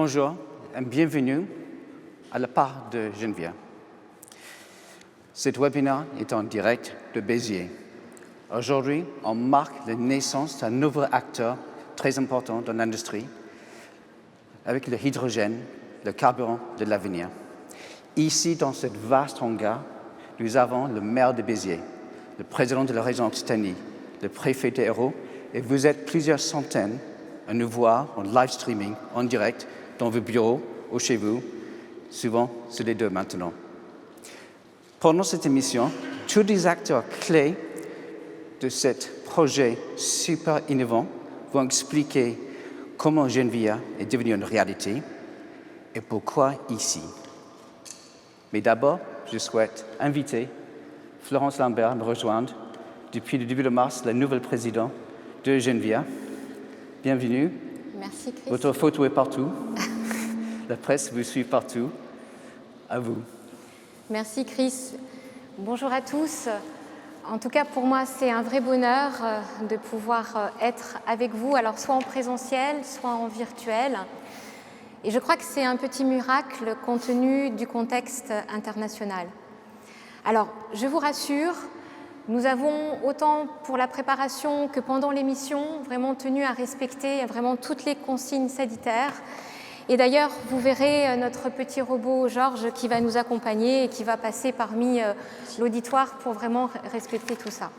Bonjour et bienvenue à la part de Geneviève. Cet webinaire est en direct de Béziers. Aujourd'hui, on marque la naissance d'un nouveau acteur très important dans l'industrie avec le hydrogène, le carburant de l'avenir. Ici, dans cette vaste hangar, nous avons le maire de Béziers, le président de la région Occitanie, le préfet d'Hérault, et vous êtes plusieurs centaines à nous voir en live streaming, en direct, dans vos bureaux ou chez vous. Souvent, c'est les deux maintenant. Pendant cette émission, tous les acteurs clés de ce projet super innovant vont expliquer comment Genvia est devenue une réalité et pourquoi ici. Mais d'abord, je souhaite inviter Florence Lambert à me rejoindre. Depuis le début de mars, la nouvelle présidente de Genvia. Bienvenue. Merci, Chris. Votre photo est partout. La presse vous suit partout. À vous. Merci, Chris. Bonjour à tous. En tout cas, pour moi, c'est un vrai bonheur de pouvoir être avec vous, alors soit en présentiel, soit en virtuel. Et je crois que c'est un petit miracle compte tenu du contexte international. Alors, je vous rassure, nous avons, autant pour la préparation que pendant l'émission, vraiment tenu à respecter vraiment toutes les consignes sanitaires. Et d'ailleurs, vous verrez notre petit robot Georges qui va nous accompagner et qui va passer parmi l'auditoire pour vraiment respecter tout ça.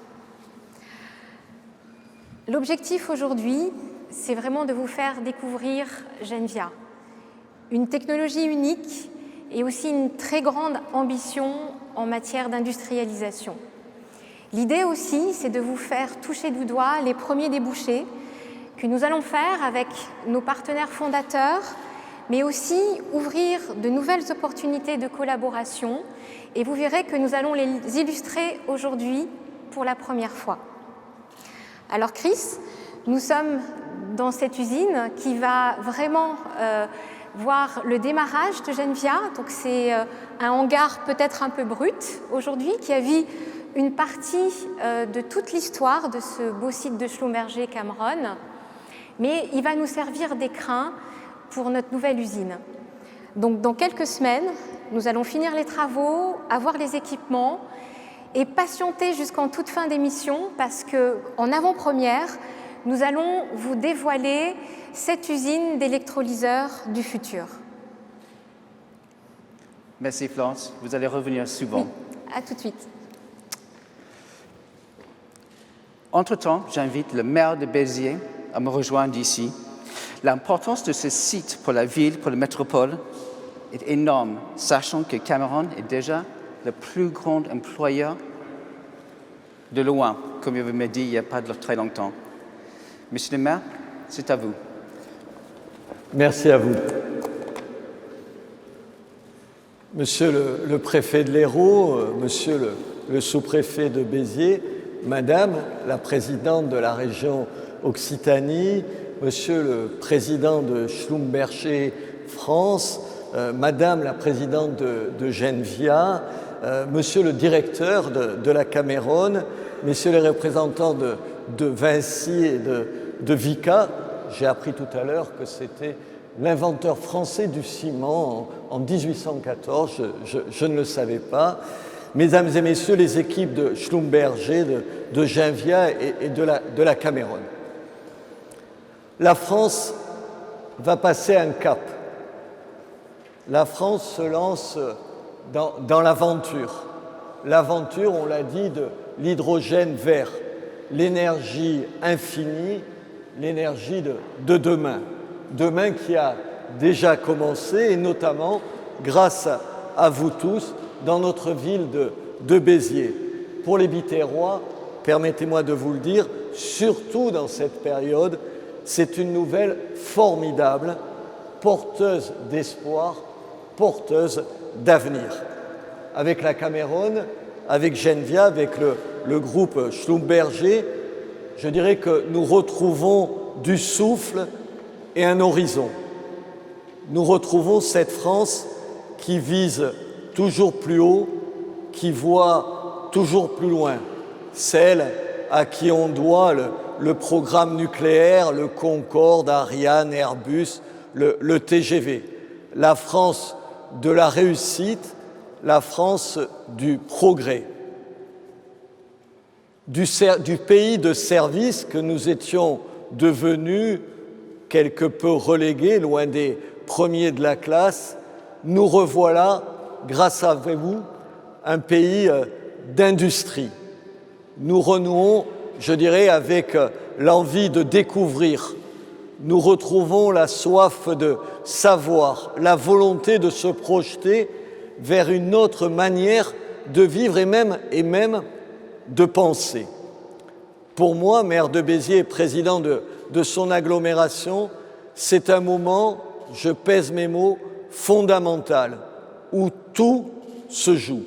L'objectif aujourd'hui, c'est vraiment de vous faire découvrir Genvia, une technologie unique et aussi une très grande ambition en matière d'industrialisation. L'idée aussi, c'est de vous faire toucher du doigt les premiers débouchés que nous allons faire avec nos partenaires fondateurs, mais aussi ouvrir de nouvelles opportunités de collaboration. Et vous verrez que nous allons les illustrer aujourd'hui pour la première fois. Alors Chris, nous sommes dans cette usine qui va vraiment voir le démarrage de Genvia. Donc c'est un hangar peut-être un peu brut aujourd'hui qui a vu une partie de toute l'histoire de ce beau site de Schlumberger-Cameron, mais il va nous servir d'écrin pour notre nouvelle usine. Donc dans quelques semaines, nous allons finir les travaux, avoir les équipements et patienter jusqu'en toute fin d'émission parce qu'en avant-première, nous allons vous dévoiler cette usine d'électrolyseurs du futur. Merci Florence, vous allez revenir souvent. Oui, à tout de suite. Entre-temps, j'invite le maire de Béziers à me rejoindre ici. L'importance de ce site pour la ville, pour la métropole, est énorme, sachant que Cameron est déjà le plus grand employeur de loin, comme vous m'avez dit il n'y a pas très longtemps. Monsieur le maire, c'est à vous. Merci à vous. Monsieur le préfet de l'Hérault, monsieur le sous-préfet de Béziers, madame la présidente de la région Occitanie, monsieur le président de Schlumberger France, madame la présidente de Genvia, monsieur le directeur de la Cameron, messieurs les représentants de Vinci et de Vicat. J'ai appris tout à l'heure que c'était l'inventeur français du ciment en 1814, je ne le savais pas. Mesdames et messieurs, les équipes de Schlumberger, de Genvia et de la Cameron. La France va passer un cap. La France se lance dans l'aventure. L'aventure, on l'a dit, de l'hydrogène vert, l'énergie infinie, l'énergie de demain. Demain qui a déjà commencé et notamment grâce à vous tous dans notre ville de Béziers. Pour les Biterrois, permettez-moi de vous le dire, surtout dans cette période, c'est une nouvelle formidable, porteuse d'espoir, porteuse d'avenir. Avec la Cameron, avec Genvia, avec le groupe Schlumberger, je dirais que nous retrouvons du souffle et un horizon. Nous retrouvons cette France qui vise toujours plus haut, qui voit toujours plus loin, celle à qui on doit le programme nucléaire, le Concorde, Ariane, Airbus, le TGV, la France de la réussite, la France du progrès, du pays de service que nous étions devenus quelque peu relégués, loin des premiers de la classe. Nous revoilà, grâce à vous, un pays d'industrie. Nous renouons, je dirais, avec l'envie de découvrir. Nous retrouvons la soif de savoir, la volonté de se projeter vers une autre manière de vivre et même de penser. Pour moi, maire de Béziers et président de son agglomération, c'est un moment, je pèse mes mots, fondamental, où tout se joue.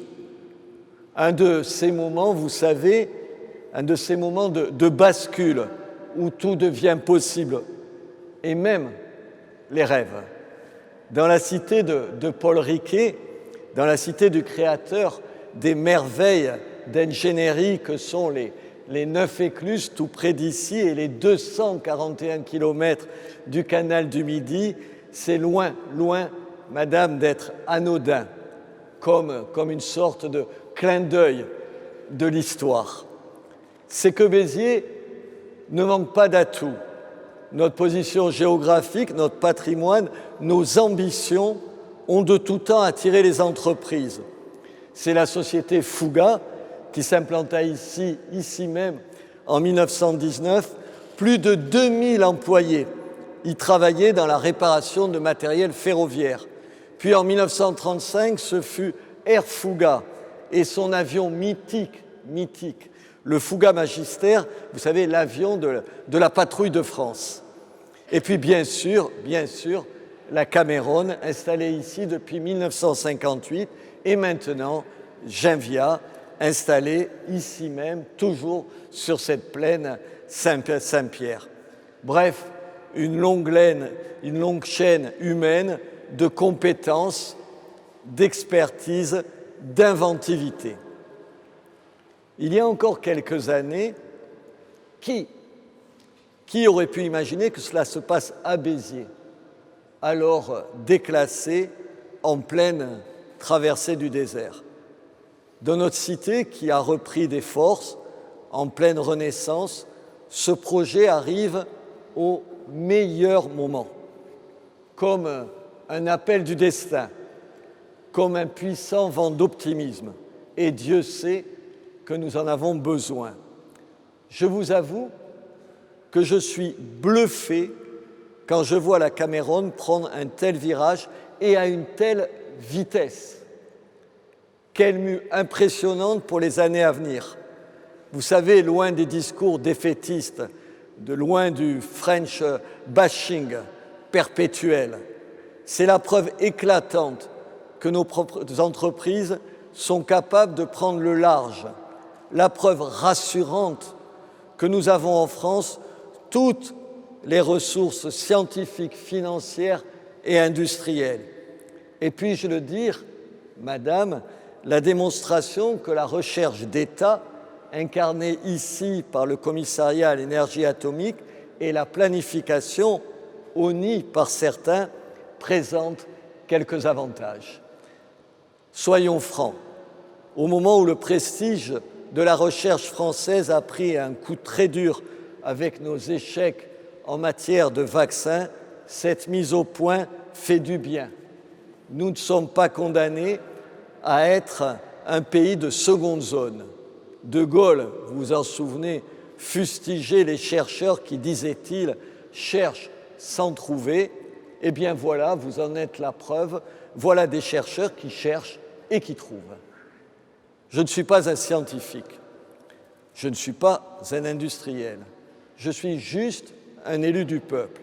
Un de ces moments, vous savez, un de ces moments de bascule, où tout devient possible, et même les rêves. Dans la cité de Paul Riquet, dans la cité du créateur des merveilles d'ingénierie que sont les 9 écluses tout près d'ici et les 241 kilomètres du canal du Midi, c'est loin, madame, d'être anodin, comme une sorte de clin d'œil de l'histoire. C'est que Béziers ne manque pas d'atouts. Notre position géographique, notre patrimoine, nos ambitions ont de tout temps attiré les entreprises. C'est la société Fouga qui s'implanta ici même en 1919. Plus de 2000 employés y travaillaient dans la réparation de matériel ferroviaire. Puis en 1935, ce fut Air Fouga et son avion mythique, le Fouga Magister, vous savez, l'avion de la patrouille de France. Et puis bien sûr, la Cameron, installée ici depuis 1958, et maintenant Genvia, installée ici même, toujours sur cette plaine Saint-Pierre. Bref, une longue chaîne humaine de compétences, d'expertise, d'inventivité. Il y a encore quelques années, qui aurait pu imaginer que cela se passe à Béziers, alors déclassé, en pleine traversée du désert? Dans notre cité qui a repris des forces, en pleine renaissance, ce projet arrive au meilleur moment, comme un appel du destin, comme un puissant vent d'optimisme. Et Dieu sait que nous en avons besoin. Je vous avoue que je suis bluffé quand je vois la Cameron prendre un tel virage et à une telle vitesse. Quelle mue impressionnante pour les années à venir. Vous savez, loin des discours défaitistes, loin du French bashing perpétuel, c'est la preuve éclatante que nos propres entreprises sont capables de prendre le large, la preuve rassurante que nous avons en France toutes les ressources scientifiques, financières et industrielles. Et puis-je le dire, madame, la démonstration que la recherche d'État, incarnée ici par le commissariat à l'énergie atomique, et la planification, honnie par certains, présente quelques avantages. Soyons francs, au moment où le prestige de la recherche française a pris un coup très dur avec nos échecs en matière de vaccins, cette mise au point fait du bien. Nous ne sommes pas condamnés à être un pays de seconde zone. De Gaulle, vous vous en souvenez, fustigeait les chercheurs qui, disait-il, cherchent sans trouver. Eh bien voilà, vous en êtes la preuve, voilà des chercheurs qui cherchent et qui trouvent. Je ne suis pas un scientifique, je ne suis pas un industriel, je suis juste un élu du peuple.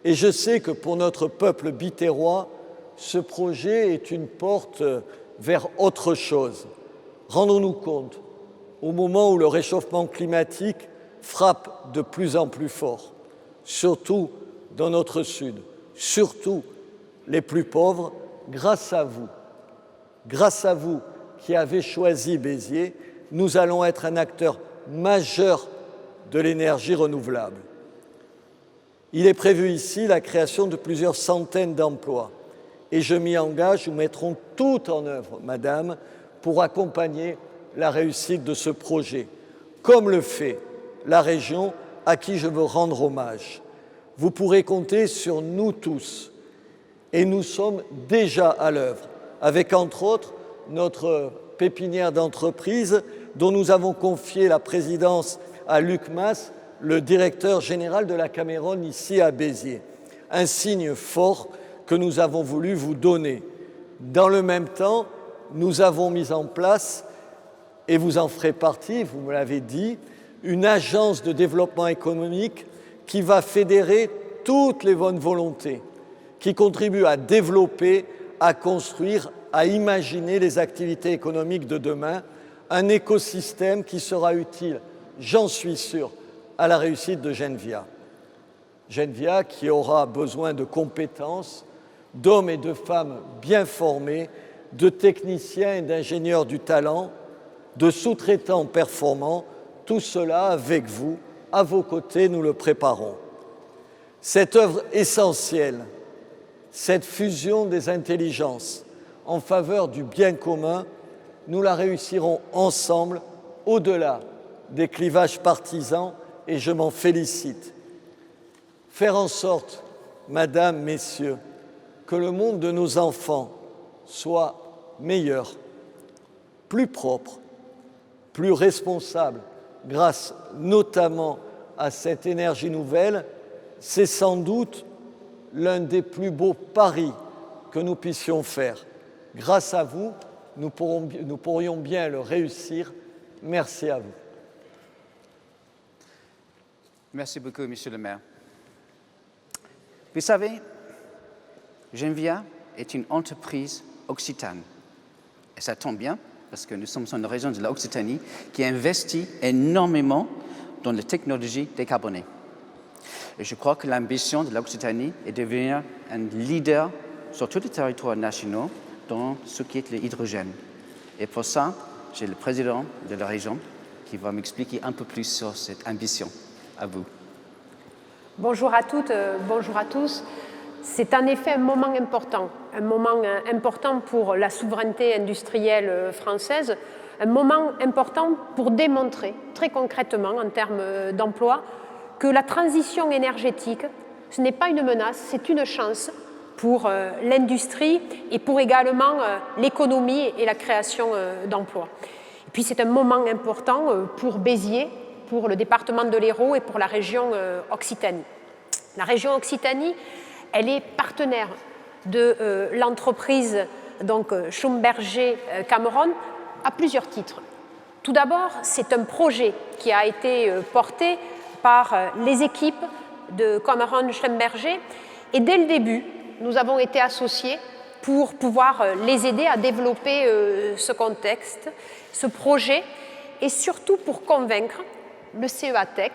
Et je sais que pour notre peuple biterrois, ce projet est une porte vers autre chose. Rendons-nous compte, au moment où le réchauffement climatique frappe de plus en plus fort, surtout dans notre sud, surtout les plus pauvres, grâce à vous qui avez choisi Béziers, nous allons être un acteur majeur de l'énergie renouvelable. Il est prévu ici la création de plusieurs centaines d'emplois. Et je m'y engage, nous mettrons tout en œuvre, Madame, pour accompagner la réussite de ce projet, comme le fait la région à qui je veux rendre hommage. Vous pourrez compter sur nous tous. Et nous sommes déjà à l'œuvre, avec entre autres notre pépinière d'entreprise dont nous avons confié la présidence à Luc Mas, le directeur général de la Cameron ici à Béziers. Un signe fort que nous avons voulu vous donner. Dans le même temps, nous avons mis en place, et vous en ferez partie, vous me l'avez dit, une agence de développement économique qui va fédérer toutes les bonnes volontés, qui contribuent à développer, à construire, à imaginer les activités économiques de demain, un écosystème qui sera utile, j'en suis sûr, à la réussite de Genvia. Genvia qui aura besoin de compétences, d'hommes et de femmes bien formés, de techniciens et d'ingénieurs du talent, de sous-traitants performants, tout cela avec vous, à vos côtés, nous le préparons. Cette œuvre essentielle, cette fusion des intelligences en faveur du bien commun, nous la réussirons ensemble, au-delà des clivages partisans, et je m'en félicite. Faire en sorte, Madame, Messieurs, que le monde de nos enfants soit meilleur, plus propre, plus responsable, grâce notamment à cette énergie nouvelle, c'est sans doute l'un des plus beaux paris que nous puissions faire. Grâce à vous, nous pourrions bien le réussir. Merci à vous. Merci beaucoup, Monsieur le maire. Vous savez, Genvia est une entreprise occitane. Et ça tombe bien, parce que nous sommes dans une région de l'Occitanie qui investit énormément dans les technologies décarbonées. Et je crois que l'ambition de l'Occitanie est de devenir un leader sur tous les territoires nationaux dans ce qui est l'hydrogène. Et pour ça, j'ai le président de la région qui va m'expliquer un peu plus sur cette ambition. À vous. Bonjour à toutes, bonjour à tous. C'est en effet un moment important pour la souveraineté industrielle française, un moment important pour démontrer très concrètement en termes d'emploi que la transition énergétique, ce n'est pas une menace, c'est une chance pour l'industrie et pour également l'économie et la création d'emplois. Et puis c'est un moment important pour Béziers, pour le département de l'Hérault et pour la région Occitanie. La région Occitanie, elle est partenaire de l'entreprise Schlumberger Cameron à plusieurs titres. Tout d'abord, c'est un projet qui a été porté par les équipes de Cameron Schlumberger et dès le début, nous avons été associés pour pouvoir les aider à développer ce contexte, ce projet et surtout pour convaincre le CEA Tech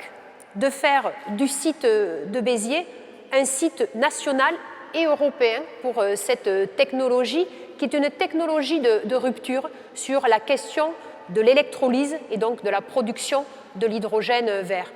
de faire du site de Béziers un site national et européen pour cette technologie qui est une technologie de rupture sur la question de l'électrolyse et donc de la production de l'hydrogène vert.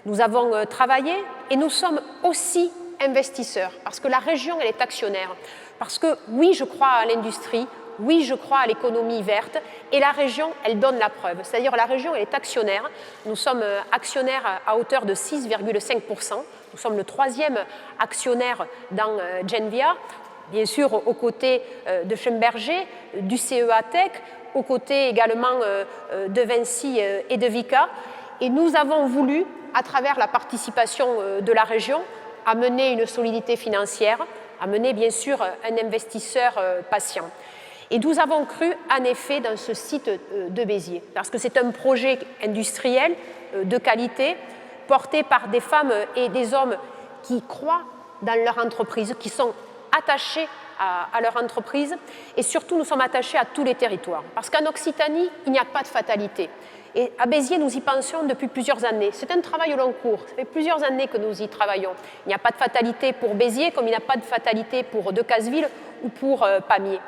Nous avons travaillé et nous sommes aussi investisseurs parce que la région elle est actionnaire, parce que oui je crois à l'industrie, oui, je crois à l'économie verte et la région, elle donne la preuve. C'est-à-dire la région, elle est actionnaire. Nous sommes actionnaires à hauteur de 6,5%. Nous sommes le 3e actionnaire dans Genvia, bien sûr aux côtés de Schlumberger, du CEA Tech, aux côtés également de Vinci et de Vicat. Et nous avons voulu, à travers la participation de la région, amener une solidité financière, amener bien sûr un investisseur patient. Et nous avons cru, en effet, dans ce site de Béziers, parce que c'est un projet industriel de qualité, porté par des femmes et des hommes qui croient dans leur entreprise, qui sont attachés à leur entreprise, et surtout, nous sommes attachés à tous les territoires. Parce qu'en Occitanie, il n'y a pas de fatalité. Et à Béziers, nous y pensions depuis plusieurs années. C'est un travail au long cours. Ça fait plusieurs années que nous y travaillons. Il n'y a pas de fatalité pour Béziers, comme il n'y a pas de fatalité pour Decazeville ou pour Pamiers.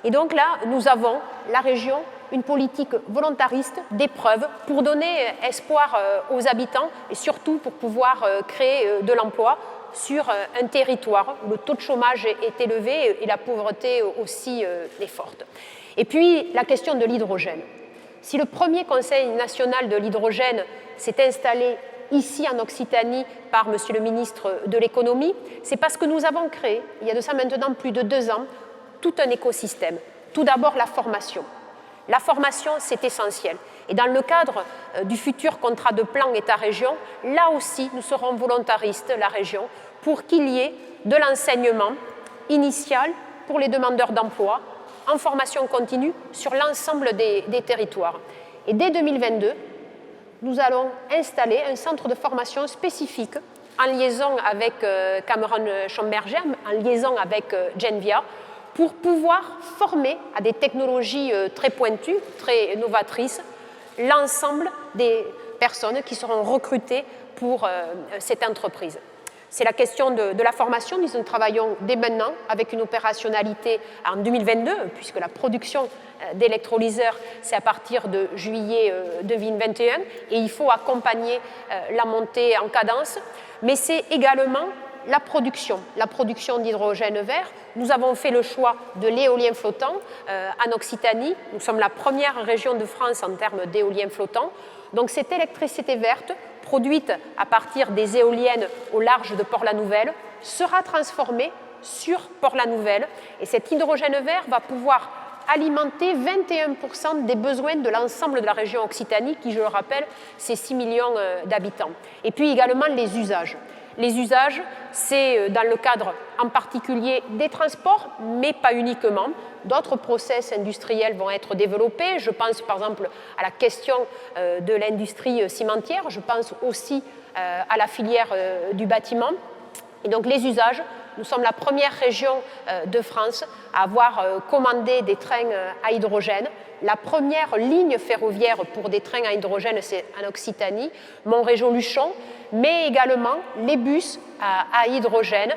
Et donc là, nous avons, la région, une politique volontariste d'épreuve pour donner espoir aux habitants et surtout pour pouvoir créer de l'emploi sur un territoire où le taux de chômage est élevé et la pauvreté aussi est forte. Et puis la question de l'hydrogène. Si le premier Conseil national de l'hydrogène s'est installé ici en Occitanie par Monsieur le ministre de l'Économie, c'est parce que nous avons créé, il y a de ça maintenant plus de 2 ans, tout un écosystème. Tout d'abord, la formation. La formation, c'est essentiel. Et dans le cadre du futur contrat de plan État-région, là aussi, nous serons volontaristes, la région, pour qu'il y ait de l'enseignement initial pour les demandeurs d'emploi, en formation continue sur l'ensemble des territoires. Et dès 2022, nous allons installer un centre de formation spécifique en liaison avec Cameron Schomberger, en liaison avec Genvia, pour pouvoir former à des technologies très pointues, très novatrices, l'ensemble des personnes qui seront recrutées pour cette entreprise. C'est la question de la formation. Nous travaillons dès maintenant avec une opérationnalité en 2022, puisque la production d'électrolyseurs, c'est à partir de juillet 2021, et il faut accompagner la montée en cadence. Mais c'est également la production d'hydrogène vert. Nous avons fait le choix de l'éolien flottant en Occitanie. Nous sommes la première région de France en termes d'éolien flottant. Donc cette électricité verte, produite à partir des éoliennes au large de Port-la-Nouvelle, sera transformée sur Port-la-Nouvelle. Et cet hydrogène vert va pouvoir alimenter 21% des besoins de l'ensemble de la région Occitanie, qui, je le rappelle, c'est 6 millions d'habitants. Et puis également les usages. Les usages, c'est dans le cadre en particulier des transports, mais pas uniquement. D'autres process industriels vont être développés. Je pense par exemple à la question de l'industrie cimentière. Je pense aussi à la filière du bâtiment. Et donc les usages, nous sommes la première région de France à avoir commandé des trains à hydrogène. La première ligne ferroviaire pour des trains à hydrogène, c'est en Occitanie, Montrégeau-Luchon, mais également les bus à hydrogène.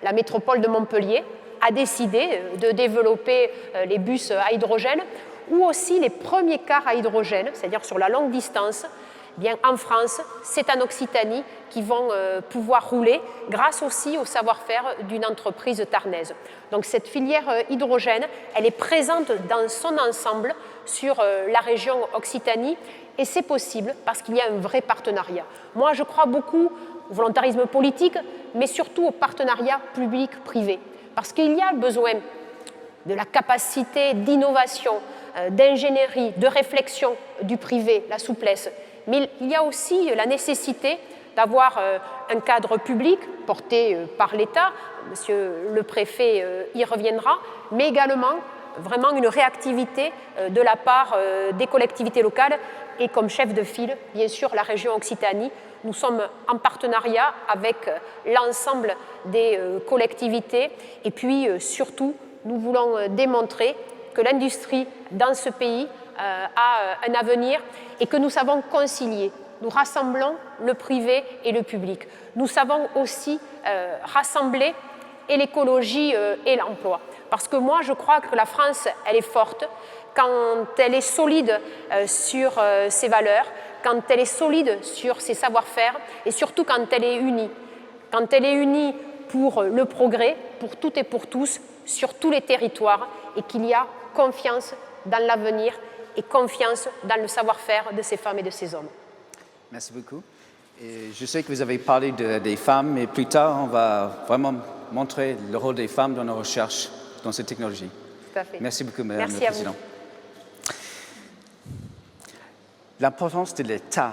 La métropole de Montpellier a décidé de développer les bus à hydrogène, ou aussi les premiers cars à hydrogène, c'est-à-dire sur la longue distance. Bien, en France, c'est en Occitanie qui vont pouvoir rouler grâce aussi au savoir-faire d'une entreprise tarnaise. Donc cette filière hydrogène, elle est présente dans son ensemble sur la région Occitanie, et c'est possible parce qu'il y a un vrai partenariat. Moi, je crois beaucoup au volontarisme politique, mais surtout au partenariat public-privé, parce qu'il y a besoin de la capacité d'innovation, d'ingénierie, de réflexion du privé, la souplesse. Mais il y a aussi la nécessité d'avoir un cadre public porté par l'État, Monsieur le préfet y reviendra, mais également vraiment une réactivité de la part des collectivités locales. Et comme chef de file, bien sûr, la région Occitanie, nous sommes en partenariat avec l'ensemble des collectivités. Et puis surtout, nous voulons démontrer que l'industrie dans ce pays a un avenir et que nous savons concilier. Nous rassemblons le privé et le public. Nous savons aussi rassembler et l'écologie et l'emploi. Parce que moi, je crois que la France, elle est forte quand elle est solide sur ses valeurs, quand elle est solide sur ses savoir-faire et surtout quand elle est unie. Quand elle est unie pour le progrès, pour toutes et pour tous, sur tous les territoires, et qu'il y a confiance dans l'avenir et confiance dans le savoir-faire de ces femmes et de ces hommes. Merci beaucoup. Et je sais que vous avez parlé des femmes, mais plus tard, on va vraiment montrer le rôle des femmes dans nos recherches dans cette technologie. Tout à fait. Merci beaucoup, Madame Merci la Présidente. L'importance de l'État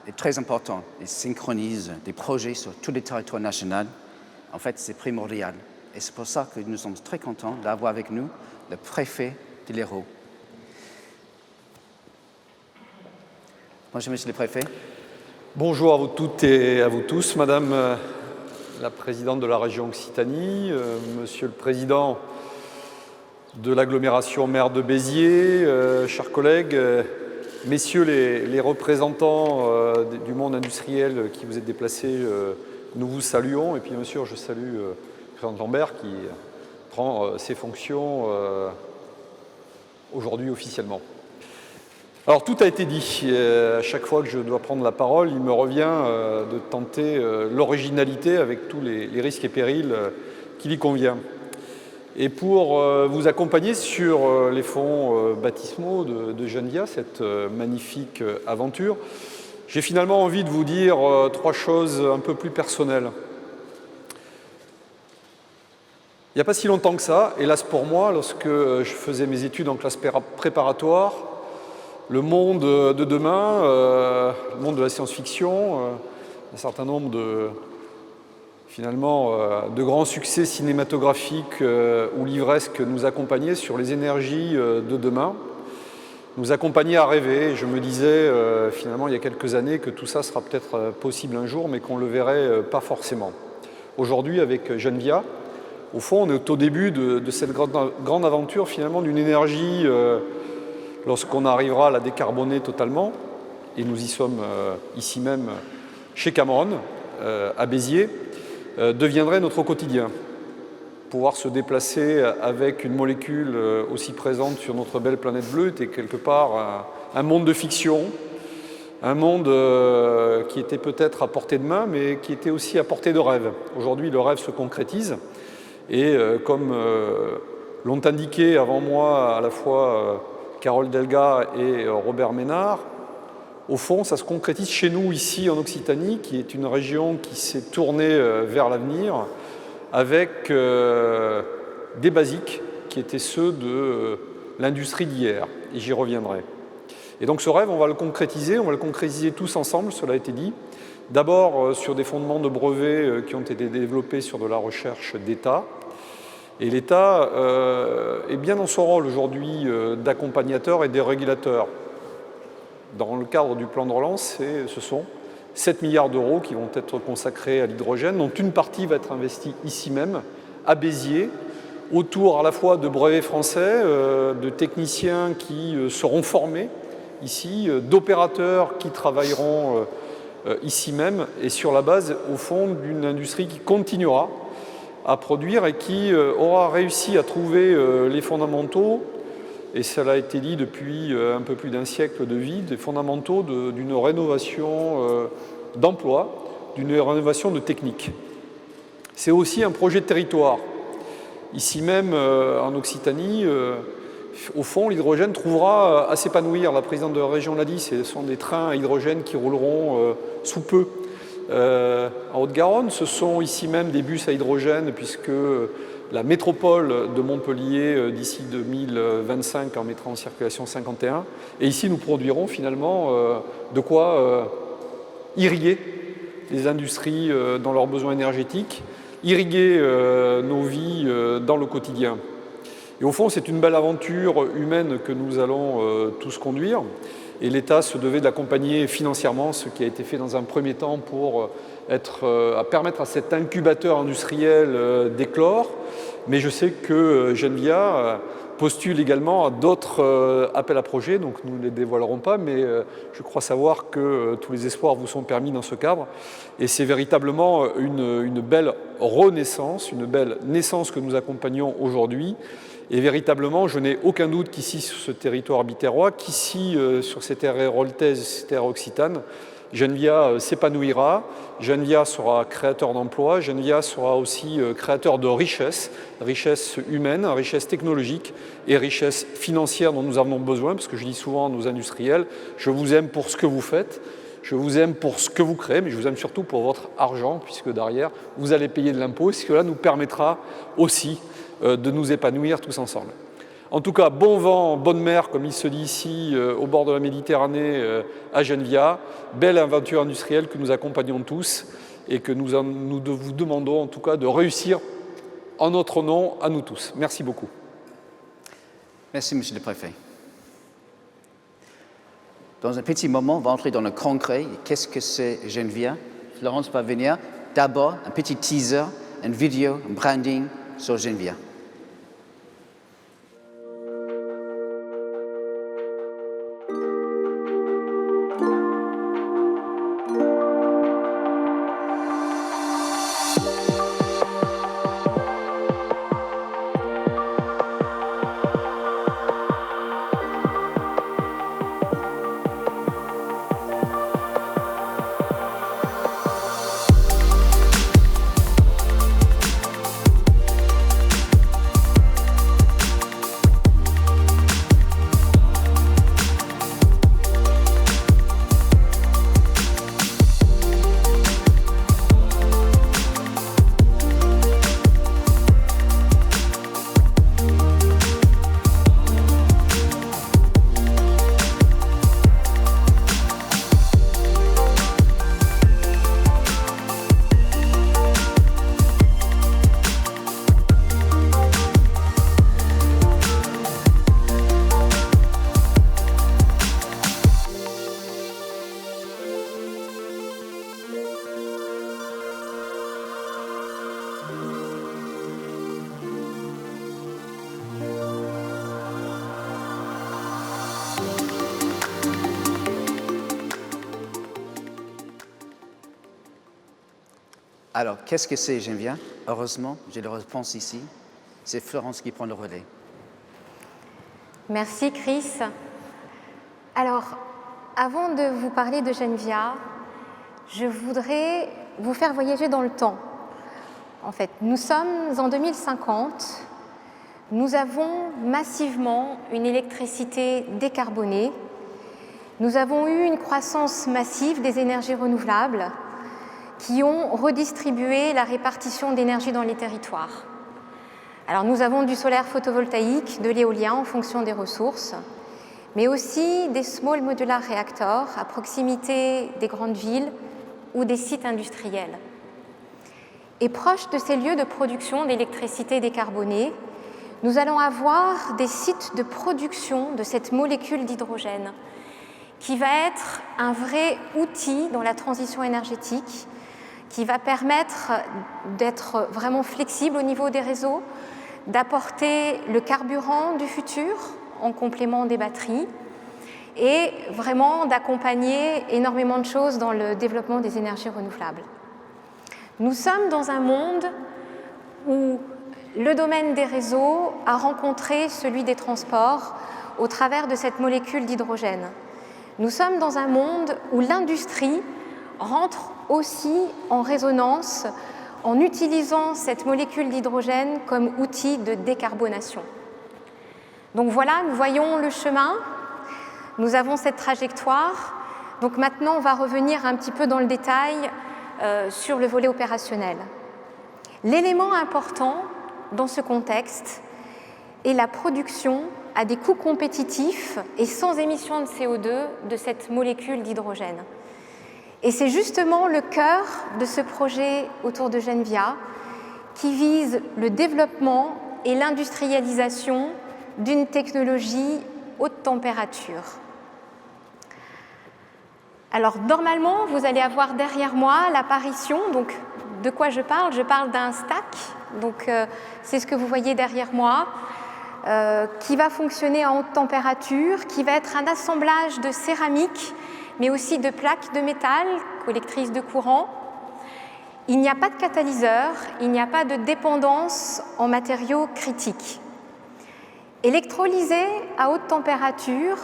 est très importante. Il synchronise des projets sur tous les territoires nationaux. En fait, c'est primordial. Et c'est pour ça que nous sommes très contents d'avoir avec nous le préfet de l'Hérault. Bonjour, Monsieur le Préfet. Bonjour à vous toutes et à vous tous, Madame la Présidente de la région Occitanie, Monsieur le Président de l'agglomération maire de Béziers, chers collègues, Messieurs les représentants du monde industriel qui vous êtes déplacés, nous vous saluons. Et puis bien sûr, je salue le président Lambert qui prend ses fonctions aujourd'hui officiellement. Alors tout a été dit. À chaque fois que je dois prendre la parole, il me revient de tenter l'originalité avec tous les risques et périls qui lui convient. Et pour vous accompagner sur les fonds baptismaux de Genvia, cette magnifique aventure, j'ai finalement envie de vous dire 3 choses un peu plus personnelles. Il n'y a pas si longtemps que ça, hélas pour moi, lorsque je faisais mes études en classe préparatoire, le monde de demain, le monde de la science-fiction, un certain nombre de grands succès cinématographiques ou livresques nous accompagnaient sur les énergies de demain, nous accompagnaient à rêver. Et je me disais finalement il y a quelques années que tout ça sera peut-être possible un jour, mais qu'on ne le verrait pas forcément. Aujourd'hui, avec Genvia, au fond, on est au début de cette grande aventure finalement d'une énergie, lorsqu'on arrivera à la décarboner totalement, et nous y sommes ici même chez Cameron, à Béziers, deviendrait notre quotidien. Pouvoir se déplacer avec une molécule aussi présente sur notre belle planète bleue était quelque part un monde de fiction, un monde qui était peut-être à portée de main, mais qui était aussi à portée de rêve. Aujourd'hui, le rêve se concrétise, et comme l'ont indiqué avant moi à la fois Carole Delga et Robert Ménard, au fond, ça se concrétise chez nous, ici en Occitanie, qui est une région qui s'est tournée vers l'avenir, avec des basiques qui étaient ceux de l'industrie d'hier, et j'y reviendrai. Et donc ce rêve, on va le concrétiser tous ensemble, cela a été dit. D'abord sur des fondements de brevets qui ont été développés sur de la recherche d'État. Et l'État est bien dans son rôle aujourd'hui d'accompagnateur et de régulateur. Dans le cadre du plan de relance, ce sont 7 milliards d'euros qui vont être consacrés à l'hydrogène, dont une partie va être investie ici même, à Béziers, autour à la fois de brevets français, de techniciens qui seront formés ici, d'opérateurs qui travailleront ici même, et sur la base, au fond, d'une industrie qui continuera à produire et qui aura réussi à trouver les fondamentaux, et cela a été dit depuis un peu plus d'un siècle de vie, des fondamentaux d'une rénovation d'emploi, d'une rénovation de technique. C'est aussi un projet de territoire. Ici même, en Occitanie, au fond, l'hydrogène trouvera à s'épanouir. La présidente de la région l'a dit, ce sont des trains à hydrogène qui rouleront sous peu. En Haute-Garonne, ce sont ici même des bus à hydrogène, puisque la métropole de Montpellier, d'ici 2025, en mettra en circulation 51. Et ici, nous produirons finalement de quoi irriguer les industries dans leurs besoins énergétiques, irriguer nos vies dans le quotidien. Et au fond, c'est une belle aventure humaine que nous allons tous conduire. Et l'État se devait de l'accompagner financièrement, ce qui a été fait dans un premier temps pour permettre à cet incubateur industriel d'éclore. Mais je sais que Genvia postule également à d'autres appels à projets, donc nous ne les dévoilerons pas, mais je crois savoir que tous les espoirs vous sont permis dans ce cadre. Et c'est véritablement une belle renaissance, une belle naissance que nous accompagnons aujourd'hui. Et véritablement, je n'ai aucun doute qu'ici, sur ce territoire bitérois, qu'ici, sur ces terres héroltaises, ces terres occitanes, Genvia s'épanouira, Genvia sera créateur d'emplois, Genvia sera aussi créateur de richesses, richesses humaines, richesses technologiques et richesses financières dont nous avons besoin, parce que je dis souvent à nos industriels, je vous aime pour ce que vous faites, je vous aime pour ce que vous créez, mais je vous aime surtout pour votre argent, puisque derrière, vous allez payer de l'impôt, et cela nous permettra aussi de nous épanouir tous ensemble. En tout cas, bon vent, bonne mer, comme il se dit ici, au bord de la Méditerranée, à Genvia. Belle aventure industrielle que nous accompagnons tous et que nous vous demandons en tout cas de réussir en notre nom à nous tous. Merci beaucoup. Merci, Monsieur le Préfet. Dans un petit moment, on va entrer dans le concret. Qu'est-ce que c'est Genvia? Florence va venir. D'abord, un petit teaser, une vidéo, un branding sur Genvia. Alors, qu'est-ce que c'est Genvia? Heureusement, j'ai la réponse ici. C'est Florence qui prend le relais. Merci Chris. Alors, avant de vous parler de Genvia, je voudrais vous faire voyager dans le temps. En fait, nous sommes en 2050, nous avons massivement une électricité décarbonée, nous avons eu une croissance massive des énergies renouvelables qui ont redistribué la répartition d'énergie dans les territoires. Alors nous avons du solaire photovoltaïque, de l'éolien en fonction des ressources, mais aussi des small modular reactors à proximité des grandes villes ou des sites industriels. Et proche de ces lieux de production d'électricité décarbonée, nous allons avoir des sites de production de cette molécule d'hydrogène qui va être un vrai outil dans la transition énergétique, qui va permettre d'être vraiment flexible au niveau des réseaux, d'apporter le carburant du futur en complément des batteries et vraiment d'accompagner énormément de choses dans le développement des énergies renouvelables. Nous sommes dans un monde où le domaine des réseaux a rencontré celui des transports au travers de cette molécule d'hydrogène. Nous sommes dans un monde où l'industrie rentre aussi en résonance en utilisant cette molécule d'hydrogène comme outil de décarbonation. Donc voilà, nous voyons le chemin, nous avons cette trajectoire. Donc maintenant, on va revenir un petit peu dans le détail sur le volet opérationnel. L'élément important dans ce contexte est la production à des coûts compétitifs et sans émission de CO2 de cette molécule d'hydrogène. Et c'est justement le cœur de ce projet autour de Genvia qui vise le développement et l'industrialisation d'une technologie haute température. Alors normalement, vous allez avoir derrière moi l'apparition, donc de quoi je parle? Je parle d'un stack, donc c'est ce que vous voyez derrière moi, qui va fonctionner en haute température, qui va être un assemblage de céramique, mais aussi de plaques de métal collectrices de courant. Il n'y a pas de catalyseur, il n'y a pas de dépendance en matériaux critiques. Électrolyser à haute température,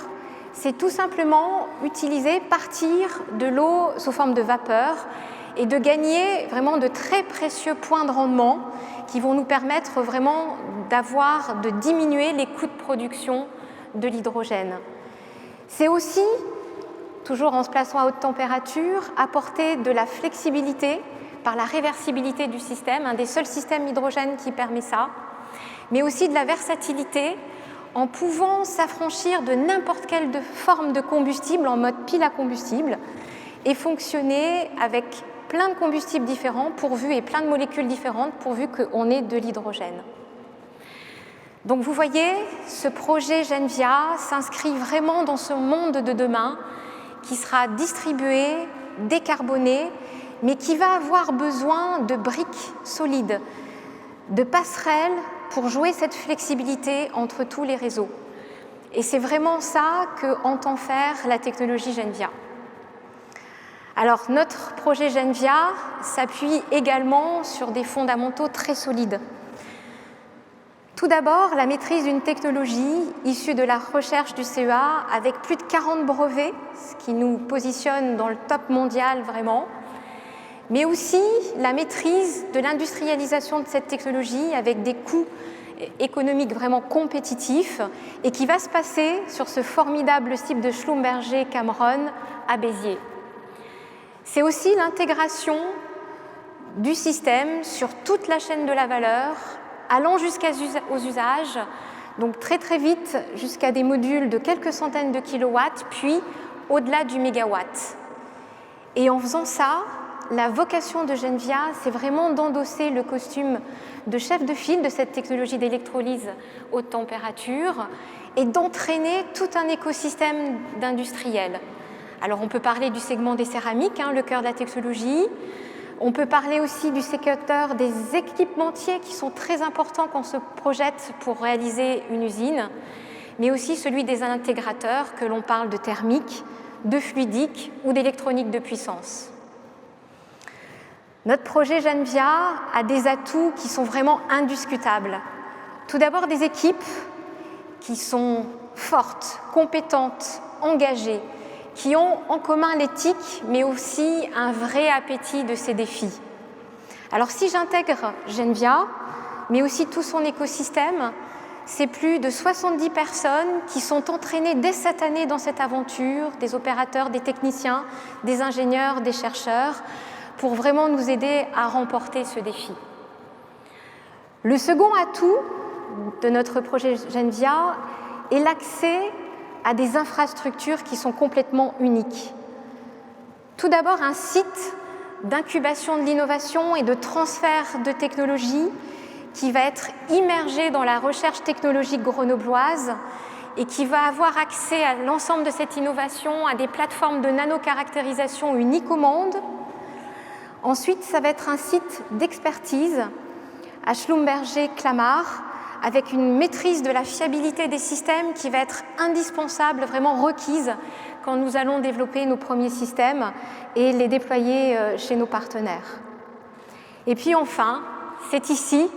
c'est tout simplement utiliser, partir de l'eau sous forme de vapeur et de gagner vraiment de très précieux points de rendement qui vont nous permettre vraiment de diminuer les coûts de production de l'hydrogène. C'est aussi, toujours en se plaçant à haute température, apporter de la flexibilité par la réversibilité du système, un des seuls systèmes hydrogène qui permet ça, mais aussi de la versatilité en pouvant s'affranchir de n'importe quelle forme de combustible en mode pile à combustible et fonctionner avec plein de combustibles différents et plein de molécules différentes pourvu qu'on ait de l'hydrogène. Donc vous voyez, ce projet Genvia s'inscrit vraiment dans ce monde de demain qui sera distribué, décarboné, mais qui va avoir besoin de briques solides, de passerelles pour jouer cette flexibilité entre tous les réseaux. Et c'est vraiment ça qu'entend faire la technologie Genvia. Alors, notre projet Genvia s'appuie également sur des fondamentaux très solides. Tout d'abord, la maîtrise d'une technologie issue de la recherche du CEA avec plus de 40 brevets, ce qui nous positionne dans le top mondial vraiment, mais aussi la maîtrise de l'industrialisation de cette technologie avec des coûts économiques vraiment compétitifs et qui va se passer sur ce formidable site de Schlumberger-Cameron à Béziers. C'est aussi l'intégration du système sur toute la chaîne de la valeur, allant jusqu'aux usages, donc très très vite jusqu'à des modules de quelques centaines de kilowatts, puis au-delà du mégawatt. Et en faisant ça, la vocation de Genvia, c'est vraiment d'endosser le costume de chef de file de cette technologie d'électrolyse haute température et d'entraîner tout un écosystème d'industriels. Alors on peut parler du segment des céramiques, le cœur de la technologie. On peut parler aussi du secteur des équipementiers qui sont très importants quand on se projette pour réaliser une usine, mais aussi celui des intégrateurs, que l'on parle de thermique, de fluidique ou d'électronique de puissance. Notre projet Genvia a des atouts qui sont vraiment indiscutables. Tout d'abord, des équipes qui sont fortes, compétentes, engagées, qui ont en commun l'éthique, mais aussi un vrai appétit de ces défis. Alors si j'intègre Genvia, mais aussi tout son écosystème, c'est plus de 70 personnes qui sont entraînées dès cette année dans cette aventure, des opérateurs, des techniciens, des ingénieurs, des chercheurs, pour vraiment nous aider à remporter ce défi. Le second atout de notre projet Genvia est l'accès à des infrastructures qui sont complètement uniques. Tout d'abord, un site d'incubation de l'innovation et de transfert de technologie qui va être immergé dans la recherche technologique grenobloise et qui va avoir accès à l'ensemble de cette innovation, à des plateformes de nano-caractérisation uniques au monde. Ensuite, ça va être un site d'expertise à Schlumberger-Clamart, avec une maîtrise de la fiabilité des systèmes qui va être indispensable, vraiment requise, quand nous allons développer nos premiers systèmes et les déployer chez nos partenaires. Et puis enfin, c'est ici,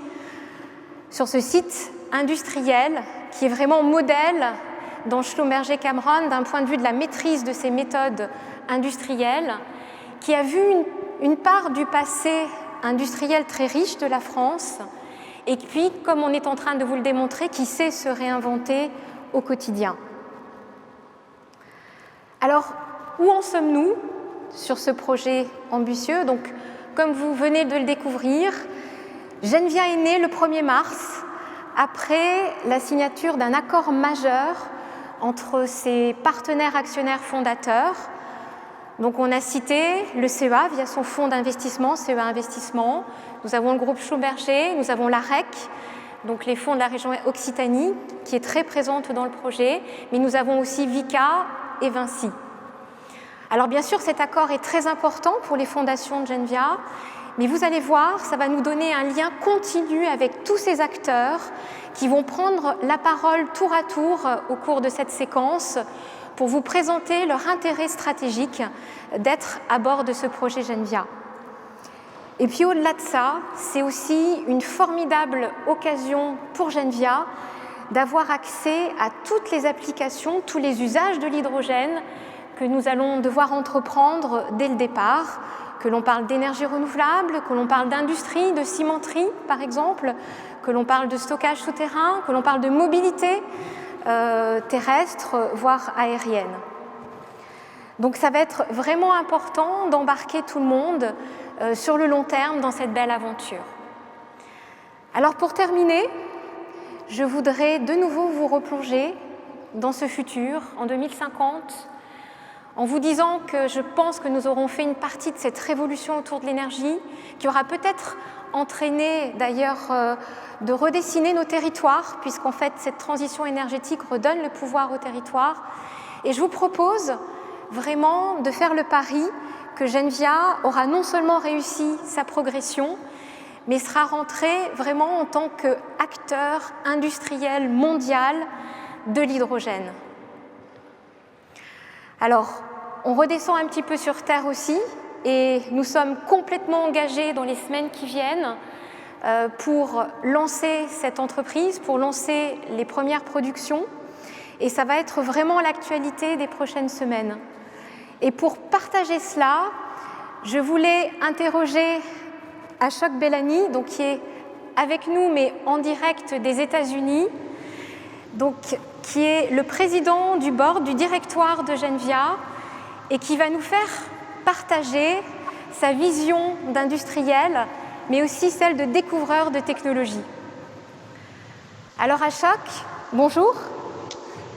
sur ce site industriel, qui est vraiment modèle dans Schlumberger-Cameron d'un point de vue de la maîtrise de ces méthodes industrielles, qui a vu une part du passé industriel très riche de la France, et puis, comme on est en train de vous le démontrer, qui sait se réinventer au quotidien. Alors, où en sommes-nous sur ce projet ambitieux? Donc, comme vous venez de le découvrir, Genvia est né le 1er mars, après la signature d'un accord majeur entre ses partenaires actionnaires fondateurs. Donc on a cité le CEA via son fonds d'investissement, CEA Investissement. Nous avons le groupe Schlumberger, nous avons la REC, donc les fonds de la région Occitanie, qui est très présente dans le projet, mais nous avons aussi Vicat et Vinci. Alors bien sûr, cet accord est très important pour les fondations de Genvia, mais vous allez voir, ça va nous donner un lien continu avec tous ces acteurs qui vont prendre la parole tour à tour au cours de cette séquence pour vous présenter leur intérêt stratégique d'être à bord de ce projet Genvia. Et puis au-delà de ça, c'est aussi une formidable occasion pour Genvia d'avoir accès à toutes les applications, tous les usages de l'hydrogène que nous allons devoir entreprendre dès le départ, que l'on parle d'énergie renouvelable, que l'on parle d'industrie, de cimenterie par exemple, que l'on parle de stockage souterrain, que l'on parle de mobilité terrestre, voire aérienne. Donc ça va être vraiment important d'embarquer tout le monde sur le long terme dans cette belle aventure. Alors pour terminer, je voudrais de nouveau vous replonger dans ce futur, en 2050, en vous disant que je pense que nous aurons fait une partie de cette révolution autour de l'énergie, qui aura peut-être entraîné d'ailleurs de redessiner nos territoires, puisqu'en fait cette transition énergétique redonne le pouvoir aux territoires. Et je vous propose vraiment de faire le pari que Genvia aura non seulement réussi sa progression, mais sera rentré vraiment en tant qu'acteur industriel mondial de l'hydrogène. Alors, on redescend un petit peu sur Terre aussi, et nous sommes complètement engagés dans les semaines qui viennent pour lancer cette entreprise, pour lancer les premières productions, et ça va être vraiment l'actualité des prochaines semaines. Et pour partager cela, je voulais interroger Ashok Bellani, donc qui est avec nous, mais en direct des États-Unis, donc qui est le président du board, du directoire de Genvia, et qui va nous faire partager sa vision d'industriel, mais aussi celle de découvreur de technologie. Alors Ashok, bonjour.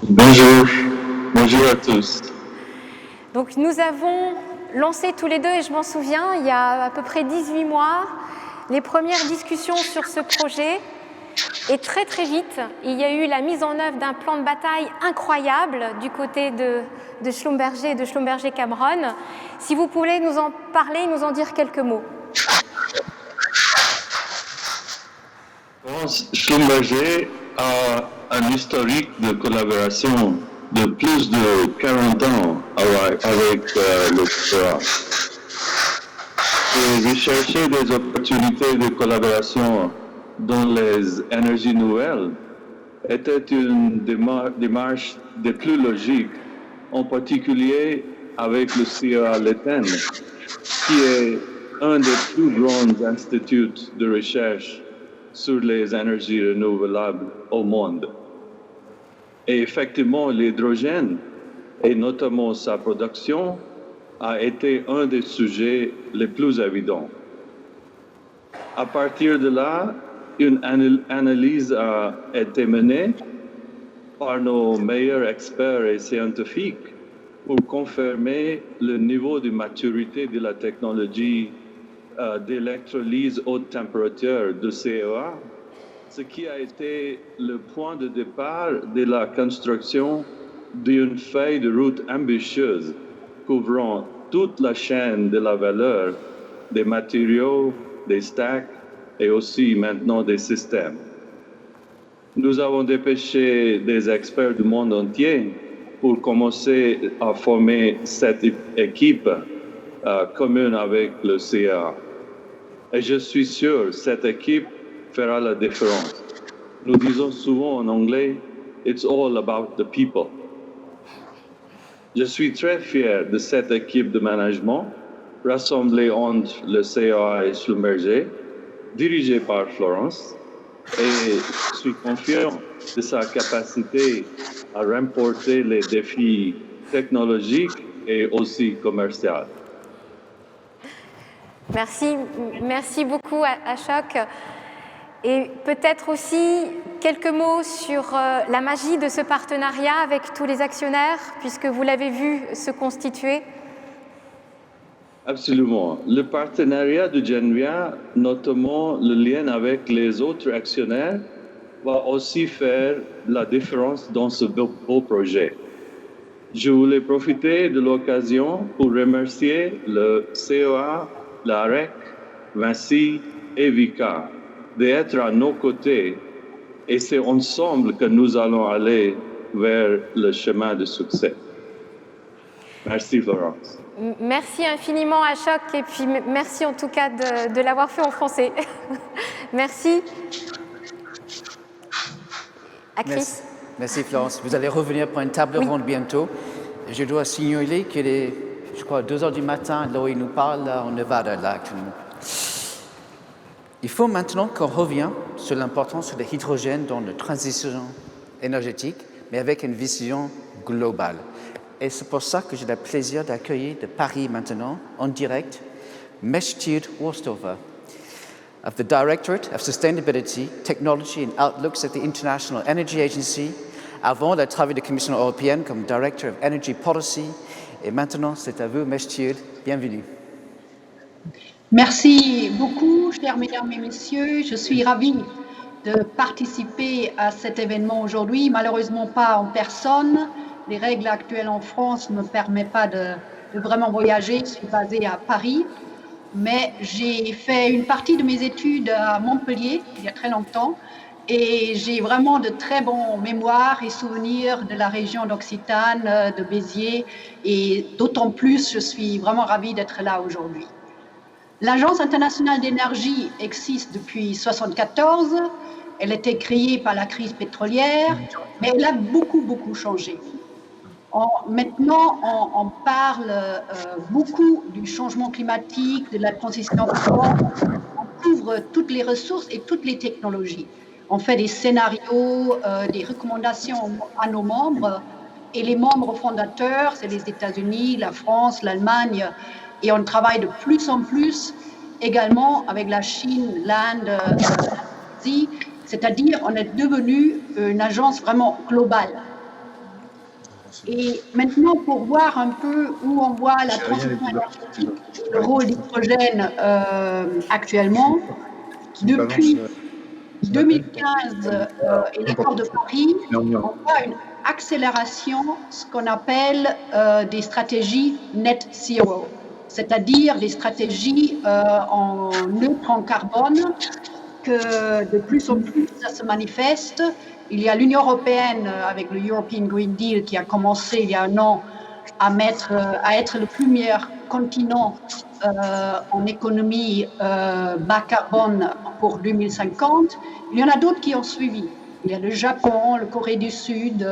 Bonjour, bonjour à tous. Donc nous avons lancé tous les deux, et je m'en souviens, il y a à peu près 18 mois, les premières discussions sur ce projet. Et très très vite, il y a eu la mise en œuvre d'un plan de bataille incroyable du côté de Schlumberger et de Schlumberger-Cameron. Si vous pouvez nous en parler, nous en dire quelques mots. Schlumberger a un historique de collaboration de plus de 40 ans avec le CEA. et rechercher des opportunités de collaboration dans les énergies nouvelles était une démarche des plus logiques, en particulier avec le CEA Lethen, qui est un des plus grands instituts de recherche sur les énergies renouvelables au monde. Et effectivement, l'hydrogène, et notamment sa production, a été un des sujets les plus évidents. À partir de là, une analyse a été menée par nos meilleurs experts et scientifiques pour confirmer le niveau de maturité de la technologie d'électrolyse haute température de CEA, ce qui a été le point de départ de la construction d'une feuille de route ambitieuse couvrant toute la chaîne de la valeur des matériaux, des stacks et aussi maintenant des systèmes. Nous avons dépêché des experts du monde entier pour commencer à former cette équipe commune avec le CA. Et je suis sûr que cette équipe fera la différence. Nous disons souvent en anglais, it's all about the people. Je suis très fier de cette équipe de management rassemblée entre le CA et Schlumberger, dirigée par Florence, et je suis confiant de sa capacité à remporter les défis technologiques et aussi commerciaux. Merci beaucoup Ashok. Et peut-être aussi quelques mots sur la magie de ce partenariat avec tous les actionnaires, puisque vous l'avez vu se constituer. Absolument. Le partenariat de Genvia, notamment le lien avec les autres actionnaires, va aussi faire la différence dans ce beau projet. Je voulais profiter de l'occasion pour remercier le CEA, l'AREC, Vinci et Vicat d'être à nos côtés, et c'est ensemble que nous allons aller vers le chemin de succès. Merci Florence. Merci infiniment Ashok, et puis merci en tout cas de l'avoir fait en français. Merci. À Chris. Merci Florence. Vous allez revenir pour une table ronde bientôt. Je dois signaler qu'il est, je crois, 2h du matin, là où il nous parle, là, en Nevada, là, actuellement. Il faut maintenant qu'on revienne sur l'importance de l'hydrogène dans la transition énergétique, mais avec une vision globale. Et c'est pour ça que j'ai le plaisir d'accueillir de Paris maintenant, en direct, Meshtud Worstover, of the Directorate of Sustainability, Technology and Outlooks at the International Energy Agency, avant le travail de la Commission européenne comme Director of Energy Policy. Et maintenant, c'est à vous, Meshtud. Bienvenue. Merci beaucoup, chers mesdames et messieurs. Je suis ravie de participer à cet événement aujourd'hui, malheureusement pas en personne. Les règles actuelles en France ne me permettent pas de vraiment voyager. Je suis basée à Paris, mais j'ai fait une partie de mes études à Montpellier il y a très longtemps et j'ai vraiment de très bons mémoires et souvenirs de la région d'Occitane, de Béziers, et d'autant plus je suis vraiment ravie d'être là aujourd'hui. L'Agence internationale d'énergie existe depuis 1974. Elle a été créée par la crise pétrolière, mais elle a beaucoup changé. Maintenant, on parle beaucoup du changement climatique, de la transition forte. On couvre toutes les ressources et toutes les technologies. On fait des scénarios, des recommandations à nos membres. Et les membres fondateurs, c'est les États-Unis, la France, l'Allemagne. Et on travaille de plus en plus également avec la Chine, l'Inde, l'Asie. C'est-à-dire, on est devenu une agence vraiment globale. Et maintenant, pour voir un peu où on voit la transition énergétique, le rôle d'hydrogène actuellement, depuis 2015 et l'accord de Paris, on voit une accélération, ce qu'on appelle des stratégies net zero, c'est-à-dire des stratégies en neutre en carbone, que de plus en plus ça se manifeste. Il y a l'Union européenne avec le European Green Deal qui a commencé il y a un an à être le continent en économie bas carbone pour 2050. Il y en a d'autres qui ont suivi. Il y a le Japon, le Corée du Sud,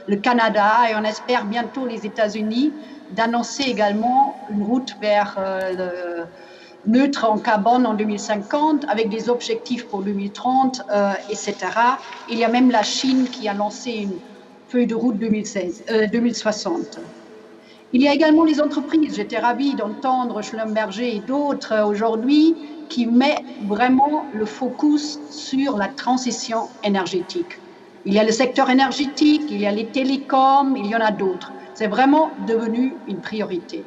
le Canada, et on espère bientôt les États-Unis d'annoncer également une route vers le neutre en carbone en 2050 avec des objectifs pour 2030, etc. Il y a même la Chine qui a lancé une feuille de route 2060. Il y a également les entreprises. J'étais ravie d'entendre Schlumberger et d'autres aujourd'hui qui mettent vraiment le focus sur la transition énergétique. Il y a le secteur énergétique, il y a les télécoms, il y en a d'autres. C'est vraiment devenu une priorité.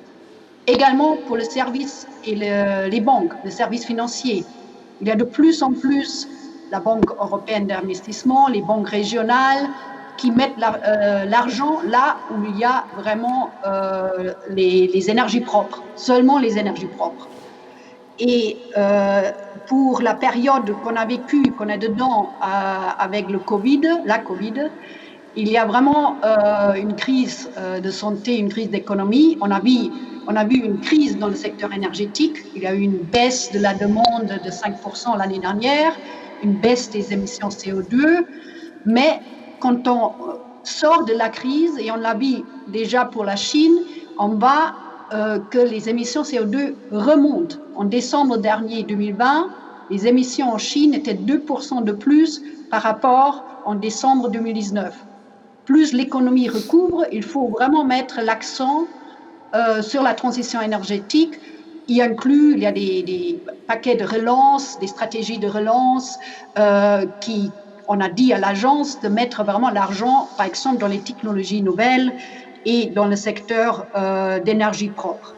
Également pour le service et les banques, le service financier. Il y a de plus en plus la Banque européenne d'investissement, les banques régionales, qui mettent l'argent là où il y a vraiment les énergies propres, seulement les énergies propres. Et pour la période qu'on a vécue, qu'on est dedans avec la Covid, il y a vraiment une crise de santé, une crise d'économie. On a vu une crise dans le secteur énergétique. Il y a eu une baisse de la demande de 5% l'année dernière, une baisse des émissions CO2, mais quand on sort de la crise, et on l'a vu déjà pour la Chine, on voit que les émissions CO2 remontent. En décembre dernier 2020, les émissions en Chine étaient 2% de plus par rapport en décembre 2019. Plus l'économie recouvre, il faut vraiment mettre l'accent sur la transition énergétique. Il y a des paquets de relance, des stratégies de relance on a dit à l'agence de mettre vraiment l'argent, par exemple, dans les technologies nouvelles et dans le secteur d'énergie propre.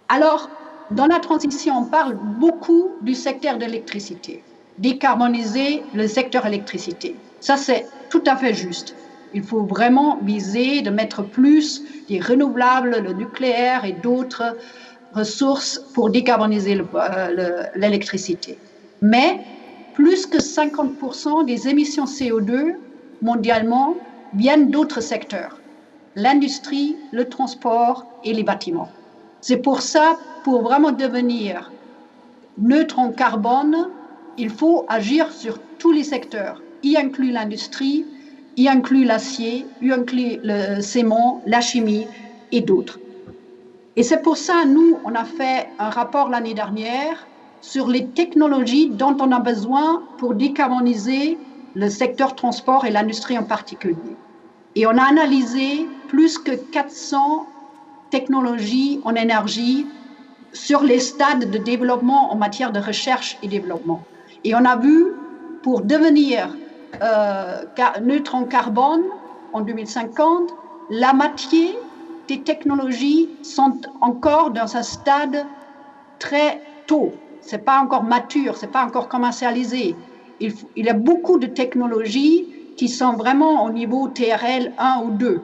Alors, dans la transition, on parle beaucoup du secteur de l'électricité, décarboniser le secteur électricité. Ça, c'est tout à fait juste. Il faut vraiment viser de mettre plus des renouvelables, le nucléaire et d'autres ressources pour décarboniser l'électricité. Mais plus que 50% des émissions CO2 mondialement viennent d'autres secteurs, l'industrie, le transport et les bâtiments. C'est pour ça, pour vraiment devenir neutre en carbone, il faut agir sur tous les secteurs, y inclut l'industrie, y inclut l'acier, y inclut le ciment, la chimie et d'autres. Et c'est pour ça, nous, on a fait un rapport l'année dernière sur les technologies dont on a besoin pour décarboniser le secteur transport et l'industrie en particulier. Et on a analysé plus que 400 technologies en énergie sur les stades de développement en matière de recherche et développement. Et on a vu, pour devenir neutre en carbone en 2050, la moitié des technologies sont encore dans un stade très tôt. Ce n'est pas encore mature, ce n'est pas encore commercialisé. Il y a beaucoup de technologies qui sont vraiment au niveau TRL 1 ou 2.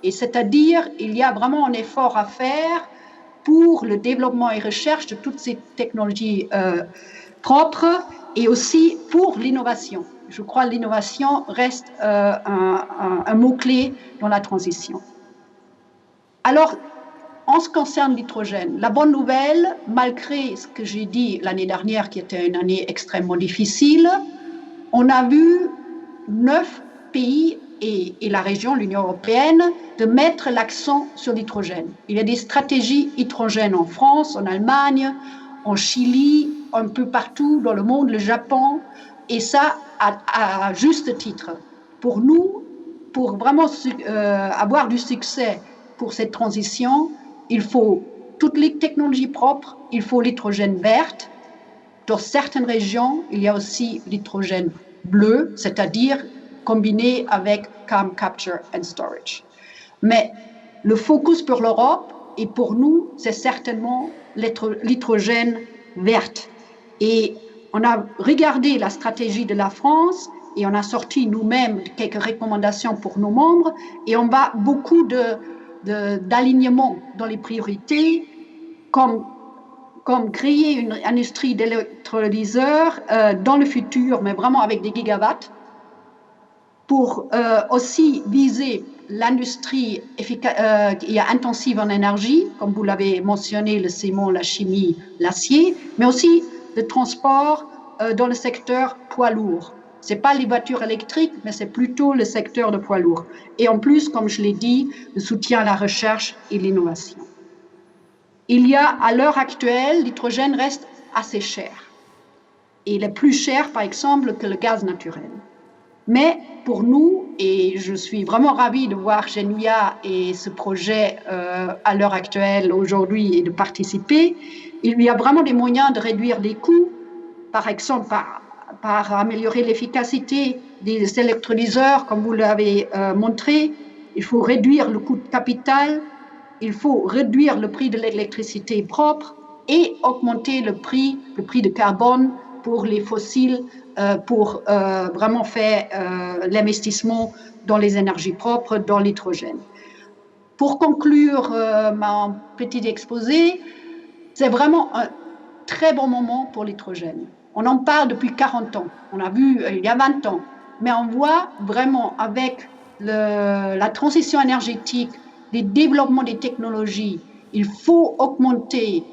Et c'est-à-dire, il y a vraiment un effort à faire pour le développement et recherche de toutes ces technologies propres et aussi pour l'innovation. Je crois que l'innovation reste un mot-clé dans la transition. Alors, en ce qui concerne l'hydrogène, la bonne nouvelle, malgré ce que j'ai dit l'année dernière, qui était une année extrêmement difficile, on a vu 9 pays et la région, l'Union européenne, de mettre l'accent sur l'hydrogène. Il y a des stratégies hydrogène en France, en Allemagne, en Chili, un peu partout dans le monde, le Japon, et ça à juste titre. Pour nous, pour vraiment avoir du succès pour cette transition, il faut toutes les technologies propres, il faut l'hydrogène verte. Dans certaines régions, il y a aussi l'hydrogène bleu, c'est-à-dire combiné avec carbon capture and storage. Mais le focus pour l'Europe et pour nous, c'est certainement l'hydrogène verte. Et on a regardé la stratégie de la France et on a sorti nous-mêmes quelques recommandations pour nos membres et on va beaucoup d'alignement dans les priorités, comme créer une industrie d'électrolyseurs dans le futur, mais vraiment avec des gigawatts, pour aussi viser l'industrie qui est intensive en énergie, comme vous l'avez mentionné, le ciment, la chimie, l'acier, mais aussi le transport dans le secteur poids lourd. Ce n'est pas les voitures électriques, mais c'est plutôt le secteur de poids lourd. Et en plus, comme je l'ai dit, le soutien à la recherche et l'innovation. Il y a, à l'heure actuelle, l'hydrogène reste assez cher. Et il est plus cher, par exemple, que le gaz naturel. Mais pour nous, et je suis vraiment ravie de voir Genvia et ce projet à l'heure actuelle, aujourd'hui, et de participer, il y a vraiment des moyens de réduire les coûts, par exemple par améliorer l'efficacité des électrolyseurs, comme vous l'avez montré. Il faut réduire le coût de capital, il faut réduire le prix de l'électricité propre et augmenter le prix de carbone pour les fossiles, pour vraiment faire l'investissement dans les énergies propres, dans l'hydrogène. Pour conclure mon petit exposé, c'est vraiment un très bon moment pour l'hydrogène. On en parle depuis 40 ans, on a vu il y a 20 ans, mais on voit vraiment avec la transition énergétique, les développements des technologies, il faut augmenter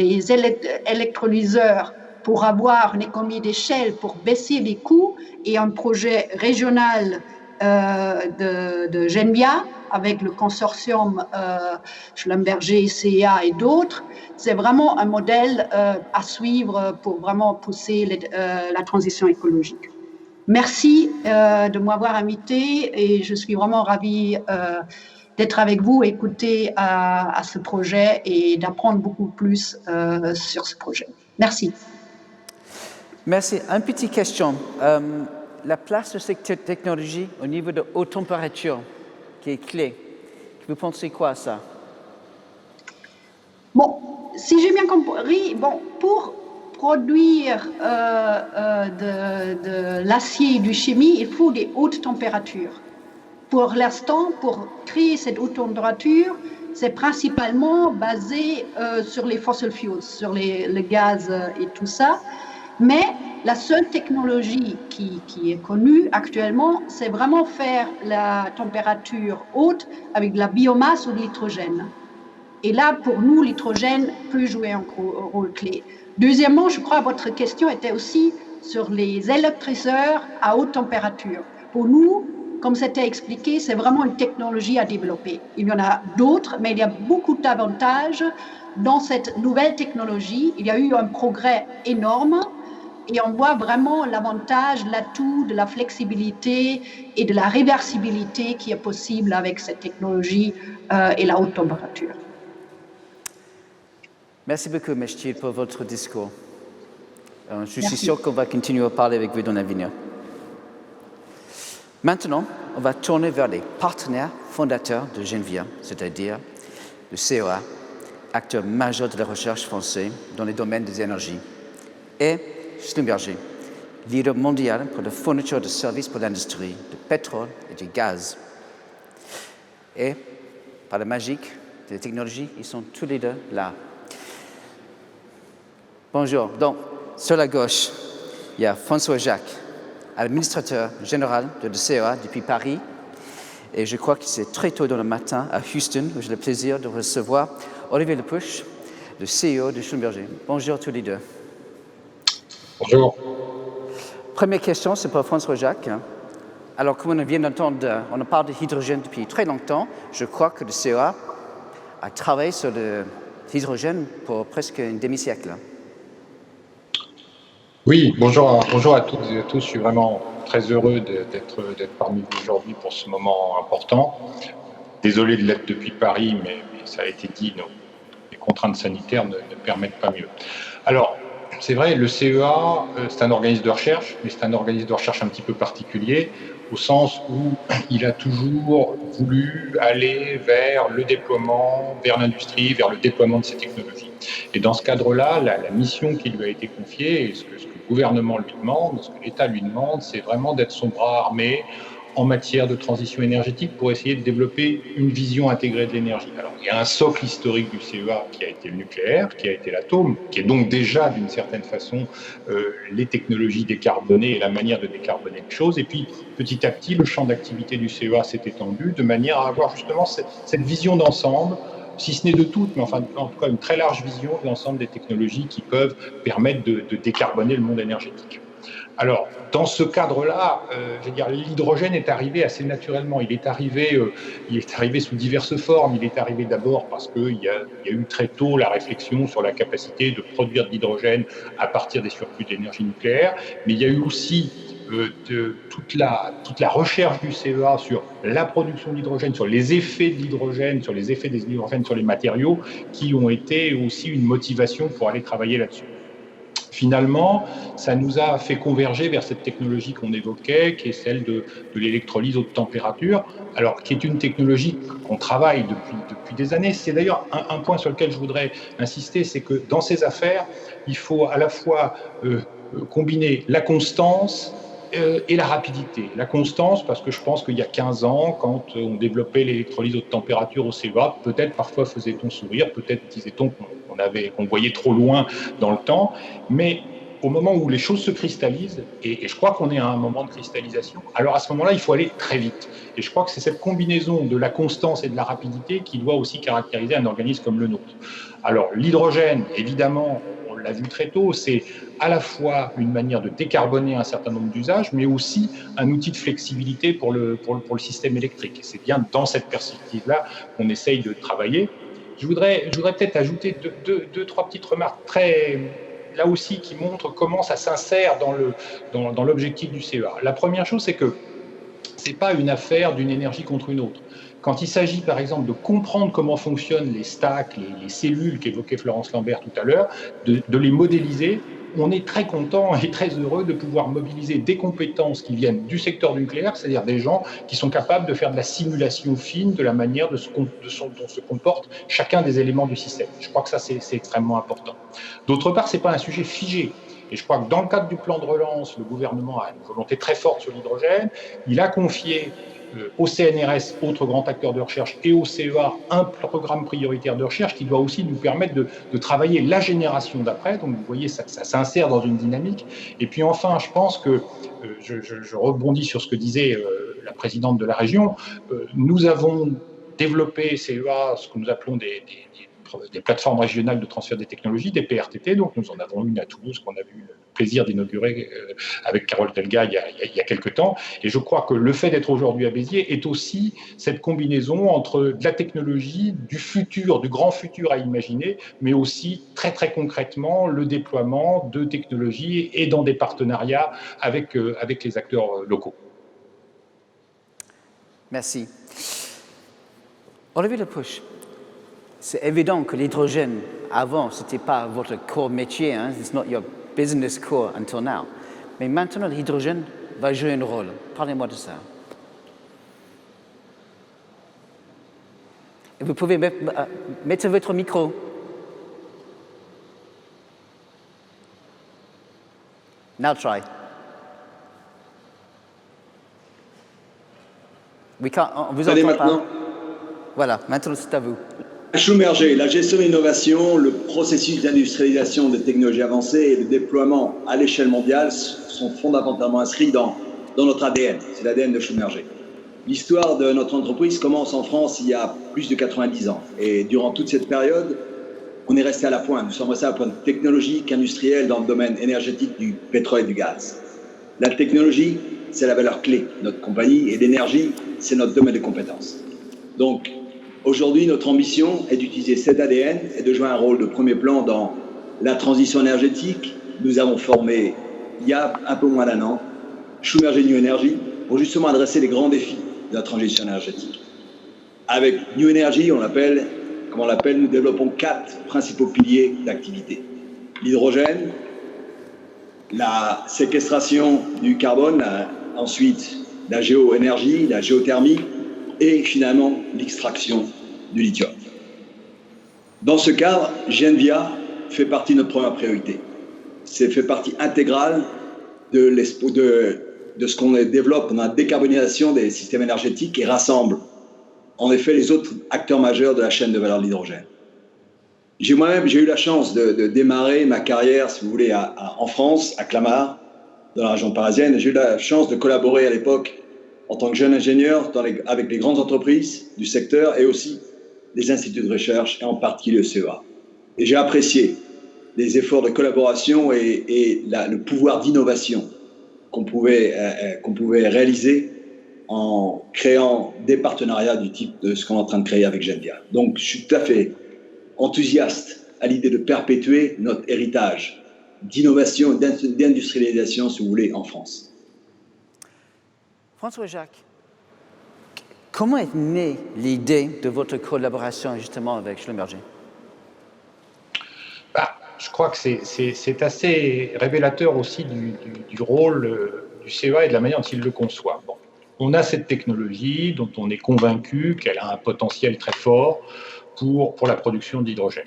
les électrolyseurs pour avoir une économie d'échelle, pour baisser les coûts, et un projet régional de Genvia avec le consortium Schlumberger, CEA et d'autres, c'est vraiment un modèle à suivre pour vraiment pousser la transition écologique. Merci de m'avoir invité et je suis vraiment ravie d'être avec vous, écouter à ce projet et d'apprendre beaucoup plus sur ce projet. Merci. Merci. Une petite question. La place de cette technologie au niveau de haute température, qui est clé, vous pensez quoi à ça? Bon, si j'ai bien compris, pour produire de l'acier et du chimie, il faut des hautes températures. Pour l'instant, pour créer cette haute température, c'est principalement basé sur les fossil fuels, sur le gaz et tout ça. Mais la seule technologie qui est connue actuellement, c'est vraiment faire la température haute avec de la biomasse ou de l'hydrogène. Et là, pour nous, l'hydrogène peut jouer un rôle clé. Deuxièmement, je crois que votre question était aussi sur les électrolyseurs à haute température. Pour nous, comme c'était expliqué, c'est vraiment une technologie à développer. Il y en a d'autres, mais il y a beaucoup d'avantages dans cette nouvelle technologie. Il y a eu un progrès énorme et on voit vraiment l'avantage, l'atout de la flexibilité et de la réversibilité qui est possible avec cette technologie et la haute température. Merci beaucoup, Mestil, pour votre discours. Je suis sûr qu'on va continuer à parler avec vous dans l'avenir. Maintenant, on va tourner vers les partenaires fondateurs de Genvia, c'est-à-dire le CEA, acteur majeur de la recherche français dans les domaines des énergies, et Schlumberger, leader mondial pour la fourniture de services pour l'industrie du pétrole et du gaz. Et, par la magie des technologies, ils sont tous les deux là. Bonjour. Donc, sur la gauche, il y a François Jacques, administrateur général de la CEA depuis Paris. Et je crois que c'est très tôt dans le matin à Houston où j'ai le plaisir de recevoir Olivier Lepouche, le CEO de Schlumberger. Bonjour tous les deux. Bonjour. Première question, c'est pour François Jacques. Alors, comme on vient d'entendre, on parle de l'hydrogène depuis très longtemps. Je crois que le CEA a travaillé sur l'hydrogène pour presque un demi-siècle. Oui, bonjour à toutes et à tous. Je suis vraiment très heureux d'être parmi vous aujourd'hui pour ce moment important. Désolé de l'être depuis Paris, mais ça a été dit, les contraintes sanitaires ne permettent pas mieux. Alors, c'est vrai, le CEA, c'est un organisme de recherche, mais c'est un organisme de recherche un petit peu particulier, au sens où il a toujours voulu aller vers le déploiement, vers l'industrie, vers le déploiement de ces technologies. Et dans ce cadre-là, la mission qui lui a été confiée, et ce que le gouvernement lui demande, ce que l'État lui demande, c'est vraiment d'être son bras armé en matière de transition énergétique pour essayer de développer une vision intégrée de l'énergie. Alors, il y a un socle historique du CEA qui a été le nucléaire, qui a été l'atome, qui est donc déjà d'une certaine façon les technologies décarbonées et la manière de décarboner les choses. Et puis, petit à petit, le champ d'activité du CEA s'est étendu de manière à avoir justement cette vision d'ensemble, si ce n'est de toutes, mais enfin, en tout cas, une très large vision de l'ensemble des technologies qui peuvent permettre de décarboner le monde énergétique. Alors, dans ce cadre-là, je veux dire, l'hydrogène est arrivé assez naturellement. Il est arrivé sous diverses formes. Il est arrivé d'abord parce qu'il y a eu très tôt la réflexion sur la capacité de produire de l'hydrogène à partir des surplus d'énergie nucléaire. Mais il y a eu aussi toute la recherche du CEA sur la production d'hydrogène, sur les effets de l'hydrogène, sur les effets des hydrogènes sur les matériaux, qui ont été aussi une motivation pour aller travailler là-dessus. Finalement, ça nous a fait converger vers cette technologie qu'on évoquait, qui est celle de l'électrolyse haute température, alors qui est une technologie qu'on travaille depuis des années. C'est d'ailleurs un point sur lequel je voudrais insister, c'est que dans ces affaires, il faut à la fois combiner la constance et la rapidité. La constance, parce que je pense qu'il y a 15 ans, quand on développait l'électrolyse haute température au CEA, peut-être parfois faisait-on sourire, peut-être disait-on qu'on voyait trop loin dans le temps, mais au moment où les choses se cristallisent, et je crois qu'on est à un moment de cristallisation, alors à ce moment-là, il faut aller très vite. Et je crois que c'est cette combinaison de la constance et de la rapidité qui doit aussi caractériser un organisme comme le nôtre. Alors l'hydrogène, évidemment, on l'a vu très tôt, c'est à la fois une manière de décarboner un certain nombre d'usages, mais aussi un outil de flexibilité pour le système électrique. Et c'est bien dans cette perspective-là qu'on essaye de travailler. Je voudrais peut-être ajouter deux, trois petites remarques là aussi qui montrent comment ça s'insère dans l'objectif du CEA. La première chose, c'est que ce n'est pas une affaire d'une énergie contre une autre. Quand il s'agit, par exemple, de comprendre comment fonctionnent les stacks, les cellules qu'évoquait Florence Lambert tout à l'heure, de les modéliser, on est très content et très heureux de pouvoir mobiliser des compétences qui viennent du secteur nucléaire, c'est-à-dire des gens qui sont capables de faire de la simulation fine de la manière dont se comporte chacun des éléments du système. Je crois que ça, c'est extrêmement important. D'autre part, ce n'est pas un sujet figé. Et je crois que dans le cadre du plan de relance, le gouvernement a une volonté très forte sur l'hydrogène. Il a confié au CNRS, autre grand acteur de recherche, et au CEA, un programme prioritaire de recherche qui doit aussi nous permettre de travailler la génération d'après. Donc vous voyez, ça s'insère dans une dynamique. Et puis enfin, je pense que, je rebondis sur ce que disait la présidente de la région, nous avons développé, CEA, ce que nous appelons des plateformes régionales de transfert des technologies, des PRTT. Donc nous en avons une à Toulouse qu'on a eu le plaisir d'inaugurer avec Carole Delga il y a quelques temps. Et je crois que le fait d'être aujourd'hui à Béziers est aussi cette combinaison entre de la technologie, du futur, du grand futur à imaginer, mais aussi très très concrètement le déploiement de technologies et dans des partenariats avec les acteurs locaux. Merci. Olivier Le Peuch, c'est évident que l'hydrogène, avant, ce n'était pas votre core métier, hein? It's not your business core until now. Mais maintenant, l'hydrogène va jouer un rôle. Parlez-moi de ça. Et vous pouvez mettre votre micro. Now try. On vous entend pas. Voilà, maintenant c'est à vous. Schlumberger, la gestion de l'innovation, le processus d'industrialisation des technologies avancées et le déploiement à l'échelle mondiale sont fondamentalement inscrits dans notre ADN. C'est l'ADN de Schlumberger. L'histoire de notre entreprise commence en France il y a plus de 90 ans. Et durant toute cette période, on est resté à la pointe. Nous sommes restés à la pointe technologique, industrielle dans le domaine énergétique du pétrole et du gaz. La technologie, c'est la valeur clé de notre compagnie et l'énergie, c'est notre domaine de compétences. Donc, aujourd'hui, notre ambition est d'utiliser cet ADN et de jouer un rôle de premier plan dans la transition énergétique. Nous avons formé, il y a un peu moins d'un an, Schlumberger New Energy pour justement adresser les grands défis de la transition énergétique. Avec New Energy, nous développons 4 principaux piliers d'activité. L'hydrogène, la séquestration du carbone, ensuite la géoénergie, la géothermie, et finalement l'extraction du lithium. Dans ce cadre, Genvia fait partie de notre première priorité. C'est fait partie intégrale de de ce qu'on développe dans la décarbonisation des systèmes énergétiques et rassemble en effet les autres acteurs majeurs de la chaîne de valeur de l'hydrogène. Moi-même, j'ai eu la chance de démarrer ma carrière, si vous voulez, en France, à Clamart, dans la région parisienne. J'ai eu la chance de collaborer à l'époque en tant que jeune ingénieur avec les grandes entreprises du secteur et aussi des instituts de recherche, et en particulier le CEA. Et j'ai apprécié les efforts de collaboration et le pouvoir d'innovation qu'on pouvait réaliser en créant des partenariats du type de ce qu'on est en train de créer avec Genvia. Donc, je suis tout à fait enthousiaste à l'idée de perpétuer notre héritage d'innovation et d'industrialisation, si vous voulez, en France. François-Jacques, comment est née l'idée de votre collaboration justement avec Schlumberger? Je crois que c'est assez révélateur aussi du rôle du CEA et de la manière dont il le conçoit. Bon. On a cette technologie dont on est convaincu qu'elle a un potentiel très fort pour la production d'hydrogène.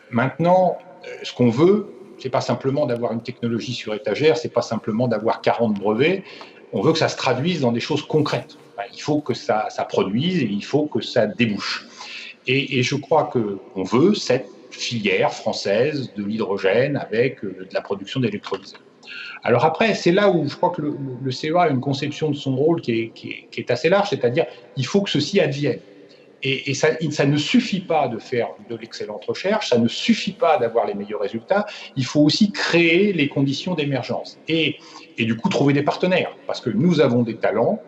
Maintenant, ce qu'on veut, c'est pas simplement d'avoir une technologie sur étagère, c'est pas simplement d'avoir 40 brevets, on veut que ça se traduise dans des choses concrètes. Il faut que ça produise et il faut que ça débouche. Et je crois qu'on veut cette filière française de l'hydrogène avec de la production d'électrolyseurs. Alors après, c'est là où je crois que le CEA a une conception de son rôle qui est assez large, c'est-à-dire il faut que ceci advienne. Et ça ne suffit pas de faire de l'excellente recherche, ça ne suffit pas d'avoir les meilleurs résultats, il faut aussi créer les conditions d'émergence et du coup trouver des partenaires, parce que nous avons des talents,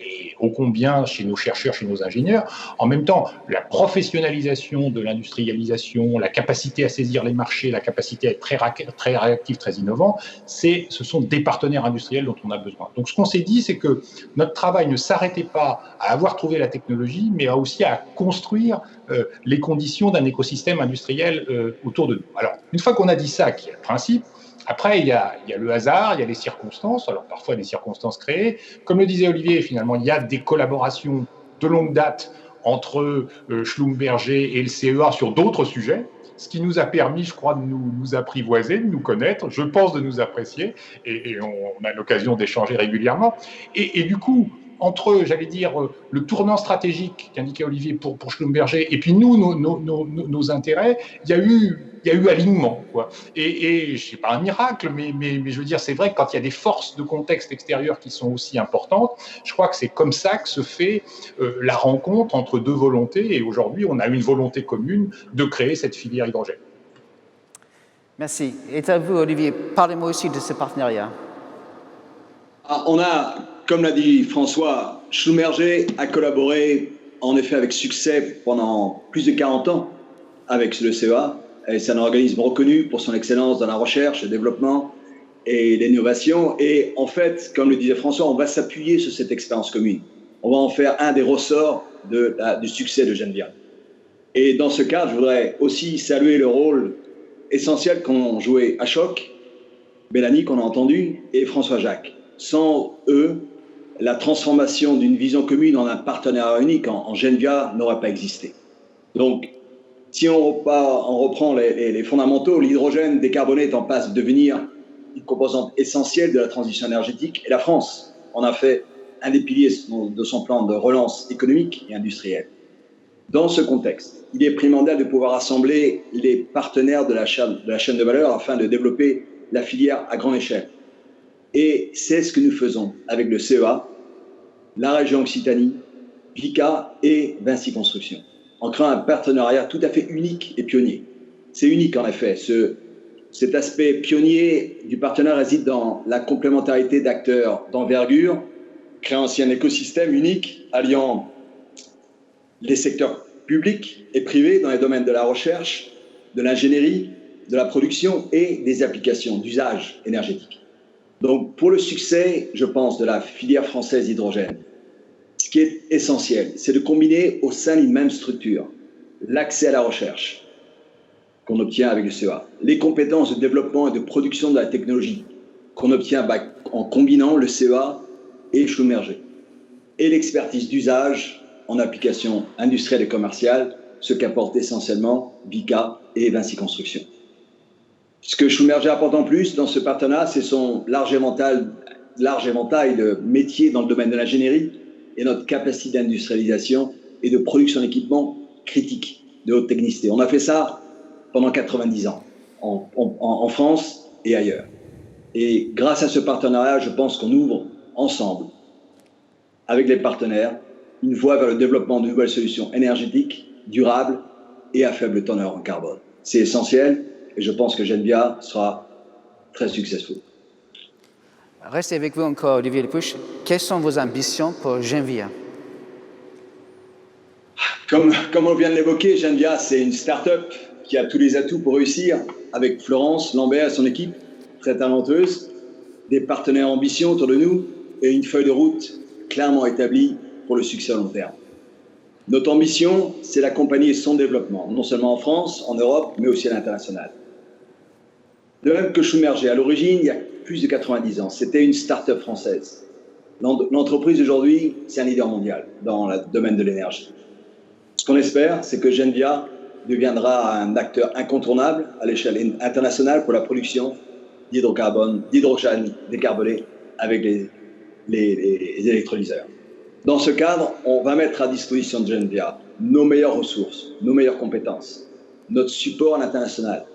et ô combien chez nos chercheurs, chez nos ingénieurs. En même temps, la professionnalisation de l'industrialisation, la capacité à saisir les marchés, la capacité à être très réactif, très innovant, ce sont des partenaires industriels dont on a besoin. Donc ce qu'on s'est dit, c'est que notre travail ne s'arrêtait pas à avoir trouvé la technologie, mais aussi à construire les conditions d'un écosystème industriel autour de nous. Alors, une fois qu'on a dit ça, qui est le principe, après, il y a le hasard, il y a les circonstances, alors parfois des circonstances créées. Comme le disait Olivier, finalement, il y a des collaborations de longue date entre Schlumberger et le CEA sur d'autres sujets, ce qui nous a permis, je crois, de nous apprivoiser, de nous connaître, je pense de nous apprécier, et on a l'occasion d'échanger régulièrement. Et du coup, entre, j'allais dire, le tournant stratégique qu'indiquait Olivier pour Schlumberger, et puis nous, nos intérêts, il y a eu alignement, quoi. Et c'est pas un miracle, mais je veux dire, c'est vrai que quand il y a des forces de contexte extérieur qui sont aussi importantes, je crois que c'est comme ça que se fait la rencontre entre deux volontés, et aujourd'hui, on a une volonté commune de créer cette filière hydrogène. Merci. Et à vous, Olivier, parlez-moi aussi de ce partenariat. On a, comme l'a dit François, Schlumberger a collaboré en effet avec succès pendant plus de 40 ans avec le CEA. Et c'est un organisme reconnu pour son excellence dans la recherche, le développement et l'innovation. Et en fait, comme le disait François, on va s'appuyer sur cette expérience commune. On va en faire un des ressorts du succès de Genvia. Et dans ce cadre, je voudrais aussi saluer le rôle essentiel qu'ont joué Ashok, Mélanie qu'on a entendu, et François-Jacques. Sans eux, la transformation d'une vision commune en un partenariat unique en Genvia n'aurait pas existé. Donc, si on reprend les fondamentaux, l'hydrogène décarboné est en passe de devenir une composante essentielle de la transition énergétique. Et la France en a fait un des piliers de son plan de relance économique et industrielle. Dans ce contexte, il est primordial de pouvoir rassembler les partenaires de la chaîne de valeur afin de développer la filière à grande échelle. Et c'est ce que nous faisons avec le CEA, la région Occitanie, Vicat et Vinci Construction, en créant un partenariat tout à fait unique et pionnier. C'est unique en effet. Cet aspect pionnier du partenariat réside dans la complémentarité d'acteurs d'envergure, créant ainsi un écosystème unique alliant les secteurs publics et privés dans les domaines de la recherche, de l'ingénierie, de la production et des applications d'usage énergétique. Donc pour le succès, je pense, de la filière française hydrogène, ce qui est essentiel, c'est de combiner au sein d'une même structure l'accès à la recherche qu'on obtient avec le CEA, les compétences de développement et de production de la technologie qu'on obtient en combinant le CEA et Schlumberger, et l'expertise d'usage en application industrielle et commerciale, ce qu'apportent essentiellement Vicat et Vinci Construction. Ce que Schlumberger apporte en plus dans ce partenariat, c'est son large éventail large éventail de métiers dans le domaine de l'ingénierie et notre capacité d'industrialisation et de production d'équipements critiques de haute technicité. On a fait ça pendant 90 ans, en France et ailleurs. Et grâce à ce partenariat, je pense qu'on ouvre ensemble, avec les partenaires, une voie vers le développement de nouvelles solutions énergétiques, durables et à faible teneur en carbone. C'est essentiel et je pense que Genvia sera très successful. Restez avec vous encore, Olivier Lepouche. Quelles sont vos ambitions pour Genvia? Comme on vient de l'évoquer, Genvia, c'est une start-up qui a tous les atouts pour réussir, avec Florence Lambert et son équipe, très talenteuse, des partenaires ambitieux autour de nous et une feuille de route clairement établie pour le succès à long terme. Notre ambition, c'est d'accompagner son développement, non seulement en France, en Europe, mais aussi à l'international. De même que Schlumberger, à l'origine, il y a plus de 90 ans, c'était une start-up française. L'entreprise aujourd'hui, c'est un leader mondial dans le domaine de l'énergie. Ce qu'on espère, c'est que Genvia deviendra un acteur incontournable à l'échelle internationale pour la production d'hydrogène décarboné avec les électrolyseurs. Dans ce cadre, on va mettre à disposition de Genvia nos meilleures ressources, nos meilleures compétences, notre support à l'international.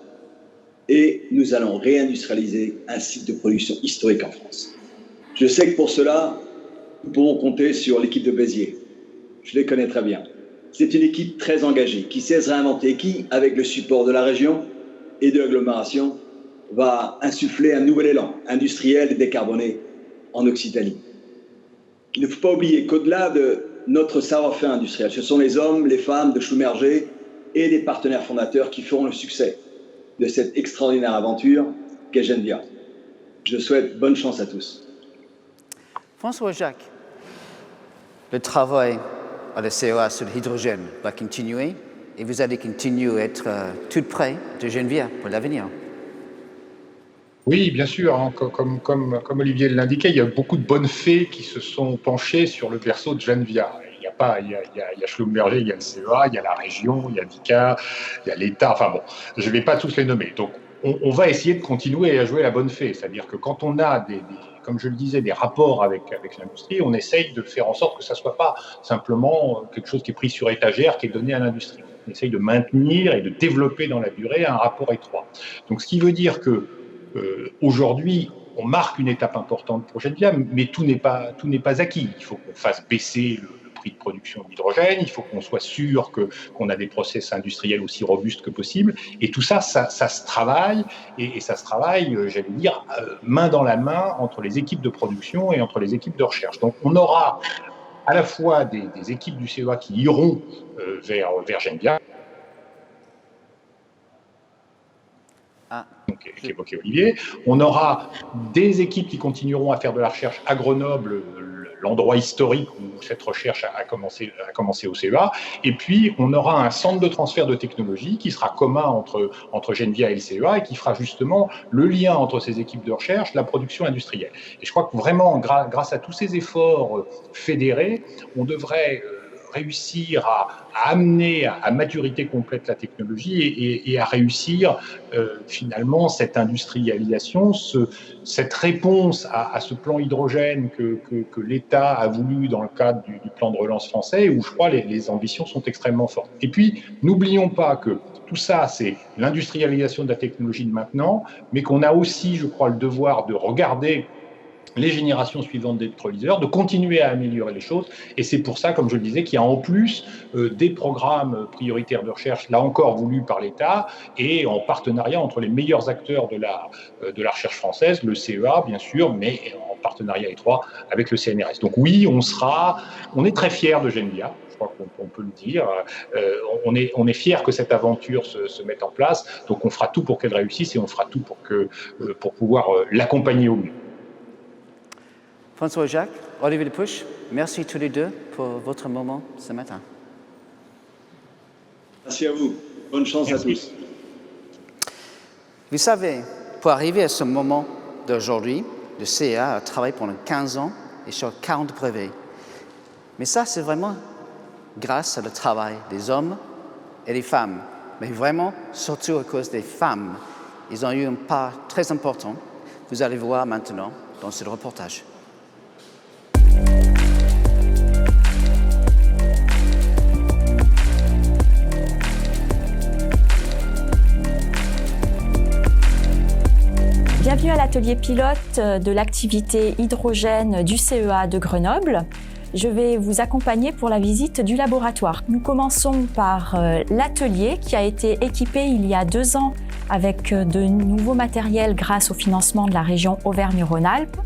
Et nous allons réindustrialiser un site de production historique en France. Je sais que pour cela, nous pourrons compter sur l'équipe de Béziers. Je les connais très bien. C'est une équipe très engagée, qui sait se réinventer, qui, avec le support de la région et de l'agglomération, va insuffler un nouvel élan industriel et décarboné en Occitanie. Il ne faut pas oublier qu'au-delà de notre savoir-faire industriel, ce sont les hommes, les femmes de Schlumberger et des partenaires fondateurs qui feront le succès de cette extraordinaire aventure qu'est Genvia. Je souhaite bonne chance à tous. François-Jacques, le travail à la CEA sur l'hydrogène va continuer et vous allez continuer à être tout près de Genvia pour l'avenir. Oui, bien sûr. Hein, comme Olivier l'indiquait, il y a beaucoup de bonnes fées qui se sont penchées sur le berceau de Genvia. Il y a Schlumberger, il y a le CEA, il y a la région, il y a Vicat, il y a l'État. Enfin bon, je ne vais pas tous les nommer. Donc, on va essayer de continuer à jouer la bonne fée. C'est-à-dire que quand on a comme je le disais, des rapports avec l'industrie, on essaye de faire en sorte que ça ne soit pas simplement quelque chose qui est pris sur étagère, qui est donné à l'industrie. On essaye de maintenir et de développer dans la durée un rapport étroit. Donc, ce qui veut dire que aujourd'hui, on marque une étape importante pour Genvia, mais tout n'est pas acquis. Il faut qu'on fasse baisser le prix de production d'hydrogène, il faut qu'on soit sûr qu'on a des process industriels aussi robustes que possible. Et tout ça, ça se travaille, et ça se travaille, j'allais dire, main dans la main entre les équipes de production et entre les équipes de recherche. Donc on aura à la fois des équipes du CEA qui iront vers Genvia, qu'évoquait Olivier. On aura des équipes qui continueront à faire de la recherche à Grenoble, l'endroit historique où cette recherche a commencé au CEA. Et puis, on aura un centre de transfert de technologie qui sera commun entre Genvia et le CEA et qui fera justement le lien entre ces équipes de recherche, la production industrielle. Et je crois que vraiment, grâce à tous ces efforts fédérés, on devrait réussir à amener à maturité complète la technologie et à réussir finalement cette industrialisation, cette réponse à ce plan hydrogène que l'État a voulu dans le cadre du plan de relance français, où je crois les ambitions sont extrêmement fortes. Et puis, n'oublions pas que tout ça, c'est l'industrialisation de la technologie de maintenant, mais qu'on a aussi, je crois, le devoir de regarder les générations suivantes d'électrolyseurs, de continuer à améliorer les choses. Et c'est pour ça, comme je le disais, qu'il y a en plus des programmes prioritaires de recherche, là encore voulus par l'État, et en partenariat entre les meilleurs acteurs de la recherche française, le CEA, bien sûr, mais en partenariat étroit avec le CNRS. Donc oui, on est très fiers de Genvia. Je crois qu'on peut le dire. On est fiers que cette aventure se mette en place. Donc on fera tout pour qu'elle réussisse et on fera tout pour pouvoir l'accompagner au mieux. François-Jacques, Olivier Lepouche, merci tous les deux pour votre moment ce matin. Merci à vous. Bonne chance à tous. Vous savez, pour arriver à ce moment d'aujourd'hui, le CEA a travaillé pendant 15 ans et sur 40 brevets. Mais ça, c'est vraiment grâce au travail des hommes et des femmes. Mais vraiment, surtout à cause des femmes. Ils ont eu une part très importante. Vous allez voir maintenant dans ce reportage. l'atelier pilote de l'activité hydrogène du CEA de Grenoble. Je vais vous accompagner pour la visite du laboratoire. Nous commençons par l'atelier qui a été équipé il y a 2 ans avec de nouveaux matériels grâce au financement de la région Auvergne-Rhône-Alpes.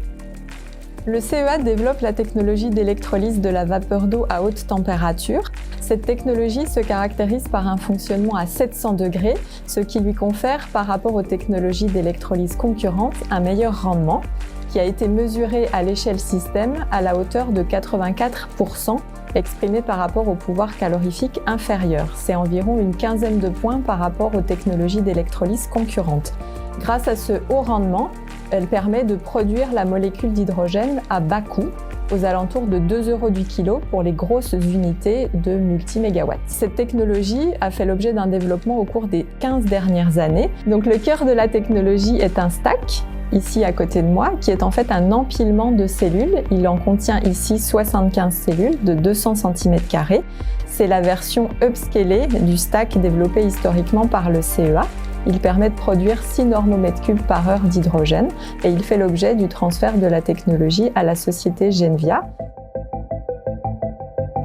Le CEA développe la technologie d'électrolyse de la vapeur d'eau à haute température. Cette technologie se caractérise par un fonctionnement à 700 degrés, ce qui lui confère, par rapport aux technologies d'électrolyse concurrentes, un meilleur rendement, qui a été mesuré à l'échelle système à la hauteur de 84%, exprimé par rapport au pouvoir calorifique inférieur. C'est environ une quinzaine de points par rapport aux technologies d'électrolyse concurrentes. Grâce à ce haut rendement, elle permet de produire la molécule d'hydrogène à bas coût, aux alentours de 2 € du kilo pour les grosses unités de multi-mégawatts. Cette technologie a fait l'objet d'un développement au cours des 15 dernières années. Donc le cœur de la technologie est un stack, ici à côté de moi, qui est en fait un empilement de cellules. Il en contient ici 75 cellules de 200 cm². C'est la version upscalée du stack développé historiquement par le CEA. Il permet de produire 6 normomètres cubes par heure d'hydrogène et il fait l'objet du transfert de la technologie à la société Genvia.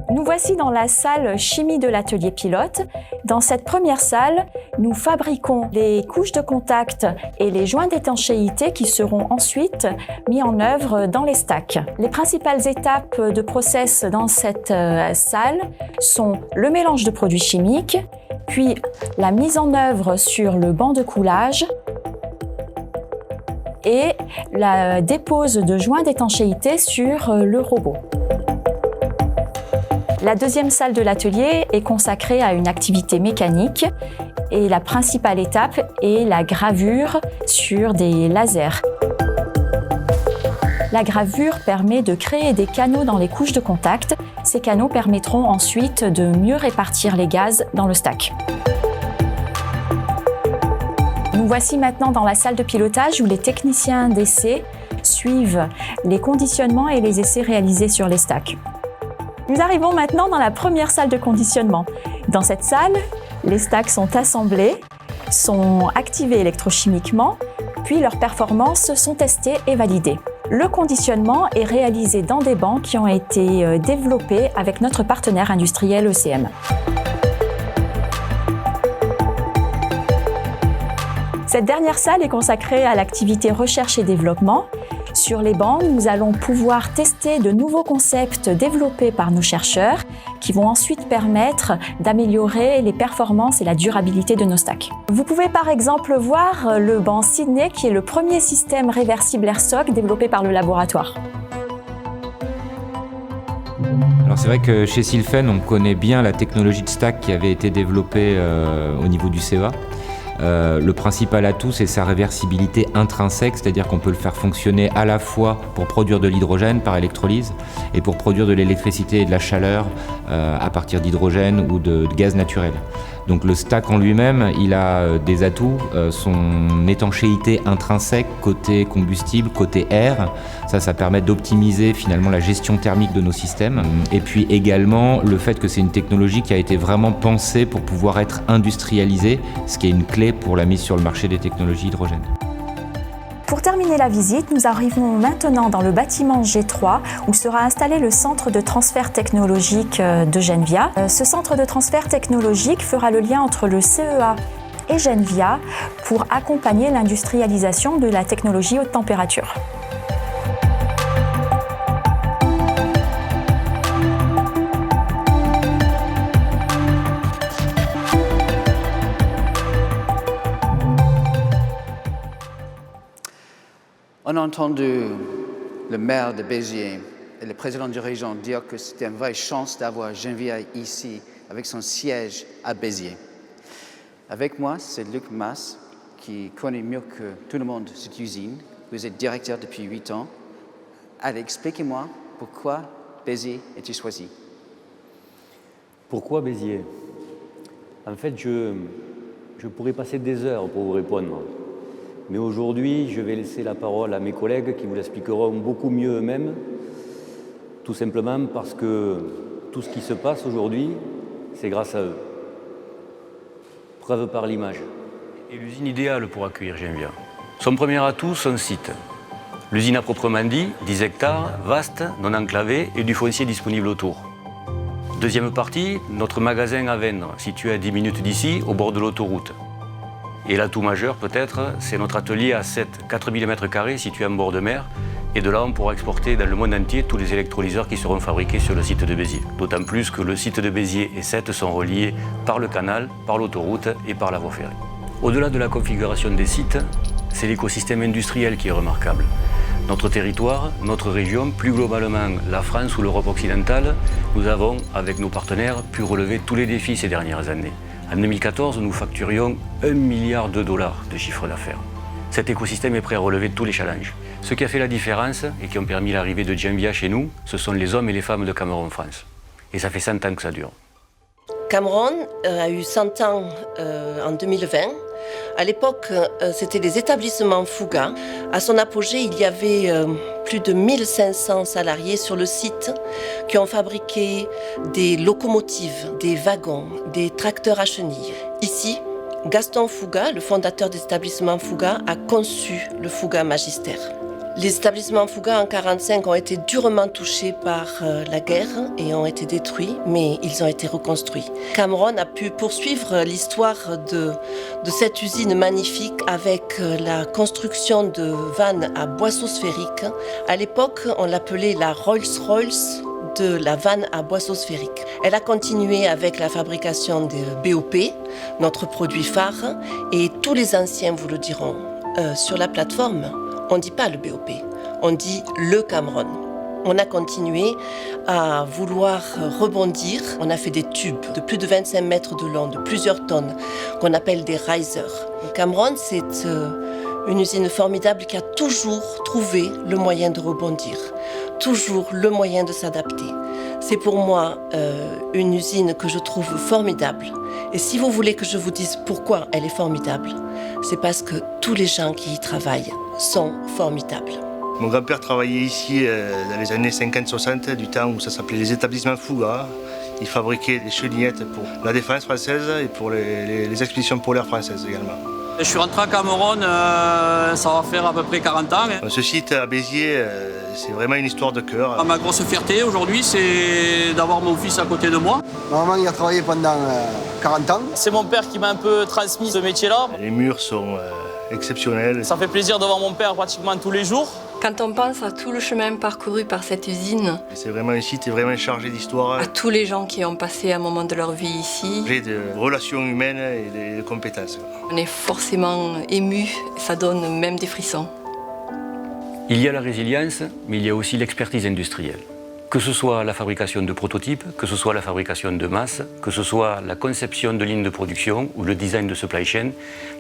Nous voici dans la salle chimie de l'atelier pilote. Dans cette première salle, nous fabriquons les couches de contact et les joints d'étanchéité qui seront ensuite mis en œuvre dans les stacks. Les principales étapes de process dans cette salle sont le mélange de produits chimiques, puis la mise en œuvre sur le banc de coulage et la dépose de joints d'étanchéité sur le robot. La deuxième salle de l'atelier est consacrée à une activité mécanique et la principale étape est la gravure sur des lasers. La gravure permet de créer des canaux dans les couches de contact. Ces canaux permettront ensuite de mieux répartir les gaz dans le stack. Nous voici maintenant dans la salle de pilotage où les techniciens d'essai suivent les conditionnements et les essais réalisés sur les stacks. Nous arrivons maintenant dans la première salle de conditionnement. Dans cette salle, les stacks sont assemblés, sont activés électrochimiquement, puis leurs performances sont testées et validées. Le conditionnement est réalisé dans des bancs qui ont été développés avec notre partenaire industriel ECM. Cette dernière salle est consacrée à l'activité recherche et développement. Sur les bancs, nous allons pouvoir tester de nouveaux concepts développés par nos chercheurs qui vont ensuite permettre d'améliorer les performances et la durabilité de nos stacks. Vous pouvez par exemple voir le banc Sydney qui est le premier système réversible AirSoc développé par le laboratoire. Alors c'est vrai que chez Silfen, on connaît bien la technologie de stack qui avait été développée au niveau du CEA. Le principal atout, c'est sa réversibilité intrinsèque, c'est-à-dire qu'on peut le faire fonctionner à la fois pour produire de l'hydrogène par électrolyse et pour produire de l'électricité et de la chaleur à partir d'hydrogène ou de gaz naturel. Donc le stack en lui-même, il a des atouts, son étanchéité intrinsèque côté combustible, côté air, ça permet d'optimiser finalement la gestion thermique de nos systèmes. Et puis également le fait que c'est une technologie qui a été vraiment pensée pour pouvoir être industrialisée, ce qui est une clé pour la mise sur le marché des technologies hydrogène. Pour terminer la visite, nous arrivons maintenant dans le bâtiment G3 où sera installé le centre de transfert technologique de Genvia. Ce centre de transfert technologique fera le lien entre le CEA et Genvia pour accompagner l'industrialisation de la technologie haute température. On a entendu le maire de Béziers et le président de la région dire que c'était une vraie chance d'avoir Genvia ici, avec son siège à Béziers. Avec moi, c'est Luc Mas, qui connaît mieux que tout le monde cette usine. Vous êtes directeur depuis 8 ans. Allez, expliquez-moi pourquoi Béziers a-t-il choisi. Pourquoi Béziers? En fait, je pourrais passer des heures pour vous répondre. Mais aujourd'hui, je vais laisser la parole à mes collègues qui vous l'expliqueront beaucoup mieux eux-mêmes, tout simplement parce que tout ce qui se passe aujourd'hui, c'est grâce à eux. Preuve par l'image. Et l'usine idéale pour accueillir Genvia? Son premier atout, son site. L'usine à proprement dit, 10 hectares, vaste, non enclavé et du foncier disponible autour. Deuxième partie, notre magasin à Vendre, situé à 10 minutes d'ici, au bord de l'autoroute. Et l'atout majeur peut-être, c'est notre atelier à 4000 m² situé en bord de mer. Et de là, on pourra exporter dans le monde entier tous les électrolyseurs qui seront fabriqués sur le site de Béziers. D'autant plus que le site de Béziers et Sète sont reliés par le canal, par l'autoroute et par la voie ferrée. Au-delà de la configuration des sites, c'est l'écosystème industriel qui est remarquable. Notre territoire, notre région, plus globalement la France ou l'Europe occidentale, nous avons, avec nos partenaires, pu relever tous les défis ces dernières années. En 2014, nous facturions $1 milliard de chiffre d'affaires. Cet écosystème est prêt à relever tous les challenges. Ce qui a fait la différence et qui ont permis l'arrivée de Genvia chez nous, ce sont les hommes et les femmes de Cameron France. Et ça fait 100 ans que ça dure. Cameron a eu 100 ans en 2020. À l'époque, c'était les établissements Fouga. À son apogée, il y avait plus de 1500 salariés sur le site qui ont fabriqué des locomotives, des wagons, des tracteurs à chenilles. Ici, Gaston Fouga, le fondateur des établissements Fouga, a conçu le Fouga Magistère. Les établissements Fouga en 1945 ont été durement touchés par la guerre et ont été détruits, mais ils ont été reconstruits. Cameron a pu poursuivre l'histoire de cette usine magnifique avec la construction de vannes à boisseaux sphériques. À l'époque, on l'appelait la Rolls-Royce de la vanne à boisseaux sphériques. Elle a continué avec la fabrication de BOP, notre produit phare, et tous les anciens vous le diront. Sur la plateforme, on ne dit pas le BOP, on dit le Cameron. On a continué à vouloir rebondir. On a fait des tubes de plus de 25 mètres de long, de plusieurs tonnes, qu'on appelle des risers. Cameron, c'est une usine formidable qui a toujours trouvé le moyen de rebondir, toujours le moyen de s'adapter. C'est pour moi une usine que je trouve formidable. Et si vous voulez que je vous dise pourquoi elle est formidable, c'est parce que tous les gens qui y travaillent sont formidables. Mon grand-père travaillait ici dans les années 50-60, du temps où ça s'appelait les établissements Fouga. Il fabriquait des chenillettes pour la défense française et pour les expéditions polaires françaises également. Je suis rentré à Cameron, ça va faire à peu près 40 ans. Ce site à Béziers, c'est vraiment une histoire de cœur. Ma grosse fierté aujourd'hui, c'est d'avoir mon fils à côté de moi. Ma maman y a travaillé pendant 40 ans. C'est mon père qui m'a un peu transmis ce métier-là. Les murs sont exceptionnels. Ça fait plaisir de voir mon père pratiquement tous les jours. Quand on pense à tout le chemin parcouru par cette usine, c'est vraiment un site vraiment chargé d'histoire. À tous les gens qui ont passé un moment de leur vie ici. J'ai de relations humaines et de compétences. On est forcément ému, ça donne même des frissons. Il y a la résilience, mais il y a aussi l'expertise industrielle. Que ce soit la fabrication de prototypes, que ce soit la fabrication de masse, que ce soit la conception de lignes de production ou le design de supply chain,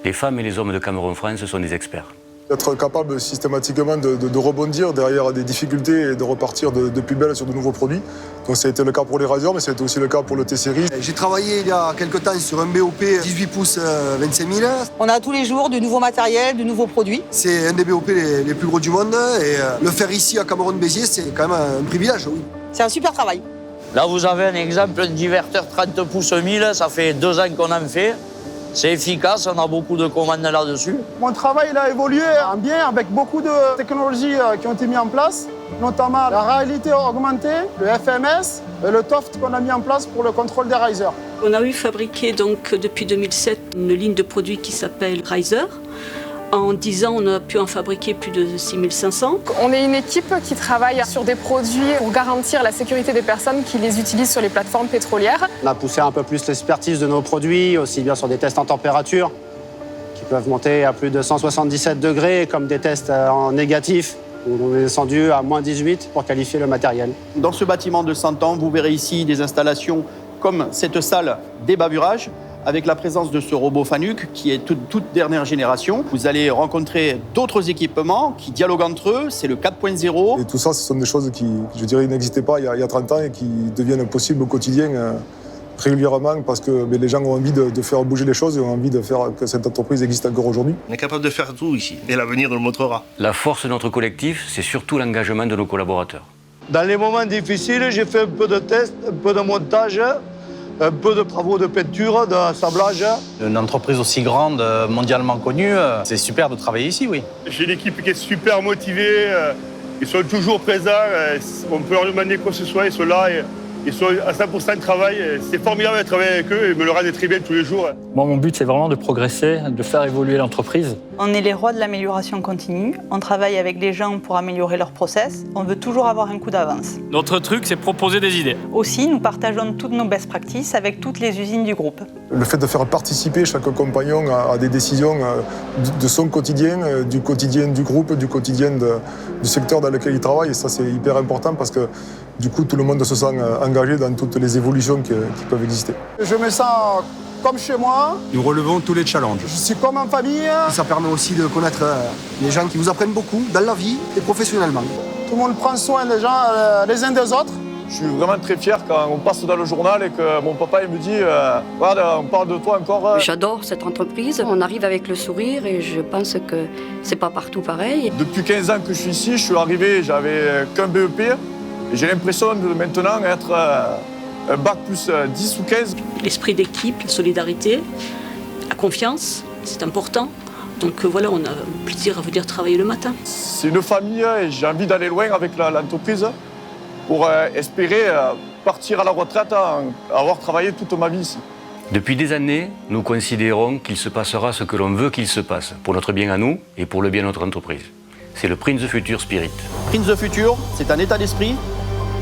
les femmes et les hommes de Cameron France sont des experts. Être capable systématiquement de rebondir derrière des difficultés et de repartir de plus belle sur de nouveaux produits. Donc ça a été le cas pour les risers, mais ça a été aussi le cas pour le T-Series. J'ai travaillé il y a quelques temps sur un BOP 18 pouces 25 000. On a tous les jours du nouveau matériel, du nouveau produit. C'est un des BOP les plus gros du monde et le faire ici à Cameron-Béziers, c'est quand même un privilège, oui. C'est un super travail. Là, vous avez un exemple, un diverteur 30 pouces 1000, ça fait 2 ans qu'on en fait. C'est efficace, on a beaucoup de commandes là-dessus. Mon travail il a évolué en bien avec beaucoup de technologies qui ont été mises en place, notamment la réalité augmentée, le FMS et le TOFT qu'on a mis en place pour le contrôle des risers. On a eu fabriqué donc depuis 2007 une ligne de produits qui s'appelle Riser. En 10 ans, on a pu en fabriquer plus de 6500. On est une équipe qui travaille sur des produits pour garantir la sécurité des personnes qui les utilisent sur les plateformes pétrolières. On a poussé un peu plus l'expertise de nos produits, aussi bien sur des tests en température, qui peuvent monter à plus de 177 degrés, comme des tests en négatif, où on est descendu à moins 18 pour qualifier le matériel. Dans ce bâtiment de 100 ans, vous verrez ici des installations comme cette salle d'ébaburage, avec la présence de ce robot Fanuc qui est toute dernière génération. Vous allez rencontrer d'autres équipements qui dialoguent entre eux, c'est le 4.0. Et tout ça, ce sont des choses qui, je dirais, n'existaient pas il y a 30 ans et qui deviennent possibles au quotidien régulièrement parce que les gens ont envie de faire bouger les choses et ont envie de faire que cette entreprise existe encore aujourd'hui. On est capable de faire tout ici et l'avenir nous le montrera. La force de notre collectif, c'est surtout l'engagement de nos collaborateurs. Dans les moments difficiles, j'ai fait un peu de tests, un peu de montage. un peu de travaux de peinture, de sablage. Une entreprise aussi grande, mondialement connue, c'est super de travailler ici, oui. J'ai une équipe qui est super motivée, ils sont toujours présents, on peut leur demander quoi que ce soit, ils sont là, ils sont à 100% de travail. C'est formidable de travailler avec eux et me le rendent très bien tous les jours. Moi, mon but, c'est vraiment de progresser, de faire évoluer l'entreprise. On est les rois de l'amélioration continue. On travaille avec les gens pour améliorer leurs process. On veut toujours avoir un coup d'avance. Notre truc, c'est proposer des idées. Aussi, nous partageons toutes nos best practices avec toutes les usines du groupe. Le fait de faire participer chaque compagnon à des décisions de son quotidien, du quotidien du groupe, du quotidien du secteur dans lequel il travaille, et ça c'est hyper important parce que du coup tout le monde se sent engagé dans toutes les évolutions qui peuvent exister. Je me sens comme chez moi. Nous relevons tous les challenges. Je suis comme en famille. Ça permet aussi de connaître les gens qui vous apprennent beaucoup dans la vie et professionnellement. Tout le monde prend soin des gens, les uns des autres. Je suis vraiment très fier quand on passe dans le journal et que mon papa il me dit regarde, on parle de toi encore. J'adore cette entreprise. On arrive avec le sourire et je pense que c'est pas partout pareil. Depuis 15 ans que je suis ici, je suis arrivé, j'avais qu'un BEP. Et j'ai l'impression de maintenant être un bac plus 10 ou 15. L'esprit d'équipe, la solidarité, la confiance, c'est important. Donc voilà, on a plaisir à venir travailler le matin. C'est une famille et j'ai envie d'aller loin avec l'entreprise pour espérer partir à la retraite, avoir travaillé toute ma vie ici. Depuis des années, nous considérons qu'il se passera ce que l'on veut qu'il se passe, pour notre bien à nous et pour le bien de notre entreprise. C'est le Print the Future Spirit. Print the Future, c'est un état d'esprit,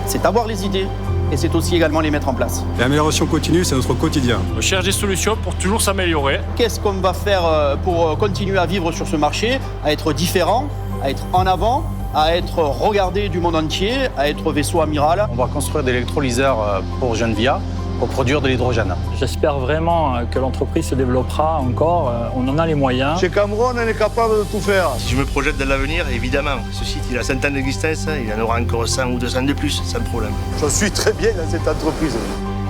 c'est avoir les idées et c'est aussi également les mettre en place. L'amélioration continue, c'est notre quotidien. On cherche des solutions pour toujours s'améliorer. Qu'est-ce qu'on va faire pour continuer à vivre sur ce marché, à être différent, à être en avant, à être regardé du monde entier, à être vaisseau amiral. On va construire des électrolyseurs pour Genvia pour produire de l'hydrogène. J'espère vraiment que l'entreprise se développera encore. On en a les moyens. Chez Cameron, on est capable de tout faire. Si je me projette dans l'avenir, évidemment, ce site il a 100 ans d'existence, il en aura encore 100 ou 200 de plus, sans problème. Je suis très bien dans cette entreprise.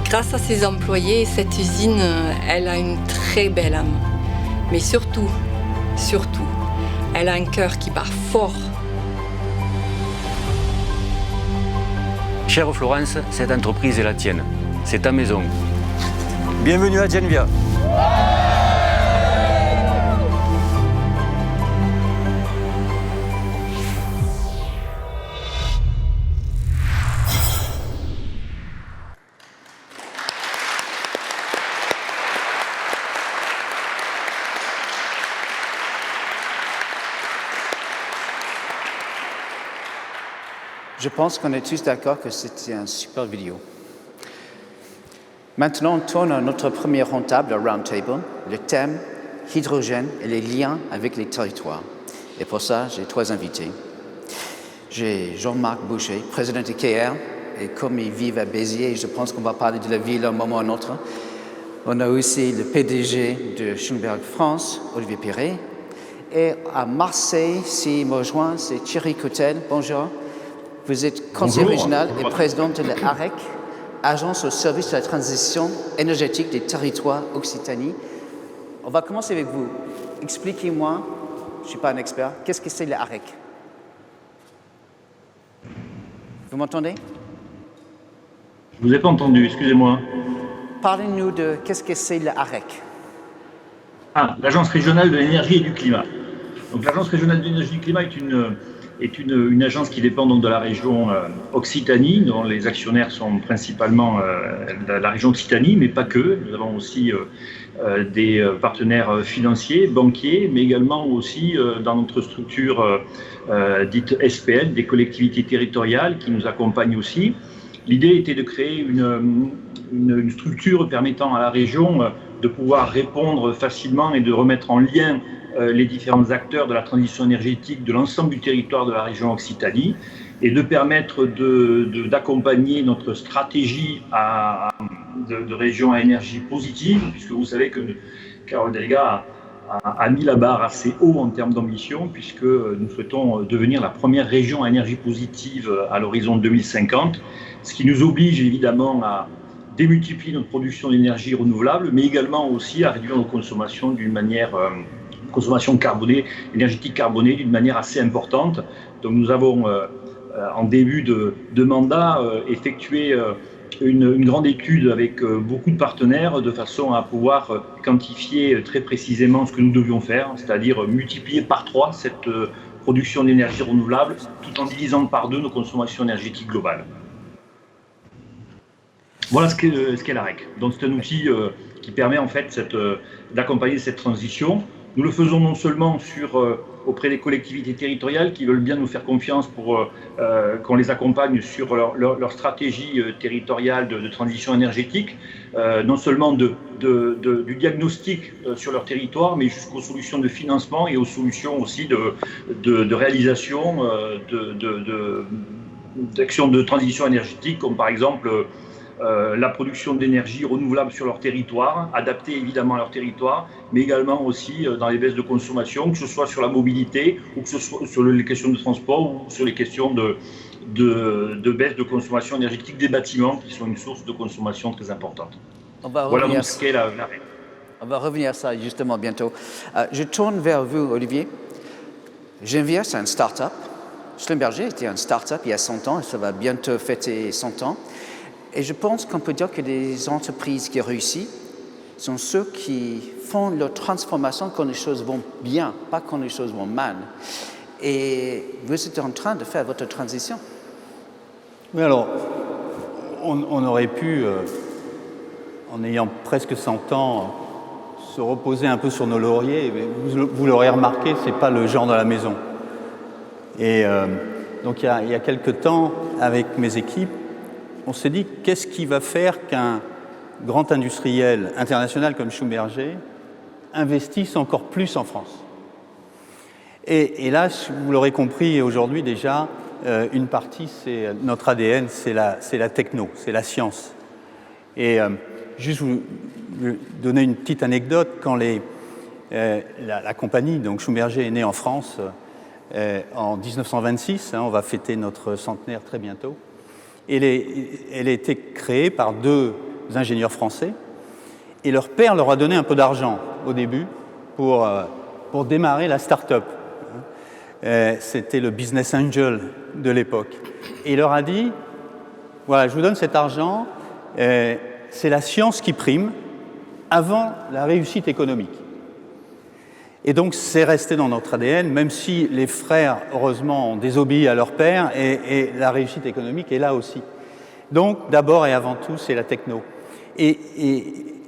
Grâce à ses employés, cette usine, elle a une très belle âme. Mais surtout, elle a un cœur qui bat fort. Chère Florence, cette entreprise est la tienne. C'est ta maison. Bienvenue à Genvia. Je pense qu'on est tous d'accord que c'était une super vidéo. Maintenant, on tourne à notre premier round-table, le round-table, le thème hydrogène et les liens avec les territoires. Et pour ça, j'ai trois invités. J'ai Jean-Marc Boucher, président de KR, et comme ils vivent à Béziers, je pense qu'on va parler de la ville à un moment ou à un autre. On a aussi le PDG de Schönberg France, Olivier Perret. Et à Marseille, s'il me rejoint, c'est Thierry Cotel. Bonjour. Vous êtes conseiller régional et président de l'AREC, Agence au service de la transition énergétique des territoires Occitanie. On va commencer avec vous. Expliquez-moi, je ne suis pas un expert, qu'est-ce que c'est l'AREC? Vous m'entendez? Je ne vous ai pas entendu, excusez-moi. Parlez-nous de qu'est-ce que c'est l'AREC. Ah, l'Agence régionale de l'énergie et du climat. Donc l'Agence régionale de l'énergie et du climat est une agence qui dépend donc de la région Occitanie, dont les actionnaires sont principalement la région Occitanie, mais pas que. Nous avons aussi des partenaires financiers, banquiers, mais également aussi dans notre structure dite SPL, des collectivités territoriales qui nous accompagnent aussi. L'idée était de créer une structure permettant à la région de pouvoir répondre facilement et de remettre en lien les différents acteurs de la transition énergétique de l'ensemble du territoire de la région Occitanie et de permettre d'accompagner notre stratégie de région à énergie positive, puisque vous savez que Carole Delga a mis la barre assez haut en termes d'ambition, puisque nous souhaitons devenir la première région à énergie positive à l'horizon 2050, ce qui nous oblige évidemment à démultiplier notre production d'énergie renouvelable, mais également aussi à réduire nos consommations d'une manière consommation carbonée, énergétique carbonée d'une manière assez importante. Donc nous avons en début de mandat effectué une grande étude avec beaucoup de partenaires de façon à pouvoir quantifier très précisément ce que nous devions faire, c'est-à-dire multiplier par 3 cette production d'énergie renouvelable tout en divisant par 2 nos consommations énergétiques globales. Voilà ce qu'est la REC. Donc c'est un outil qui permet en fait d'accompagner cette transition. Nous le faisons non seulement auprès des collectivités territoriales qui veulent bien nous faire confiance pour qu'on les accompagne sur leur stratégie territoriale de transition énergétique, non seulement du diagnostic sur leur territoire, mais jusqu'aux solutions de financement et aux solutions aussi de réalisation d'actions de transition énergétique, comme par exemple la production d'énergie renouvelable sur leur territoire, adaptée évidemment à leur territoire, mais également aussi dans les baisses de consommation, que ce soit sur la mobilité, ou que ce soit sur les questions de transport, ou sur les questions de baisse de consommation énergétique des bâtiments, qui sont une source de consommation très importante. Voilà donc ce qu'est la REC. On va revenir à ça justement bientôt. Je tourne vers vous, Olivier. Geneviève, c'est une start-up. Schlumberger était une start-up il y a 100 ans, et ça va bientôt fêter 100 ans. Et je pense qu'on peut dire que les entreprises qui réussissent sont ceux qui font leur transformation quand les choses vont bien, pas quand les choses vont mal. Et vous êtes en train de faire votre transition. Oui, alors, on aurait pu, en ayant presque 100 ans, se reposer un peu sur nos lauriers. Mais vous l'aurez remarqué, ce n'est pas le genre de la maison. Et donc, il y a quelque temps, avec mes équipes, on s'est dit, qu'est-ce qui va faire qu'un grand industriel international comme Schlumberger investisse encore plus en France? Et là, vous l'aurez compris aujourd'hui déjà, une partie, c'est notre ADN, c'est la techno, c'est la science. Et juste vous donner une petite anecdote, quand la compagnie, donc Schlumberger, est née en France en 1926, on va fêter notre centenaire très bientôt. Elle a été créée par 2 ingénieurs français et leur père leur a donné un peu d'argent au début pour démarrer la start-up. C'était le business angel de l'époque. Et il leur a dit, voilà, je vous donne cet argent, c'est la science qui prime avant la réussite économique. Et donc, c'est resté dans notre ADN, même si les frères, heureusement, ont désobéi à leur père, et la réussite économique est là aussi. Donc, d'abord et avant tout, c'est la techno. Et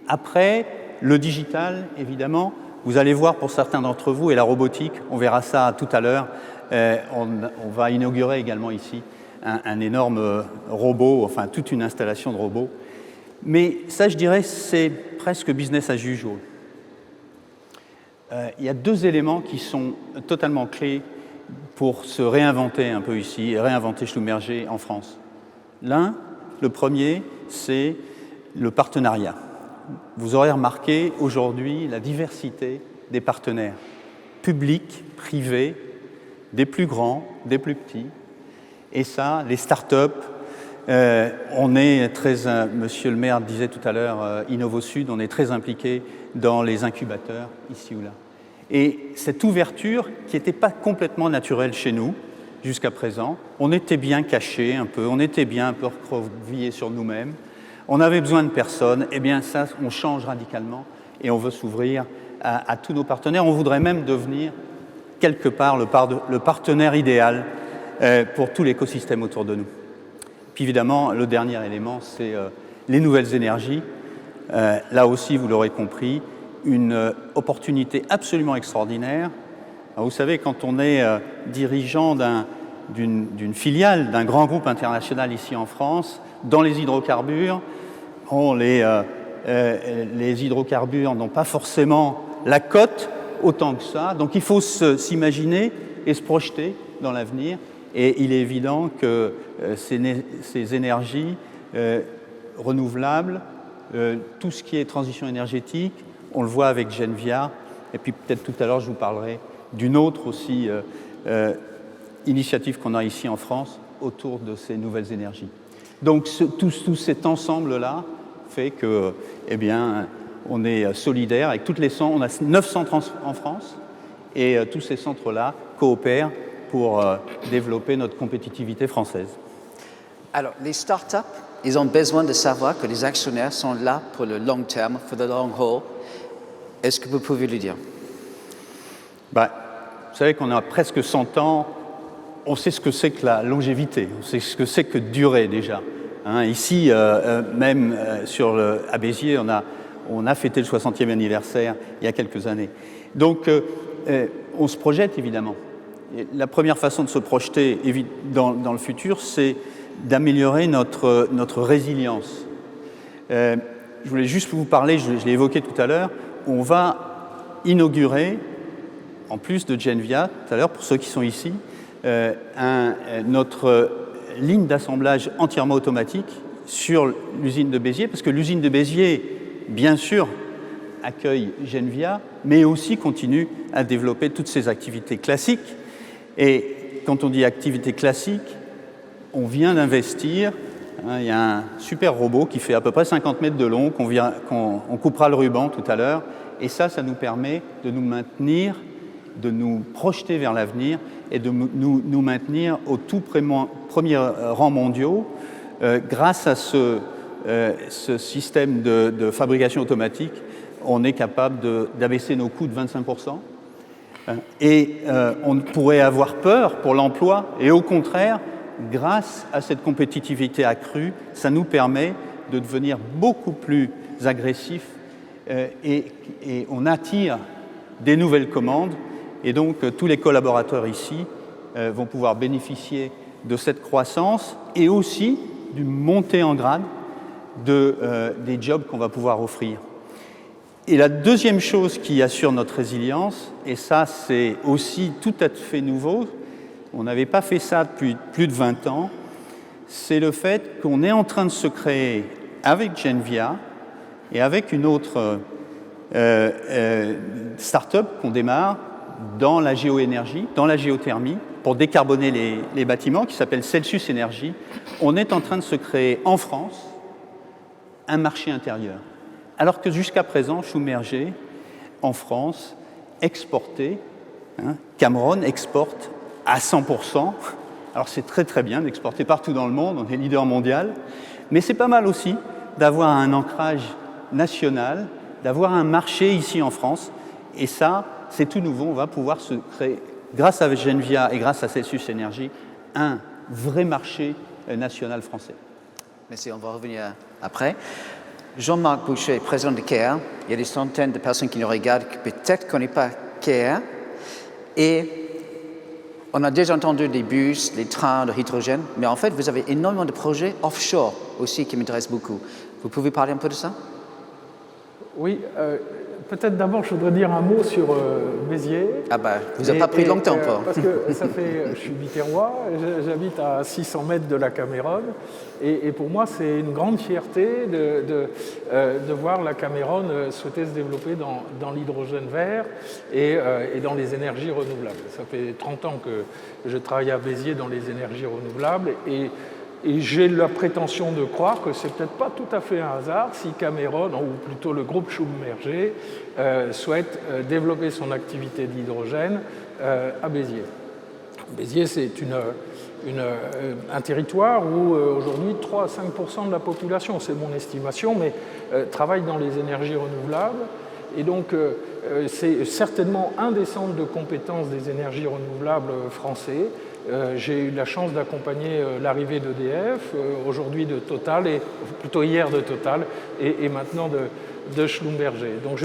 après, le digital, évidemment, vous allez voir pour certains d'entre vous, et la robotique, on verra ça tout à l'heure, on va inaugurer également ici un énorme robot, enfin, toute une installation de robots. Mais ça, je dirais, c'est presque business as usual. Il y a 2 éléments qui sont totalement clés pour se réinventer un peu ici et réinventer Schlumberger en France. Le premier, c'est le partenariat. Vous aurez remarqué aujourd'hui la diversité des partenaires, publics, privés, des plus grands, des plus petits. Et ça, les start-up, on est très, monsieur le maire disait tout à l'heure, InnovoSud, on est très impliqué dans les incubateurs, ici ou là. Et cette ouverture, qui n'était pas complètement naturelle chez nous, jusqu'à présent, on était bien cachés un peu, on était bien un peu recroquevillés sur nous-mêmes, on avait besoin de personnes, et bien ça, on change radicalement, et on veut s'ouvrir à tous nos partenaires. On voudrait même devenir, quelque part, le partenaire idéal pour tout l'écosystème autour de nous. Puis évidemment, le dernier élément, c'est les nouvelles énergies. Là aussi, vous l'aurez compris, une opportunité absolument extraordinaire. Alors, vous savez, quand on est dirigeant d'une filiale d'un grand groupe international ici en France, dans les hydrocarbures, les hydrocarbures n'ont pas forcément la cote autant que ça, donc il faut s'imaginer et se projeter dans l'avenir. Et il est évident que ces énergies renouvelables, tout ce qui est transition énergétique, on le voit avec Genvia, et puis peut-être tout à l'heure je vous parlerai d'une autre aussi initiative qu'on a ici en France autour de ces nouvelles énergies. Donc tout cet ensemble-là fait que, eh bien, on est solidaire avec toutes les centres, on a 9 centres en France, et tous ces centres-là coopèrent pour développer notre compétitivité française. Alors, les startups ils ont besoin de savoir que les actionnaires sont là pour le long terme, for the long haul. Est-ce que vous pouvez le dire? Vous savez qu'on a presque 100 ans, on sait ce que c'est que la longévité, on sait ce que c'est que durer déjà. Ici, même à Béziers, on a fêté le 60e anniversaire il y a quelques années. Donc, on se projette évidemment. Et la première façon de se projeter dans le futur, c'est d'améliorer notre résilience. Je voulais juste vous parler, je l'ai évoqué tout à l'heure, on va inaugurer, en plus de Genvia, tout à l'heure, pour ceux qui sont ici, notre ligne d'assemblage entièrement automatique sur l'usine de Béziers, parce que l'usine de Béziers, bien sûr, accueille Genvia, mais aussi continue à développer toutes ses activités classiques. Et quand on dit activités classiques, on vient d'investir, il y a un super robot qui fait à peu près 50 mètres de long, on coupera le ruban tout à l'heure, et ça nous permet de nous maintenir, de nous projeter vers l'avenir et de nous maintenir au tout premier rang mondiaux grâce à ce système de fabrication automatique. On est capable d'abaisser nos coûts de 25%. Et on pourrait avoir peur pour l'emploi. Et au contraire, grâce à cette compétitivité accrue, ça nous permet de devenir beaucoup plus agressifs et on attire des nouvelles commandes. Et donc, tous les collaborateurs ici vont pouvoir bénéficier de cette croissance et aussi d'une montée en grade des jobs qu'on va pouvoir offrir. Et la deuxième chose qui assure notre résilience, et ça c'est aussi tout à fait nouveau, on n'avait pas fait ça depuis plus de 20 ans, c'est le fait qu'on est en train de se créer avec Genvia et avec une autre start-up qu'on démarre dans la géoénergie, dans la géothermie, pour décarboner les bâtiments, qui s'appelle Celsius Énergie. On est en train de se créer en France un marché intérieur. Alors que jusqu'à présent, Schlumberger, en France, exportait, Cameron exporte à 100%. Alors c'est très très bien d'exporter partout dans le monde, on est leader mondial, mais c'est pas mal aussi d'avoir un ancrage national, d'avoir un marché ici en France, et ça, c'est tout nouveau, on va pouvoir se créer, grâce à Genvia et grâce à Celsius Énergie, un vrai marché national français. Merci, on va revenir après. Jean-Marc Boucher, président de CARE. Il y a des centaines de personnes qui nous regardent qui peut-être ne connaissent pas CARE. Et on a déjà entendu des bus, des trains de hydrogène, mais en fait, vous avez énormément de projets offshore aussi qui m'intéressent beaucoup. Vous pouvez parler un peu de ça? Oui, peut-être d'abord, je voudrais dire un mot sur Béziers. Ah vous n'avez pas pris longtemps, parce que je suis biterrois, j'habite à 600 mètres de la Cameron, et pour moi, c'est une grande fierté de voir la Cameron souhaiter se développer dans l'hydrogène vert et dans les énergies renouvelables. Ça fait 30 ans que je travaille à Béziers dans les énergies renouvelables, et j'ai la prétention de croire que c'est peut-être pas tout à fait un hasard si Cameron, ou plutôt le groupe Schlumberger, souhaite développer son activité d'hydrogène à Béziers. Béziers, c'est un territoire où aujourd'hui 3 à 5% de la population, c'est mon estimation, mais travaille dans les énergies renouvelables. Et donc, c'est certainement un des centres de compétences des énergies renouvelables français. J'ai eu la chance d'accompagner l'arrivée d'EDF, aujourd'hui de Total, et plutôt hier de Total, et maintenant de Schlumberger. Donc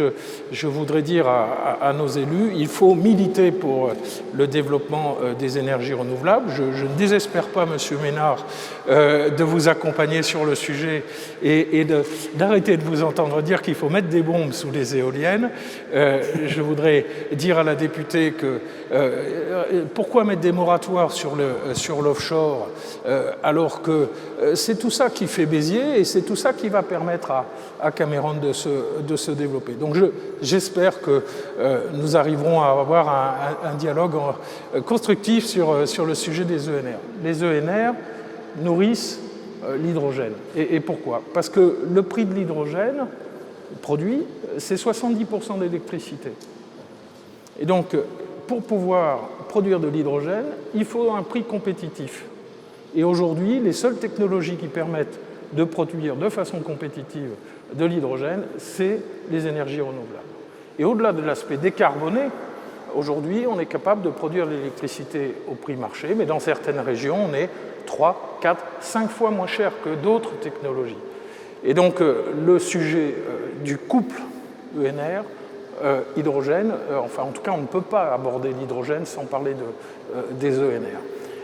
je voudrais dire à nos élus, il faut militer pour le développement des énergies renouvelables. Je ne désespère pas, Monsieur Ménard, de vous accompagner sur le sujet et d'arrêter de vous entendre dire qu'il faut mettre des bombes sous les éoliennes. Je voudrais dire à la députée que pourquoi mettre des moratoires sur l'offshore alors que c'est tout ça qui fait Béziers et c'est tout ça qui va permettre à Cameron de se développer. Donc j'espère que nous arriverons à avoir un dialogue constructif sur le sujet des ENR. Les ENR nourrissent l'hydrogène. Et pourquoi? Parce que le prix de l'hydrogène produit, c'est 70% d'électricité. Et donc, pour pouvoir produire de l'hydrogène, il faut un prix compétitif. Et aujourd'hui, les seules technologies qui permettent de produire de façon compétitive de l'hydrogène, c'est les énergies renouvelables. Et au-delà de l'aspect décarboné, aujourd'hui, on est capable de produire de l'électricité au prix marché, mais dans certaines régions, on est 3, 4, 5 fois moins cher que d'autres technologies. Et donc, le sujet du couple ENR, hydrogène, enfin, en tout cas, on ne peut pas aborder l'hydrogène sans parler des ENR.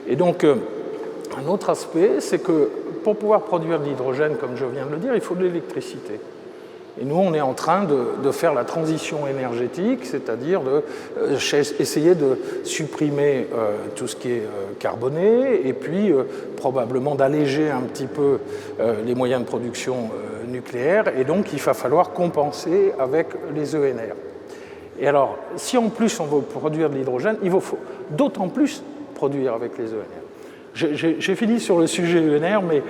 Et donc, un autre aspect, c'est que pour pouvoir produire de l'hydrogène, comme je viens de le dire, il faut de l'électricité. Et nous, on est en train de faire la transition énergétique, c'est-à-dire essayer de supprimer tout ce qui est carboné et puis probablement d'alléger un petit peu les moyens de production nucléaire. Et donc, il va falloir compenser avec les ENR. Et alors, si en plus on veut produire de l'hydrogène, il faut d'autant plus produire avec les ENR. J'ai fini sur le sujet ENR, mais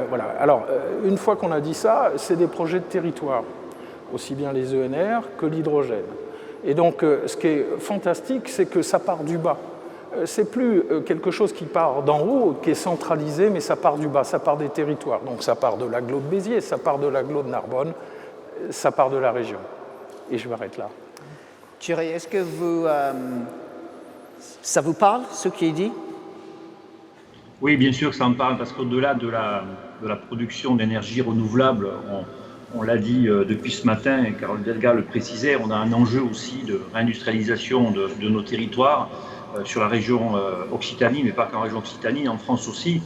voilà. Alors, une fois qu'on a dit ça, c'est des projets de territoire, aussi bien les ENR que l'hydrogène. Et donc, ce qui est fantastique, c'est que ça part du bas. C'est plus quelque chose qui part d'en haut, qui est centralisé, mais ça part du bas, ça part des territoires. Donc, ça part de l'agglo de Béziers, ça part de l'agglo de Narbonne, ça part de la région. Et je m'arrête là. Thierry, est-ce que ça vous parle, ce qui est dit ? Oui, bien sûr que ça en parle, parce qu'au-delà de la production d'énergie renouvelable, on l'a dit depuis ce matin, et Carole Delga le précisait, on a un enjeu aussi de réindustrialisation de nos territoires sur la région Occitanie, mais pas qu'en région Occitanie, en France aussi.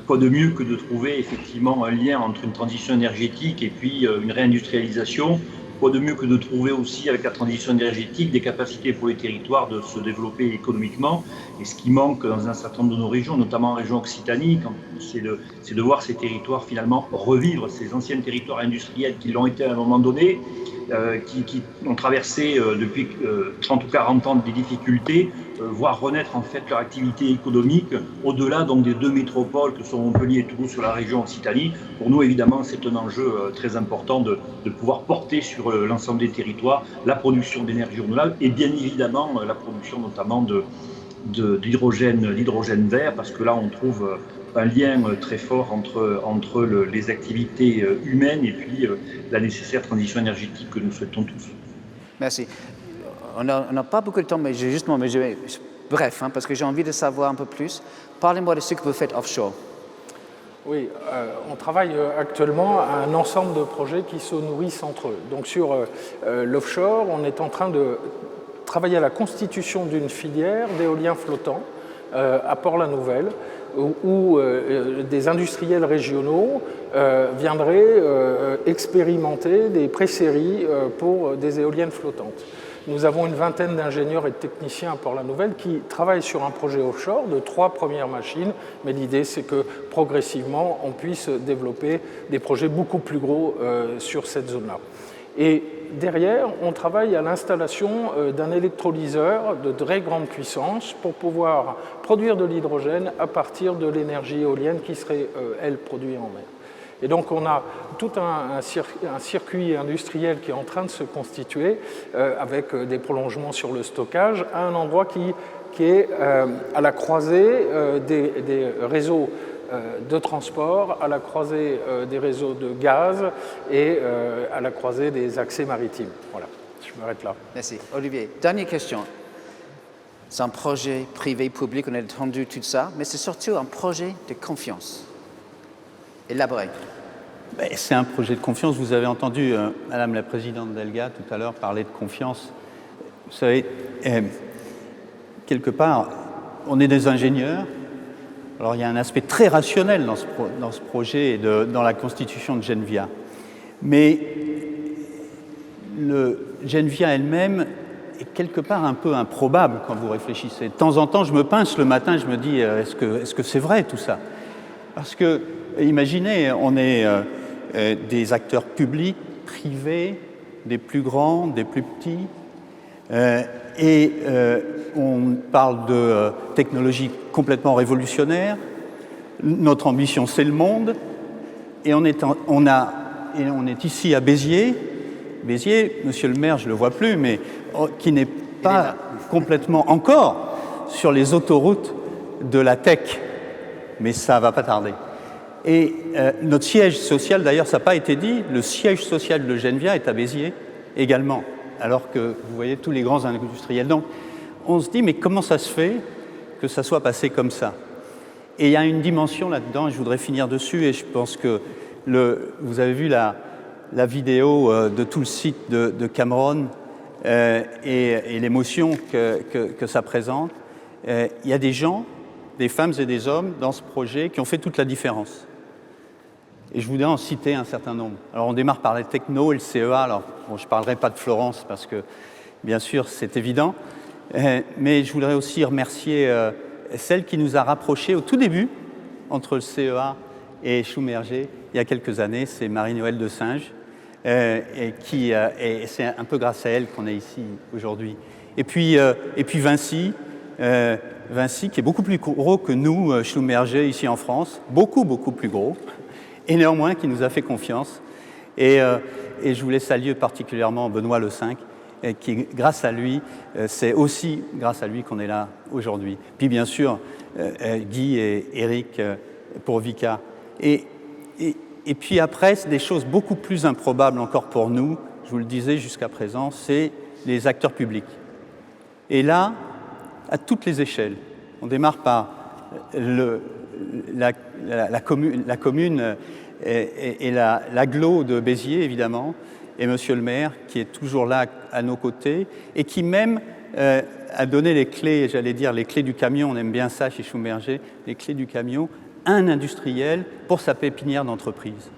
Quoi de mieux que de trouver effectivement un lien entre une transition énergétique et puis une réindustrialisation? Quoi de mieux que de trouver aussi, avec la transition énergétique, des capacités pour les territoires de se développer économiquement. Et ce qui manque dans un certain nombre de nos régions, notamment en région Occitanie, c'est de voir ces territoires finalement revivre, ces anciens territoires industriels qui l'ont été à un moment donné, qui ont traversé depuis 30 ou 40 ans des difficultés, voir renaître en fait leur activité économique au-delà donc des deux métropoles que sont Montpellier et Toulouse sur la région Occitanie. Pour nous, évidemment, c'est un enjeu très important de pouvoir porter sur l'ensemble des territoires la production d'énergie renouvelable et bien évidemment la production notamment d'hydrogène vert, parce que là on trouve un lien très fort entre les activités humaines et puis la nécessaire transition énergétique que nous souhaitons tous. Merci. On n'a pas beaucoup de temps, mais bref, parce que j'ai envie de savoir un peu plus. Parlez-moi de ce que vous faites offshore. Oui, on travaille actuellement à un ensemble de projets qui se nourrissent entre eux. Donc sur l'offshore, on est en train de travailler à la constitution d'une filière d'éolien flottant à Port-la-Nouvelle, où des industriels régionaux viendraient expérimenter des pré-séries pour des éoliennes flottantes. Nous avons une vingtaine d'ingénieurs et de techniciens à Port-la-Nouvelle qui travaillent sur un projet offshore de 3 premières machines, mais l'idée c'est que progressivement on puisse développer des projets beaucoup plus gros sur cette zone-là. Et derrière, on travaille à l'installation d'un électrolyseur de très grande puissance pour pouvoir produire de l'hydrogène à partir de l'énergie éolienne qui serait, elle, produite en mer. Et donc on a tout un circuit industriel qui est en train de se constituer avec des prolongements sur le stockage à un endroit qui est à la croisée des réseaux de transport, à la croisée des réseaux de gaz et à la croisée des accès maritimes. Voilà, je m'arrête là. Merci. Olivier, dernière question. C'est un projet privé-public, on a entendu tout ça, mais c'est surtout un projet de confiance. Élaboré. C'est un projet de confiance. Vous avez entendu Madame la Présidente Delga tout à l'heure parler de confiance. Vous savez, quelque part, on est des ingénieurs. Alors il y a un aspect très rationnel dans ce projet et dans la constitution de Genvia. Mais Genvia elle-même est quelque part un peu improbable quand vous réfléchissez. De temps en temps, je me pince le matin, je me dis est-ce que c'est vrai tout ça? Parce que, imaginez, on est des acteurs publics, privés, des plus grands, des plus petits, et on parle de technologies complètement révolutionnaires. Notre ambition, c'est le monde, et on est ici à Béziers. Béziers, monsieur le maire, je ne le vois plus, mais qui n'est pas complètement encore sur les autoroutes de la tech. Mais ça ne va pas tarder. Et notre siège social, d'ailleurs, ça n'a pas été dit, le siège social de Genvia est à Béziers également, alors que vous voyez tous les grands industriels. Donc, on se dit, mais comment ça se fait que ça soit passé comme ça? Et il y a une dimension là-dedans, et je voudrais finir dessus, et je pense que vous avez vu la vidéo de tout le site de Cameron et l'émotion que ça présente. Il y a des gens, des femmes et des hommes dans ce projet qui ont fait toute la différence. Et je voudrais en citer un certain nombre. Alors on démarre par les technos et le CEA. Alors bon, je ne parlerai pas de Florence parce que bien sûr c'est évident, mais je voudrais aussi remercier celle qui nous a rapprochés au tout début entre le CEA et Schlumberger il y a quelques années, c'est Marie-Noëlle de Singe, et c'est un peu grâce à elle qu'on est ici aujourd'hui. Et puis Vinci, qui est beaucoup plus gros que nous, Schlumberger, ici en France, beaucoup plus gros, et néanmoins qui nous a fait confiance. Et je voulais saluer particulièrement Benoît Le Cinq, qui, grâce à lui, c'est aussi grâce à lui qu'on est là aujourd'hui. Puis bien sûr, Guy et Eric pour Vicat. Et puis après, c'est des choses beaucoup plus improbables encore pour nous, je vous le disais jusqu'à présent, c'est les acteurs publics. Et là, à toutes les échelles, on démarre par la commune et l'agglo de Béziers, évidemment, et monsieur le maire, qui est toujours là à nos côtés, et qui même a donné les clés, j'allais dire les clés du camion, on aime bien ça chez Schlumberger, les clés du camion, à un industriel pour sa pépinière d'entreprise.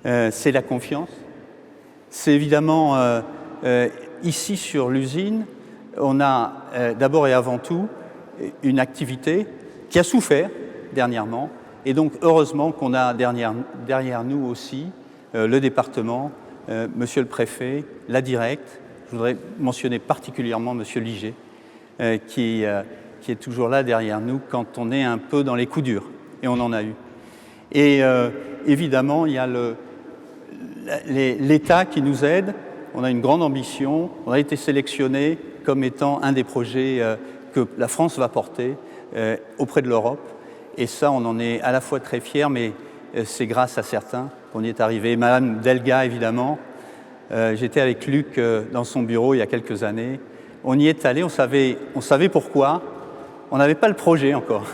C'est la confiance. C'est évidemment, ici sur l'usine, on a d'abord et avant tout une activité qui a souffert dernièrement, et donc heureusement qu'on a derrière nous aussi le département, monsieur le préfet, la directe. Je voudrais mentionner particulièrement monsieur Liger, qui est toujours là derrière nous quand on est un peu dans les coups durs, et on en a eu. Et évidemment, il y a l'État qui nous aide. On a une grande ambition, on a été sélectionné comme étant un des projets que la France va porter auprès de l'Europe. Et ça, on en est à la fois très fiers, mais c'est grâce à certains qu'on y est arrivé. Madame Delga, évidemment. J'étais avec Luc dans son bureau il y a quelques années. On y est allé, on savait pourquoi. On n'avait pas le projet encore.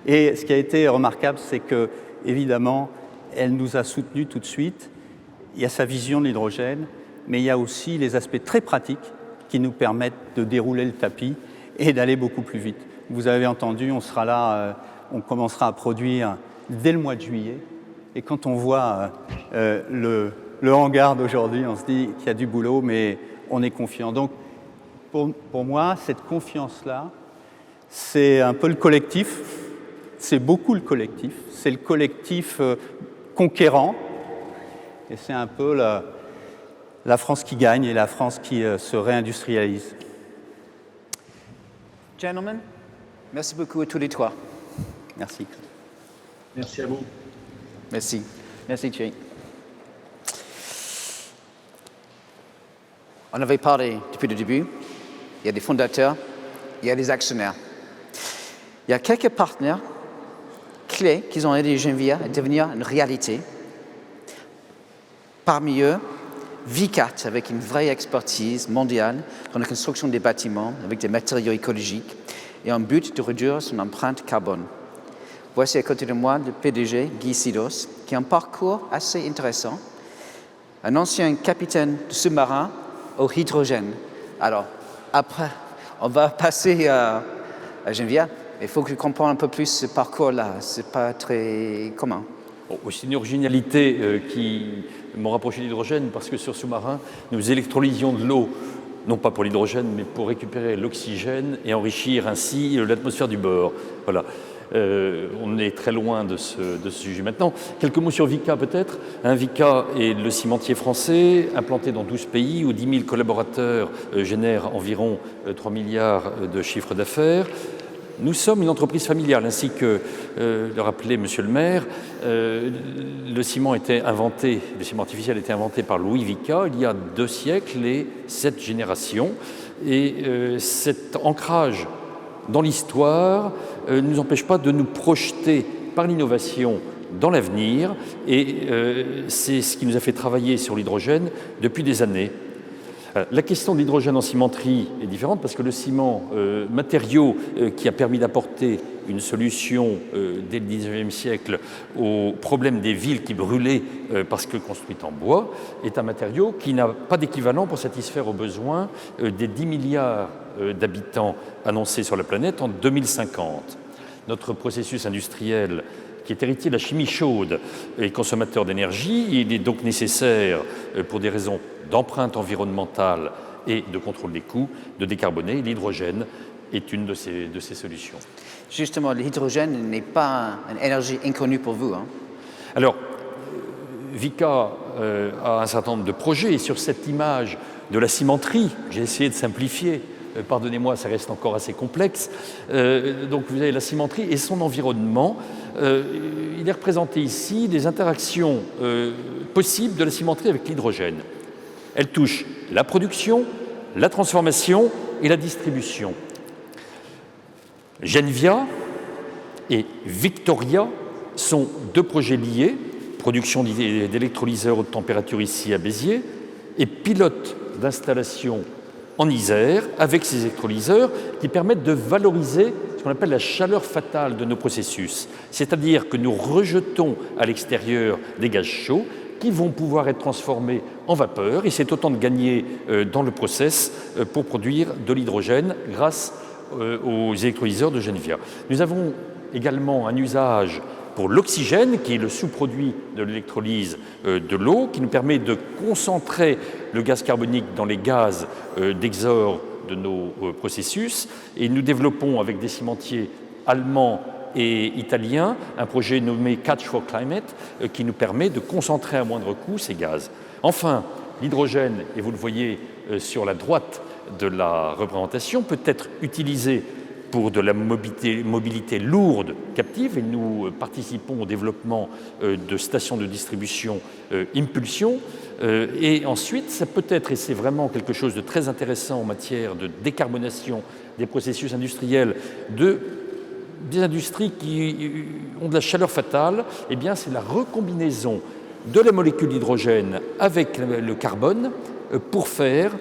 Et ce qui a été remarquable, c'est que, évidemment, elle nous a soutenus tout de suite. Il y a sa vision de l'hydrogène, mais il y a aussi les aspects très pratiques qui nous permettent de dérouler le tapis et d'aller beaucoup plus vite. Vous avez entendu, on sera là, on commencera à produire dès le mois de juillet. Et quand on voit le hangar d'aujourd'hui, on se dit qu'il y a du boulot, mais on est confiant. Donc, pour moi, cette confiance-là, c'est un peu le collectif, c'est beaucoup le collectif, c'est le collectif conquérant, et c'est un peu la France qui gagne et la France qui se réindustrialise. Gentlemen, merci beaucoup à tous les trois. Merci. Merci à vous. Merci. Merci, Thierry. On avait parlé depuis le début. Il y a des fondateurs, il y a des actionnaires. Il y a quelques partenaires clés qui ont aidé Genvia à devenir une réalité. Parmi eux, Vicat, avec une vraie expertise mondiale dans la construction des bâtiments avec des matériaux écologiques et un but de réduire son empreinte carbone. Voici à côté de moi le PDG, Guy Sidos, qui a un parcours assez intéressant. Un ancien capitaine de sous-marin au hydrogène. Alors, après, on va passer à Genvia. Il faut que je comprenne un peu plus ce parcours-là. Ce n'est pas très commun. C'est une originalité qui m'a rapproché de l'hydrogène parce que sur sous-marin, nous électrolysions de l'eau, non pas pour l'hydrogène, mais pour récupérer l'oxygène et enrichir ainsi l'atmosphère du bord. Voilà. On est très loin de ce sujet maintenant. Quelques mots sur Vicat peut-être. Vicat est le cimentier français, implanté dans 12 pays, où 10 000 collaborateurs génèrent environ 3 milliards de chiffre d'affaires. Nous sommes une entreprise familiale, ainsi que le rappelait monsieur le maire. Le ciment artificiel a été inventé par Louis Vicat il y a 2 siècles et 7 générations. Et cet ancrage dans l'histoire ne nous empêche pas de nous projeter par l'innovation dans l'avenir et c'est ce qui nous a fait travailler sur l'hydrogène depuis des années. La question de l'hydrogène en cimenterie est différente parce que le ciment, matériau qui a permis d'apporter une solution dès le 19e siècle au problème des villes qui brûlaient parce que construites en bois, est un matériau qui n'a pas d'équivalent pour satisfaire aux besoins des 10 milliards d'habitants annoncés sur la planète en 2050. Notre processus industriel, qui est héritier de la chimie chaude et consommateur d'énergie, il est donc nécessaire, pour des raisons d'empreinte environnementale et de contrôle des coûts, de décarboner. L'hydrogène est une de ces solutions. Justement, l'hydrogène n'est pas une énergie inconnue pour vous. Alors, Vicat a un certain nombre de projets et sur cette image de la cimenterie, j'ai essayé de simplifier, pardonnez-moi, ça reste encore assez complexe. Donc vous avez la cimenterie et son environnement. Il est représenté ici des interactions possibles de la cimenterie avec l'hydrogène. Elle touche la production, la transformation et la distribution. Genvia et Victoria sont deux projets liés, production d'électrolyseurs haute température ici à Béziers et pilote d'installation en Isère avec ces électrolyseurs qui permettent de valoriser ce qu'on appelle la chaleur fatale de nos processus. C'est-à-dire que nous rejetons à l'extérieur des gaz chauds qui vont pouvoir être transformés en vapeur et c'est autant de gagner dans le process pour produire de l'hydrogène grâce aux électrolyseurs de Genvia. Nous avons également un usage pour l'oxygène, qui est le sous-produit de l'électrolyse de l'eau, qui nous permet de concentrer le gaz carbonique dans les gaz d'exor de nos processus. Et nous développons avec des cimentiers allemands et italiens un projet nommé Catch for Climate, qui nous permet de concentrer à moindre coût ces gaz. Enfin, l'hydrogène, et vous le voyez sur la droite de la représentation, peut être utilisé pour de la mobilité lourde captive et nous participons au développement de stations de distribution impulsion et ensuite ça peut être, et c'est vraiment quelque chose de très intéressant en matière de décarbonation des processus industriels des industries qui ont de la chaleur fatale, eh bien c'est la recombinaison de la molécule d'hydrogène avec le carbone pour faire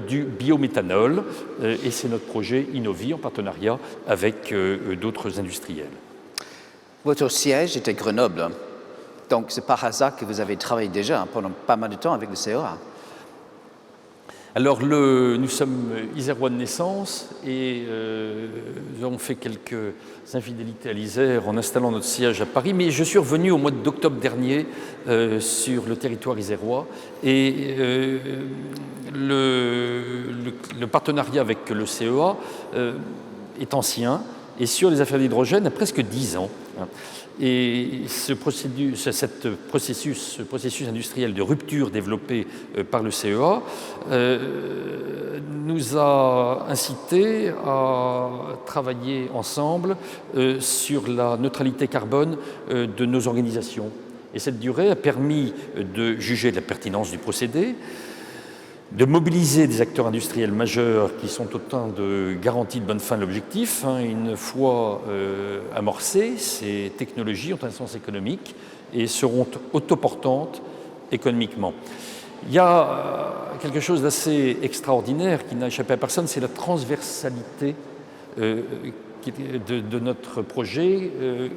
du biométhanol et c'est notre projet Innovi en partenariat avec d'autres industriels. Votre siège était Grenoble, donc c'est par hasard que vous avez travaillé déjà pendant pas mal de temps avec le CEA. Alors nous sommes isérois de naissance et nous avons fait quelques infidélités à l'Isère en installant notre siège à Paris, mais je suis revenu au mois d'octobre dernier sur le territoire isérois et le partenariat avec le CEA est ancien et sur les affaires d'hydrogène a presque 10 ans. Et ce processus industriel de rupture développé par le CEA nous a incité à travailler ensemble sur la neutralité carbone de nos organisations. Et cette durée a permis de juger de la pertinence du procédé, de mobiliser des acteurs industriels majeurs qui sont autant de garanties de bonne fin de l'objectif. Une fois amorcées, ces technologies ont un sens économique et seront autoportantes économiquement. Il y a quelque chose d'assez extraordinaire qui n'a échappé à personne, c'est la transversalité de notre projet, de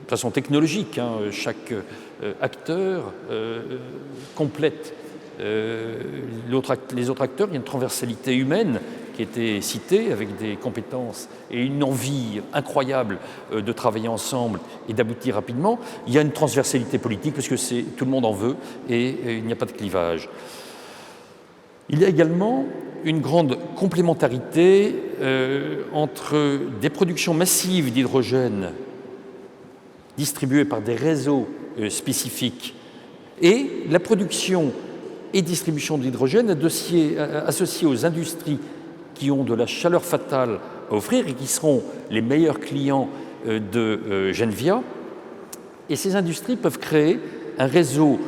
façon technologique. Chaque acteur complète les autres acteurs. Il y a une transversalité humaine qui a été citée avec des compétences et une envie incroyable de travailler ensemble et d'aboutir rapidement. Il y a une transversalité politique parce que tout le monde en veut et il n'y a pas de clivage. Il y a également une grande complémentarité entre des productions massives d'hydrogène distribuées par des réseaux spécifiques et la production et distribution d'hydrogène associée aux industries qui ont de la chaleur fatale à offrir et qui seront les meilleurs clients de Genvia. Et ces industries peuvent créer un réseau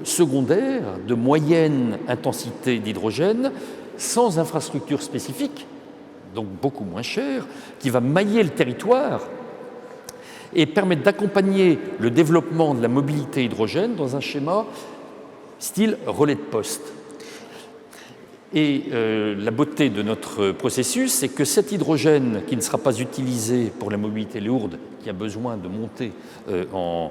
secondaire de moyenne intensité d'hydrogène sans infrastructure spécifique, donc beaucoup moins cher, qui va mailler le territoire et permettre d'accompagner le développement de la mobilité hydrogène dans un schéma style relais de poste. Et la beauté de notre processus, c'est que cet hydrogène qui ne sera pas utilisé pour la mobilité lourde, qui a besoin de monter en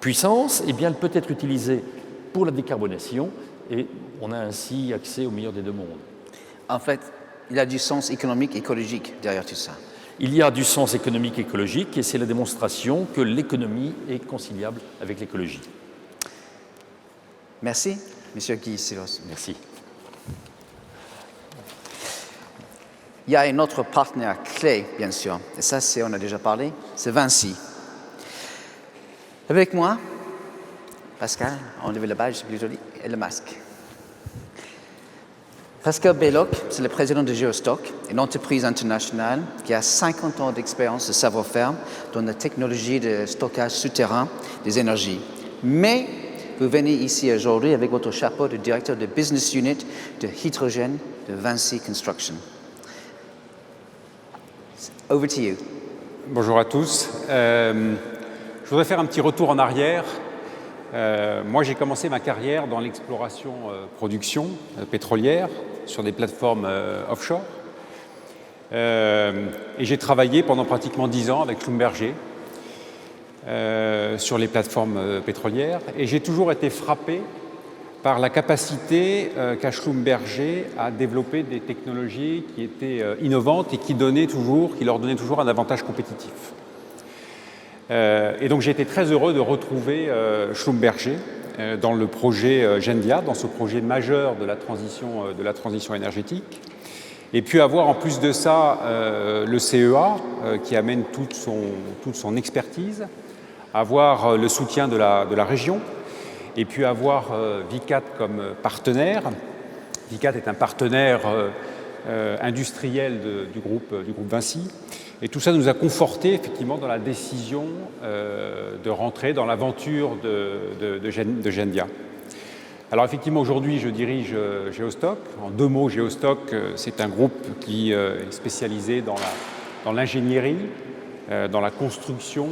puissance, eh bien, elle peut être utilisée pour la décarbonation et on a ainsi accès au meilleur des deux mondes. En fait, il y a du sens économique et écologique derrière tout ça. Il y a du sens économique et écologique et c'est la démonstration que l'économie est conciliable avec l'écologie. Merci, Monsieur Guy Silos. Merci. Il y a un autre partenaire clé, bien sûr, et ça, on a déjà parlé, c'est Vinci. Avec moi, Pascal, enlevez la badge et le masque. Pascal Belloc, c'est le président de Geostock, une entreprise internationale qui a 50 ans d'expérience de savoir-faire dans la technologie de stockage souterrain des énergies. Mais vous venez ici aujourd'hui avec votre chapeau de directeur de Business Unit de hydrogène de Vinci Construction. Over to you. Bonjour à tous. Je voudrais faire un petit retour en arrière. Moi, j'ai commencé ma carrière dans l'exploration-production pétrolière sur des plateformes offshore. Et j'ai travaillé pendant pratiquement 10 ans avec Schlumberger sur les plateformes pétrolières. Et j'ai toujours été frappé par la capacité qu'a Schlumberger à développer des technologies qui étaient innovantes et qui leur donnaient toujours un avantage compétitif. Et donc j'ai été très heureux de retrouver Schlumberger dans le projet Genvia, dans ce projet majeur de la transition énergétique. Et puis avoir en plus de ça le CEA qui amène toute son expertise, avoir le soutien de la région, et puis avoir Vicat comme partenaire. Vicat est un partenaire industriel du groupe Vinci. Et tout ça nous a confortés effectivement dans la décision de rentrer dans l'aventure de Genvia. Alors effectivement aujourd'hui je dirige Geostock. En 2 mots, Geostock c'est un groupe qui est spécialisé dans l'ingénierie, dans la construction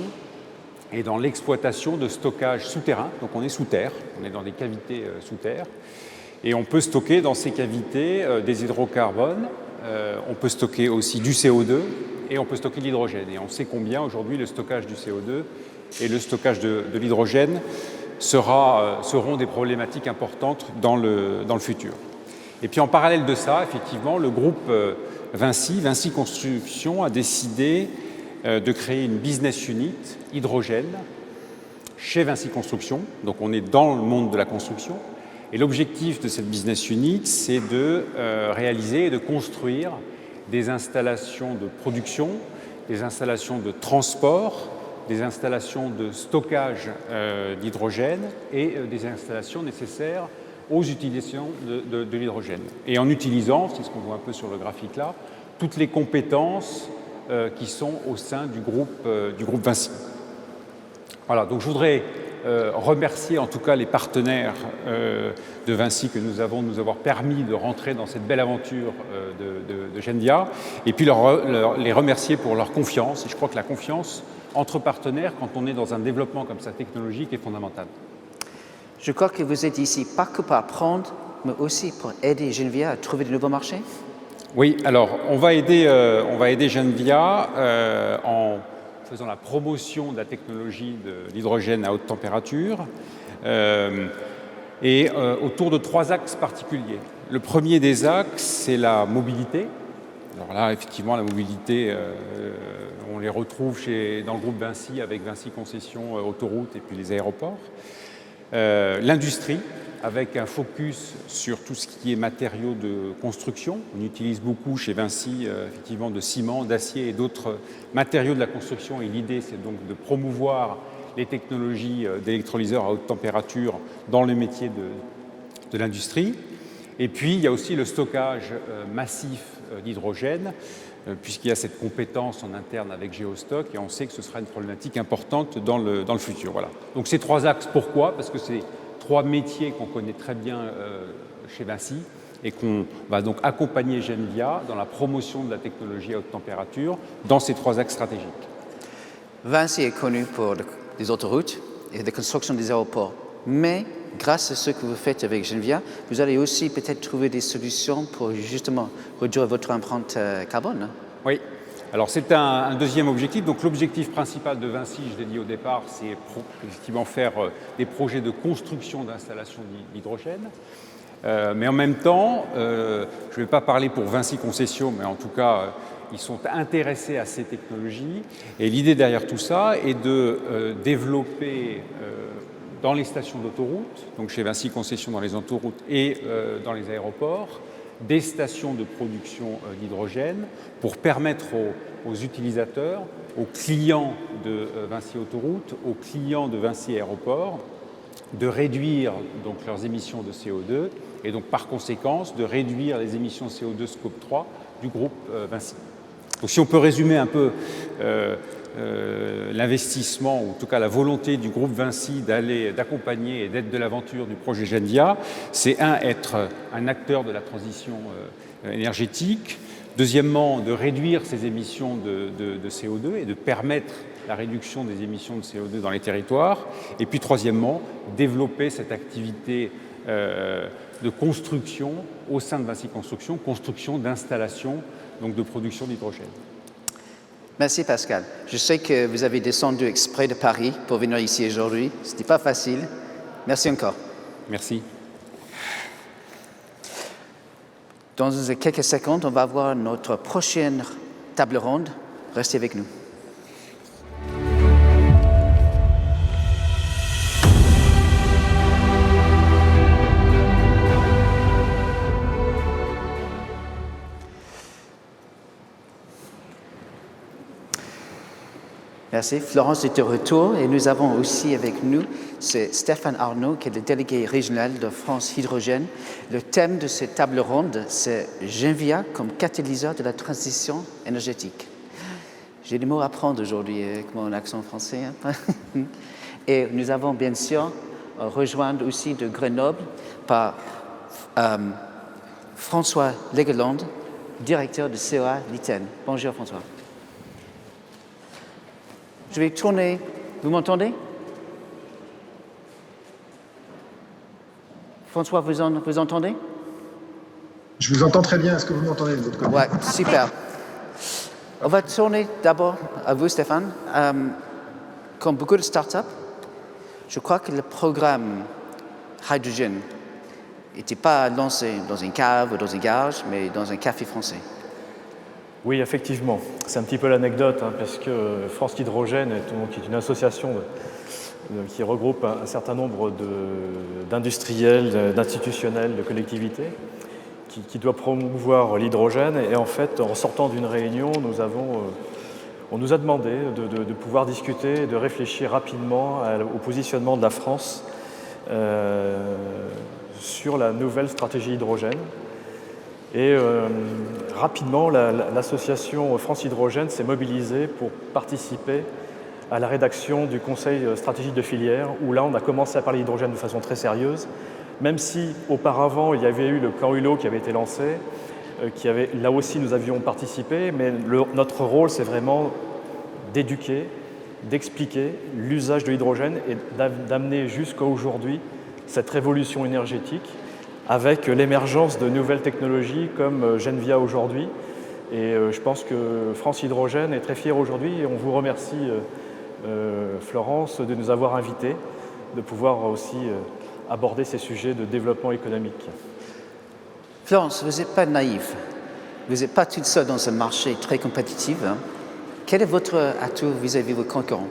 et dans l'exploitation de stockage souterrain. Donc on est sous terre, on est dans des cavités sous terre. Et on peut stocker dans ces cavités des hydrocarbones, on peut stocker aussi du CO2 et on peut stocker de l'hydrogène. Et on sait combien aujourd'hui le stockage du CO2 et le stockage de l'hydrogène seront des problématiques importantes dans le futur. Et puis en parallèle de ça, effectivement, le groupe Vinci Construction a décidé de créer une business unit hydrogène chez Vinci Construction. Donc on est dans le monde de la construction. Et l'objectif de cette business unit, c'est de réaliser et de construire des installations de production, des installations de transport, des installations de stockage d'hydrogène et des installations nécessaires aux utilisations de l'hydrogène. Et en utilisant, c'est ce qu'on voit un peu sur le graphique là, toutes les compétences qui sont au sein du groupe Vinci. Voilà, donc je voudrais remercier en tout cas les partenaires de Vinci que nous avons de nous avoir permis de rentrer dans cette belle aventure de Genvia, et puis les remercier pour leur confiance. Et je crois que la confiance entre partenaires, quand on est dans un développement comme ça technologique, est fondamentale. Je crois que vous êtes ici pas que pour apprendre, mais aussi pour aider Genvia à trouver de nouveaux marchés. Oui, alors on va aider Genvia en faisant la promotion de la technologie de l'hydrogène à haute température et autour de 3 axes particuliers. Le premier des axes, c'est la mobilité. Alors là, effectivement, la mobilité, on les retrouve dans le groupe Vinci avec Vinci Concessions Autoroutes et puis les aéroports. L'industrie, avec un focus sur tout ce qui est matériaux de construction. On utilise beaucoup chez Vinci effectivement de ciment, d'acier et d'autres matériaux de la construction. Et l'idée, c'est donc de promouvoir les technologies d'électrolyseurs à haute température dans le métier de l'industrie. Et puis, il y a aussi le stockage massif d'hydrogène, puisqu'il y a cette compétence en interne avec Geostock, et on sait que ce sera une problématique importante dans le futur. Voilà. Donc ces 3 axes, pourquoi? Parce que c'est 3 métiers qu'on connaît très bien chez Vinci et qu'on va donc accompagner Genvia dans la promotion de la technologie à haute température dans ces 3 axes stratégiques. Vinci est connu pour les autoroutes et la construction des aéroports. Mais grâce à ce que vous faites avec Genvia, vous allez aussi peut-être trouver des solutions pour justement réduire votre empreinte carbone. Oui. Alors c'est un deuxième objectif. Donc l'objectif principal de Vinci, je l'ai dit au départ, c'est effectivement faire des projets de construction d'installations d'hydrogène. Mais en même temps, je ne vais pas parler pour Vinci Concessions, mais en tout cas, ils sont intéressés à ces technologies. Et l'idée derrière tout ça est de développer dans les stations d'autoroute, donc chez Vinci Concessions dans les autoroutes et dans les aéroports, des stations de production d'hydrogène pour permettre aux utilisateurs, aux clients de Vinci Autoroute, aux clients de Vinci Aéroport, de réduire donc leurs émissions de CO2 et donc par conséquence de réduire les émissions de CO2 Scope 3 du groupe Vinci. Donc si on peut résumer un peu l'investissement, ou en tout cas la volonté du groupe Vinci d'accompagner et d'être de l'aventure du projet Genvia, c'est être un acteur de la transition énergétique, deuxièmement de réduire ses émissions de CO2 et de permettre la réduction des émissions de CO2 dans les territoires, et puis troisièmement développer cette activité de construction au sein de Vinci Construction, construction d'installations donc de production d'hydrogène. Merci Pascal. Je sais que vous avez descendu exprès de Paris pour venir ici aujourd'hui. Ce n'était pas facile. Merci encore. Merci. Dans quelques secondes, on va voir notre prochaine table ronde. Restez avec nous. Merci. Florence est de retour et nous avons aussi avec nous Stéphane Arnaud, qui est le délégué régional de France Hydrogène. Le thème de cette table ronde, c'est Genvia comme catalyseur de la transition énergétique. J'ai des mots à apprendre aujourd'hui avec mon accent français. Et nous avons bien sûr rejoint aussi de Grenoble par François Legeland, directeur de CEA Liten. Bonjour François. Je vais tourner. Vous m'entendez? François, vous entendez? Je vous entends très bien. Est-ce que vous m'entendez de votre côté? Ouais, super. On va tourner d'abord à vous, Stéphane. Comme beaucoup de startups, je crois que le programme Hydrogen n'était pas lancé dans une cave ou dans une garage, mais dans un café français. Oui, effectivement. C'est un petit peu l'anecdote, parce que France Hydrogène est une association qui regroupe un certain nombre d'industriels, d'institutionnels, de collectivités, qui doit promouvoir l'hydrogène. Et en fait, en sortant d'une réunion, on nous a demandé de pouvoir discuter et de réfléchir rapidement au positionnement de la France sur la nouvelle stratégie hydrogène. Et rapidement, l'association France Hydrogène s'est mobilisée pour participer à la rédaction du conseil stratégique de filière, où là, on a commencé à parler d'hydrogène de façon très sérieuse, même si auparavant, il y avait eu le plan Hulot qui avait été lancé, là aussi, nous avions participé, mais notre rôle, c'est vraiment d'éduquer, d'expliquer l'usage de l'hydrogène et d'amener jusqu'à aujourd'hui cette révolution énergétique, avec l'émergence de nouvelles technologies comme Genvia aujourd'hui. Et je pense que France Hydrogène est très fière aujourd'hui et on vous remercie, Florence, de nous avoir invités, de pouvoir aussi aborder ces sujets de développement économique. Florence, vous n'êtes pas naïve. Vous n'êtes pas toute seule dans ce marché très compétitif. Quel est votre atout vis-à-vis de vos concurrents?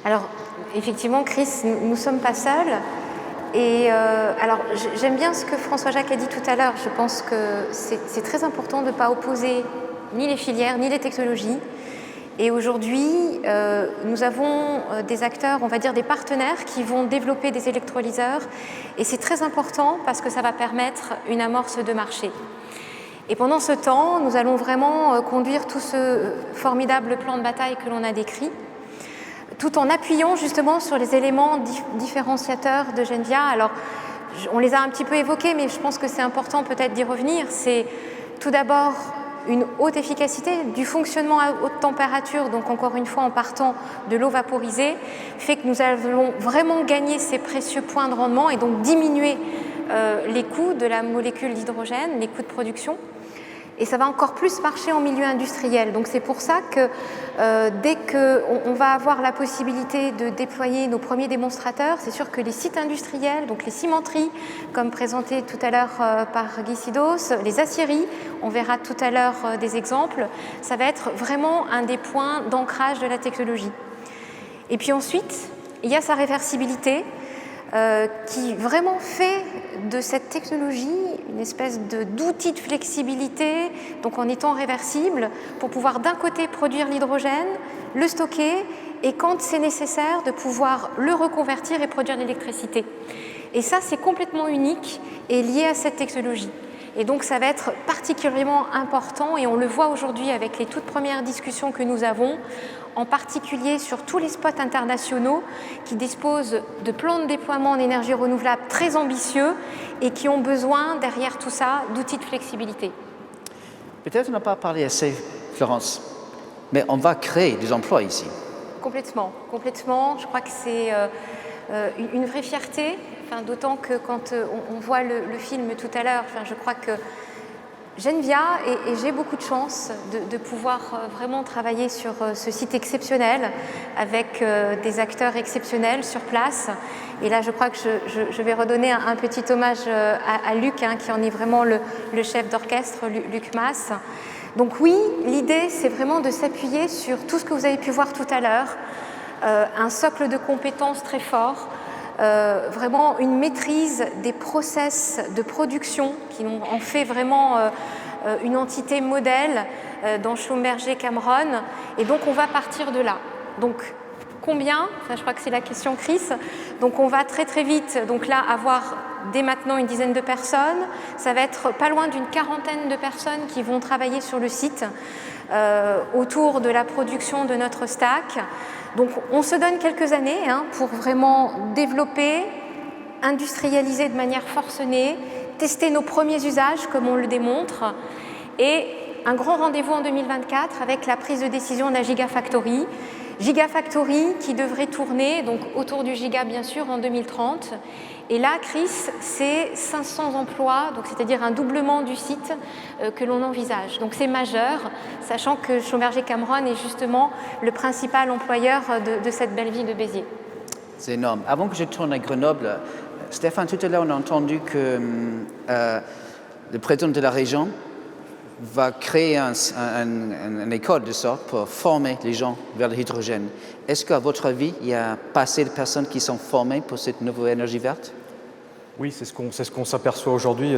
Alors, effectivement, Chris, nous ne sommes pas seuls. Et alors, j'aime bien ce que François-Jacques a dit tout à l'heure. Je pense que c'est très important de ne pas opposer ni les filières, ni les technologies. Et aujourd'hui, nous avons des acteurs, on va dire des partenaires, qui vont développer des électrolyseurs. Et c'est très important parce que ça va permettre une amorce de marché. Et pendant ce temps, nous allons vraiment conduire tout ce formidable plan de bataille que l'on a décrit, tout en appuyant justement sur les éléments différenciateurs de Genvia. Alors, on les a un petit peu évoqués, mais je pense que c'est important peut-être d'y revenir. C'est tout d'abord une haute efficacité du fonctionnement à haute température, donc encore une fois en partant de l'eau vaporisée, fait que nous allons vraiment gagner ces précieux points de rendement et donc diminuer les coûts de la molécule d'hydrogène, les coûts de production. Et ça va encore plus marcher en milieu industriel. Donc c'est pour ça que dès qu'on va avoir la possibilité de déployer nos premiers démonstrateurs, c'est sûr que les sites industriels, donc les cimenteries, comme présenté tout à l'heure par Guy Sidos, les aciéries, on verra tout à l'heure des exemples, ça va être vraiment un des points d'ancrage de la technologie. Et puis ensuite, il y a sa réversibilité, qui vraiment fait de cette technologie une espèce d'outil de flexibilité, donc en étant réversible, pour pouvoir d'un côté produire l'hydrogène, le stocker, et quand c'est nécessaire, de pouvoir le reconvertir et produire l'électricité. Et ça, c'est complètement unique et lié à cette technologie. Et donc ça va être particulièrement important, et on le voit aujourd'hui avec les toutes premières discussions que nous avons, en particulier sur tous les spots internationaux qui disposent de plans de déploiement en énergie renouvelable très ambitieux et qui ont besoin, derrière tout ça, d'outils de flexibilité. Peut-être on n'a pas parlé assez, Florence, mais on va créer des emplois ici. Complètement, complètement. Je crois que c'est une vraie fierté, enfin, d'autant que quand on voit le film tout à l'heure, enfin, je crois que Genvia, et j'ai beaucoup de chance de pouvoir vraiment travailler sur ce site exceptionnel avec des acteurs exceptionnels sur place. Et là, je crois que je vais redonner un petit hommage à Luc, hein, qui en est vraiment le chef d'orchestre, Luc Mas. Donc oui, l'idée, c'est vraiment de s'appuyer sur tout ce que vous avez pu voir tout à l'heure, un socle de compétences très fort, vraiment une maîtrise des process de production qui en fait vraiment une entité modèle dans Schlumberger Cameron. Et donc on va partir de là. Donc combien? Enfin, je crois que c'est la question, Chris. Donc on va très très vite, donc là, avoir dès maintenant une dizaine de personnes. Ça va être pas loin d'une quarantaine de personnes qui vont travailler sur le site autour de la production de notre stack. Donc on se donne quelques années, hein, pour vraiment développer, industrialiser de manière forcenée, tester nos premiers usages comme on le démontre, et un grand rendez-vous en 2024 avec la prise de décision de la Gigafactory. Gigafactory qui devrait tourner donc autour du giga bien sûr en 2030. Et là, Chris, c'est 500 emplois, donc c'est-à-dire un doublement du site que l'on envisage. Donc c'est majeur, sachant que Schlumberger Cameron est justement le principal employeur de cette belle ville de Béziers. C'est énorme. Avant que je tourne à Grenoble, Stéphane, tout à l'heure, on a entendu que le président de la région va créer une école de sorte pour former les gens vers l'hydrogène. Est-ce qu'à votre avis, il y a pas assez de personnes qui sont formées pour cette nouvelle énergie verte? Oui, c'est ce qu'on s'aperçoit aujourd'hui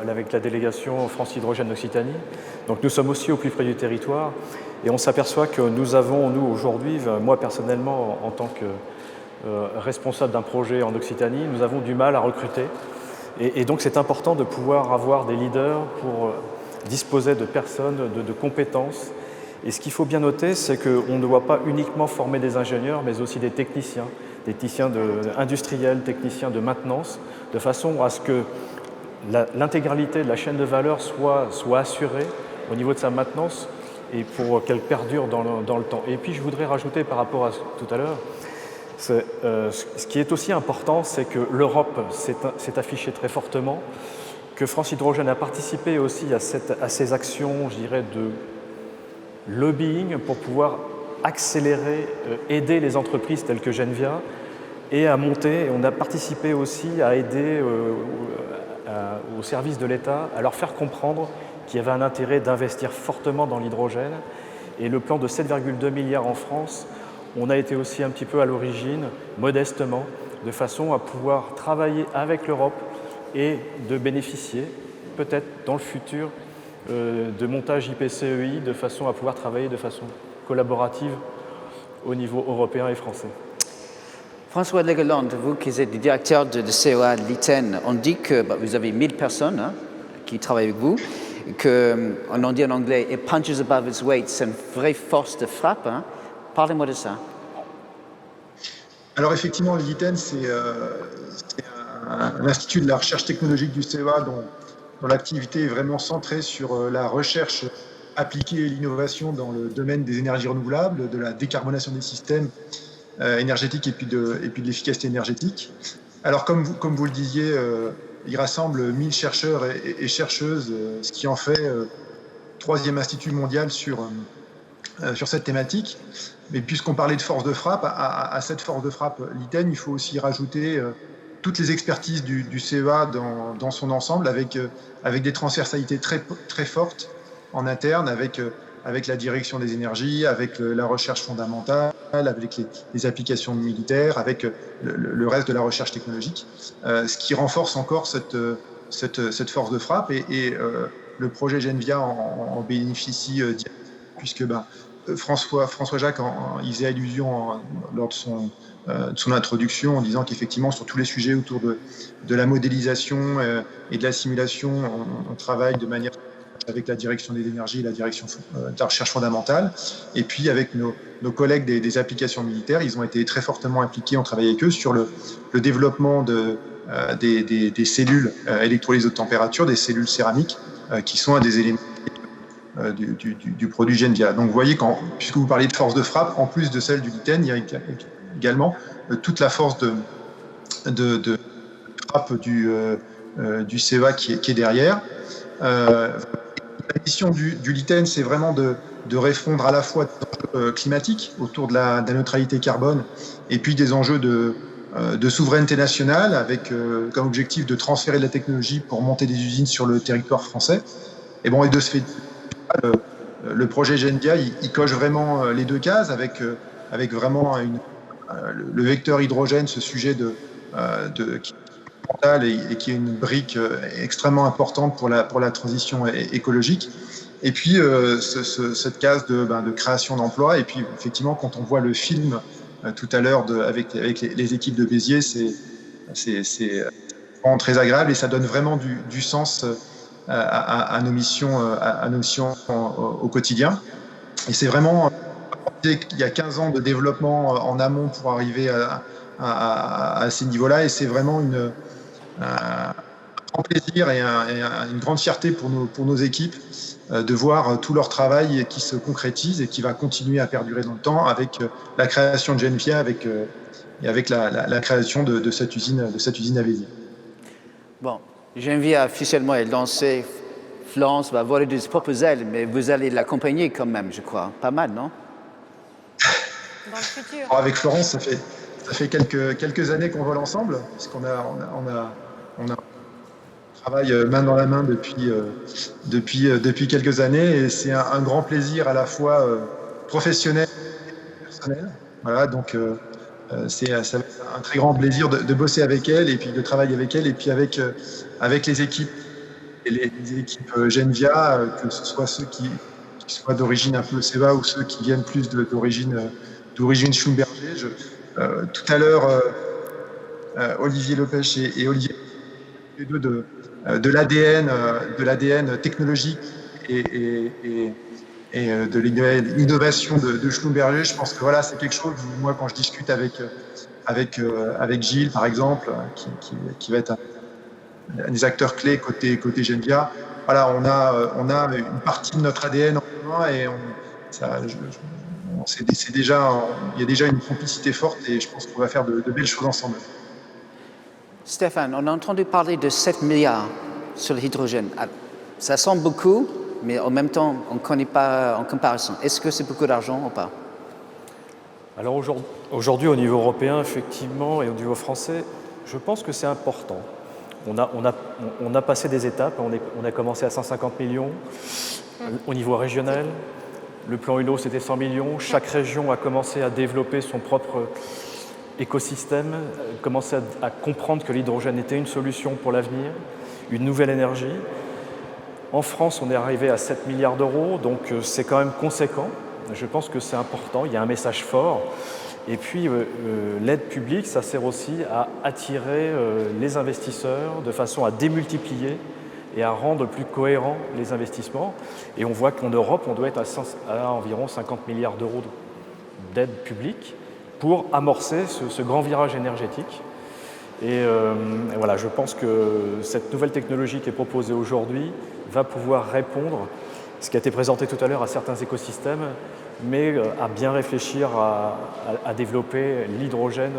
avec la délégation France Hydrogène Occitanie. Donc nous sommes aussi au plus près du territoire et on s'aperçoit que nous avons, nous aujourd'hui, moi personnellement en tant que responsable d'un projet en Occitanie, nous avons du mal à recruter. Et donc c'est important de pouvoir avoir des leaders pour disposer de personnes, de compétences. Et ce qu'il faut bien noter, c'est qu'on ne doit pas uniquement former des ingénieurs, mais aussi des techniciens industriels, techniciens de maintenance, de façon à ce que l'intégralité de la chaîne de valeur soit assurée au niveau de sa maintenance et pour qu'elle perdure dans le temps. Et puis je voudrais rajouter par rapport à tout à l'heure, ce qui est aussi important, c'est que l'Europe s'est affichée très fortement, que France Hydrogène a participé aussi à ces actions, je dirais, de lobbying pour pouvoir accélérer, aider les entreprises telles que Genvia et à monter. On a participé aussi à aider au service de l'État, à leur faire comprendre qu'il y avait un intérêt d'investir fortement dans l'hydrogène. Et le plan de 7,2 milliards en France, on a été aussi un petit peu à l'origine, modestement, de façon à pouvoir travailler avec l'Europe et de bénéficier, peut-être dans le futur, de montage IPCEI, de façon à pouvoir travailler de façon collaborative au niveau européen et français. François Legoland, vous qui êtes le directeur de CEA de l'ITEN, on dit que vous avez 1000 personnes, hein, qui travaillent avec vous, qu'on en dit en anglais, it punches above its weight, c'est une vraie force de frappe. Hein. Parlez-moi de ça. Alors effectivement, l'ITEN, c'est un institut de la recherche technologique du CEA dont dont l'activité est vraiment centrée sur la recherche appliquée et l'innovation dans le domaine des énergies renouvelables, de la décarbonation des systèmes énergétiques et puis de l'efficacité énergétique. Alors, comme vous le disiez, il rassemble 1000 chercheurs et chercheuses, ce qui en fait 3e institut mondial sur cette thématique. Mais puisqu'on parlait de force de frappe, à cette force de frappe l'ITEN, il faut aussi rajouter toutes les expertises du CEA dans son ensemble, avec des transversalités très fortes en interne, avec la direction des énergies, avec la recherche fondamentale, avec les applications militaires, avec le reste de la recherche technologique, ce qui renforce encore cette force de frappe. Et le projet Genvia en bénéficie, puisque François Jacques il faisait allusion lors de son introduction en disant qu'effectivement sur tous les sujets autour de la modélisation et de la simulation, on travaille de manière avec la direction des énergies et la direction de la recherche fondamentale. Et puis avec nos collègues des applications militaires, ils ont été très fortement impliqués, on travaille avec eux sur le développement des cellules électrolyseuses de température, des cellules céramiques, qui sont un des éléments du produit Genvia. Donc vous voyez, puisque vous parlez de force de frappe, en plus de celle du LITEN, il y a également toute la force de frappe du CEA qui est derrière. La mission du LITEN, c'est vraiment de répondre à la fois aux enjeux climatiques autour de la neutralité carbone et puis des enjeux de souveraineté nationale avec comme objectif de transférer de la technologie pour monter des usines sur le territoire français. Et de ce fait, le projet Genvia, il coche vraiment les deux cases avec vraiment le vecteur hydrogène, ce sujet qui est fondamental et qui est une brique extrêmement importante pour la transition écologique. Et puis cette case de création d'emplois. Et puis effectivement, quand on voit le film tout à l'heure avec les équipes de Béziers, c'est vraiment très agréable et ça donne vraiment du sens à nos missions, au quotidien. Et c'est vraiment, il y a 15 ans de développement en amont pour arriver à ces niveaux-là, et c'est vraiment un grand plaisir et une grande fierté pour nos équipes de voir tout leur travail qui se concrétise et qui va continuer à perdurer dans le temps avec la création de Genvia et avec la création de cette usine à Béziers. Bon, Genvia officiellement est lancé. Florence va voler de ses propres ailes, mais vous allez l'accompagner quand même, je crois. Pas mal, non? Dans le futur. Alors avec Florence, ça fait quelques années qu'on vole ensemble, puisqu'on travaille main dans la main depuis quelques années, et c'est un grand plaisir à la fois professionnel et personnel. Voilà, donc ça va être un très grand plaisir de bosser avec elle et puis de travailler avec elle et puis avec les équipes et les équipes Genvia, que ce soit ceux qui soient d'origine un peu CEA ou ceux qui viennent plus d'origine Schlumberger. Tout à l'heure, Olivier Lopech et Olivier, les deux de l'ADN technologique et de l'innovation de Schlumberger. Je pense que voilà, c'est quelque chose, moi quand je discute avec Gilles par exemple, qui va être un des acteurs clés côté Genvia, voilà, on a une partie de notre ADN en commun et il y a déjà une complicité forte et je pense qu'on va faire de belles choses ensemble. Stéphane, on a entendu parler de 7 milliards sur l'hydrogène. Ça semble beaucoup, mais en même temps, on ne connaît pas en comparaison. Est-ce que c'est beaucoup d'argent ou pas? Alors aujourd'hui, au niveau européen, effectivement, et au niveau français, je pense que c'est important. On a passé des étapes, on a commencé à 150 millions au niveau régional. Le plan Hulot, c'était 100 millions. Chaque région a commencé à développer son propre écosystème, commencer à comprendre que l'hydrogène était une solution pour l'avenir, une nouvelle énergie. En France, on est arrivé à 7 milliards d'euros, donc c'est quand même conséquent. Je pense que c'est important, il y a un message fort. Et puis, l'aide publique, ça sert aussi à attirer les investisseurs de façon à démultiplier et à rendre plus cohérents les investissements. Et on voit qu'en Europe, on doit être à environ 50 milliards d'euros d'aide publique pour amorcer ce grand virage énergétique. Et voilà, je pense que cette nouvelle technologie qui est proposée aujourd'hui va pouvoir répondre, ce qui a été présenté tout à l'heure, à certains écosystèmes, mais à bien réfléchir à développer l'hydrogène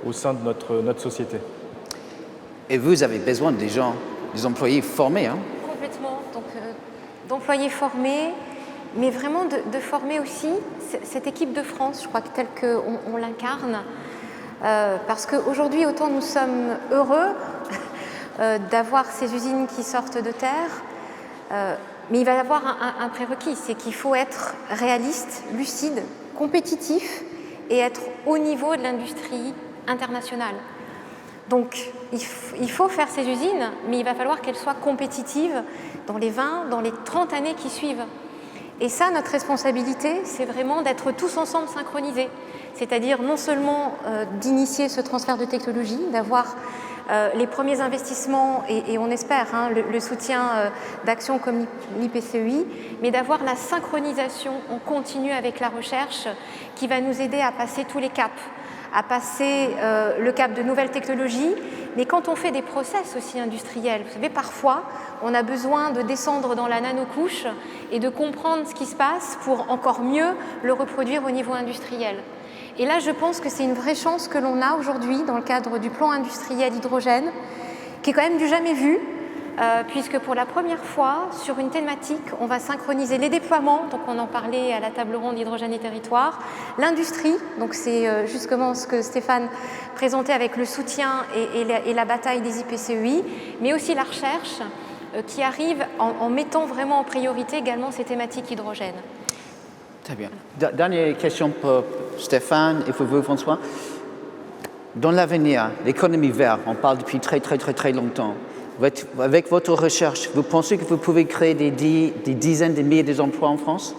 au sein de notre société. Et vous avez besoin des gens, des employés formés, hein? Complètement. Donc, d'employés formés, mais vraiment de former aussi cette équipe de France, je crois que telle qu'on l'incarne. Parce qu'aujourd'hui, autant nous sommes heureux d'avoir ces usines qui sortent de terre, mais il va y avoir un prérequis, c'est qu'il faut être réaliste, lucide, compétitif et être au niveau de l'industrie internationale. Donc il faut faire ces usines, mais il va falloir qu'elles soient compétitives dans les 20, dans les 30 années qui suivent. Et ça, notre responsabilité, c'est vraiment d'être tous ensemble synchronisés. C'est-à-dire non seulement d'initier ce transfert de technologie, d'avoir les premiers investissements et on espère le soutien d'actions comme l'IPCEI, mais d'avoir la synchronisation en continu avec la recherche qui va nous aider à passer tous les caps, à passer le cap de nouvelles technologies, mais quand on fait des process aussi industriels, vous savez, parfois, on a besoin de descendre dans la nanocouche et de comprendre ce qui se passe pour encore mieux le reproduire au niveau industriel. Et là, je pense que c'est une vraie chance que l'on a aujourd'hui dans le cadre du plan industriel hydrogène, qui est quand même du jamais vu, puisque pour la première fois, sur une thématique, on va synchroniser les déploiements, donc on en parlait à la table ronde Hydrogène et Territoire, l'industrie, donc c'est justement ce que Stéphane présentait avec le soutien et la bataille des IPCEI, mais aussi la recherche qui arrive en mettant vraiment en priorité également ces thématiques hydrogène. Très bien. Dernière question pour Stéphane et pour vous, François. Dans l'avenir, l'économie verte, on parle depuis très longtemps. Avec votre recherche, vous pensez que vous pouvez créer des dizaines de milliers d'emplois en France?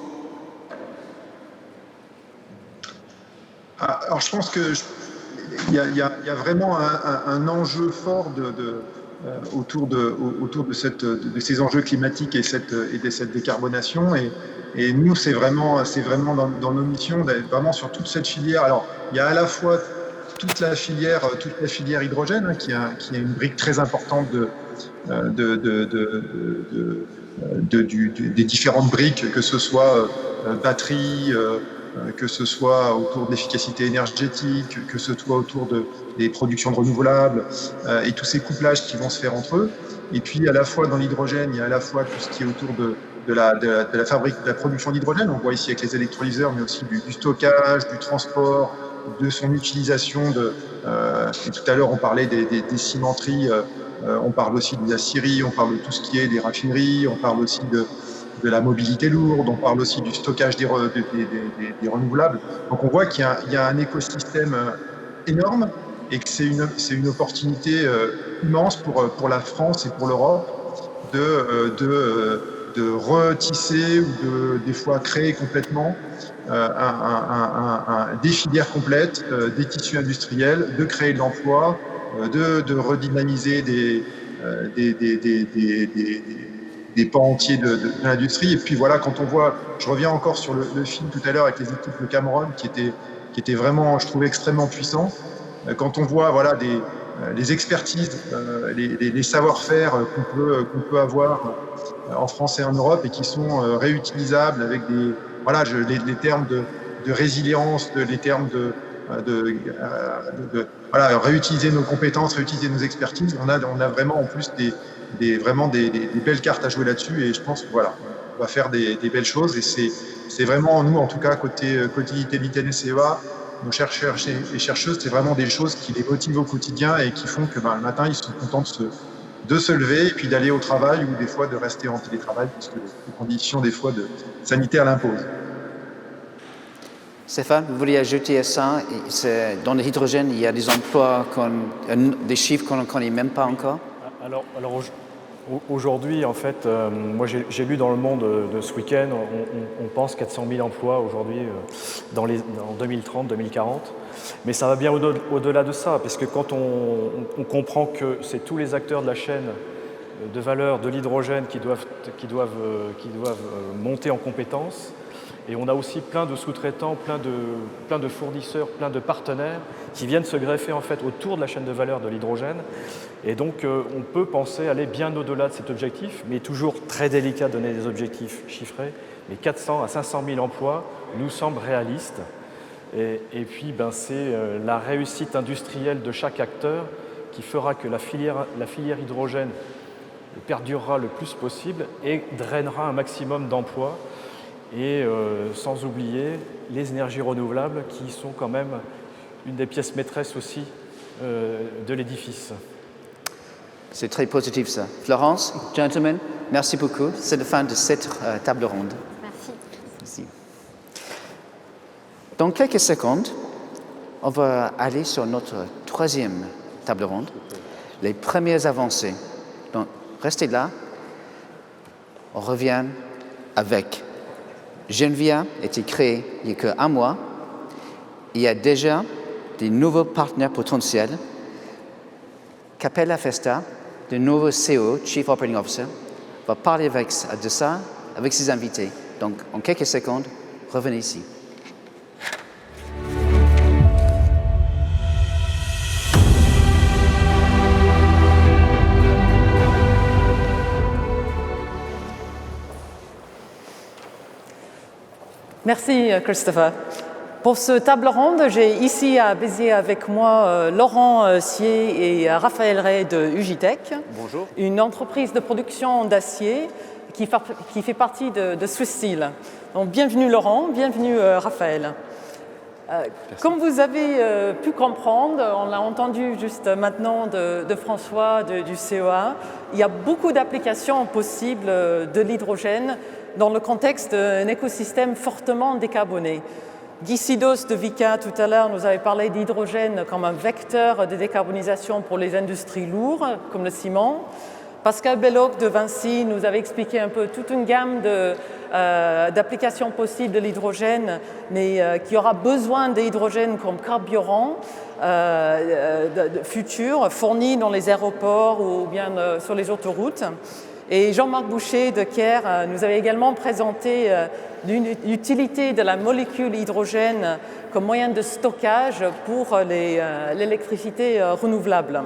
Alors je pense qu'il y a vraiment un enjeu fort autour de ces enjeux climatiques et de cette décarbonation. Et nous, c'est vraiment dans nos missions, vraiment sur toute cette filière. Alors, il y a à la fois toute la filière hydrogène, qui a une brique très importante des différentes briques, que ce soit batterie, que ce soit autour de l'efficacité énergétique, que ce soit autour des productions de renouvelables, et tous ces couplages qui vont se faire entre eux. Et puis, à la fois dans l'hydrogène, il y a à la fois tout ce qui est autour de la production d'hydrogène. On voit ici avec les électrolyseurs, mais aussi du stockage, du transport, de son utilisation. Et tout à l'heure, on parlait des cimenteries, on parle aussi de la scierie, on parle de tout ce qui est des raffineries, on parle aussi de la mobilité lourde, on parle aussi du stockage des renouvelables. Donc on voit qu'il y a un écosystème énorme et que c'est une opportunité immense pour la France et pour l'Europe de retisser ou des fois créer complètement des filières complètes, des tissus industriels, de créer de l'emploi, de redynamiser des pans entiers de l'industrie. Et puis voilà, quand on voit, je reviens encore sur le film tout à l'heure avec les équipes de Cameron, qui était vraiment, je trouvais, extrêmement puissant. Quand on voit les expertises, les savoir-faire qu'on peut avoir en France et en Europe et qui sont réutilisables avec les termes de résilience, les termes réutiliser nos compétences, réutiliser nos expertises. On a vraiment en plus des belles cartes à jouer là-dessus et je pense que voilà, on va faire des belles choses et c'est vraiment nous, en tout cas, côté Utilitaire et CEA, nos chercheurs et chercheuses, c'est vraiment des choses qui les motivent au quotidien et qui font que le matin, ils sont contents de se lever et puis d'aller au travail ou des fois de rester en télétravail puisque les conditions des fois sanitaires l'imposent. Stéphane, vous voulez ajouter à ça, dans l'hydrogène, il y a des emplois, des chiffres qu'on ne connaît même pas encore? Alors aujourd'hui, en fait, moi j'ai lu dans Le Monde de ce week-end, on pense 400 000 emplois aujourd'hui en 2030, 2040. Mais ça va bien au-delà de ça, parce que quand on comprend que c'est tous les acteurs de la chaîne de valeur de l'hydrogène qui doivent monter en compétences, Et on a aussi plein de sous-traitants, plein de fournisseurs, plein de partenaires qui viennent se greffer en fait autour de la chaîne de valeur de l'hydrogène. Et donc on peut penser aller bien au-delà de cet objectif, mais toujours très délicat de donner des objectifs chiffrés. Mais 400 à 500 000 emplois nous semblent réalistes. Et puis c'est la réussite industrielle de chaque acteur qui fera que la filière hydrogène perdurera le plus possible et drainera un maximum d'emplois. Et sans oublier les énergies renouvelables qui sont quand même une des pièces maîtresses aussi de l'édifice. C'est très positif ça. Florence, gentlemen, merci beaucoup. C'est la fin de cette table ronde. Merci. Dans quelques secondes, on va aller sur notre troisième table ronde, les premières avancées. Donc, restez là. On revient avec Genvia a été créé il y a qu'un mois. Il y a déjà des nouveaux partenaires potentiels. Capella Festa, le nouveau CEO, Chief Operating Officer, va parler de ça avec ses invités. Donc, en quelques secondes, revenez ici. Merci Christopher. Pour ce table ronde, j'ai ici à Béziers avec moi Laurent Sier et Raphaël Ray de Ugitech. Bonjour. Une entreprise de production d'acier qui fait partie de Swiss Steel. Donc bienvenue Laurent, bienvenue Raphaël. Comme vous avez pu comprendre, on l'a entendu juste maintenant de François du CEA, il y a beaucoup d'applications possibles de l'hydrogène dans le contexte d'un écosystème fortement décarboné. Guy Sidos de Vicat, tout à l'heure, nous avait parlé d'hydrogène comme un vecteur de décarbonisation pour les industries lourdes, comme le ciment. Pascal Belloc de Vinci nous avait expliqué un peu toute une gamme d'applications possibles de l'hydrogène, mais qui aura besoin d'hydrogène comme carburant futur, fourni dans les aéroports ou bien sur les autoroutes. Et Jean-Marc Boucher de Kier nous avait également présenté l'utilité de la molécule hydrogène comme moyen de stockage pour l'électricité renouvelable.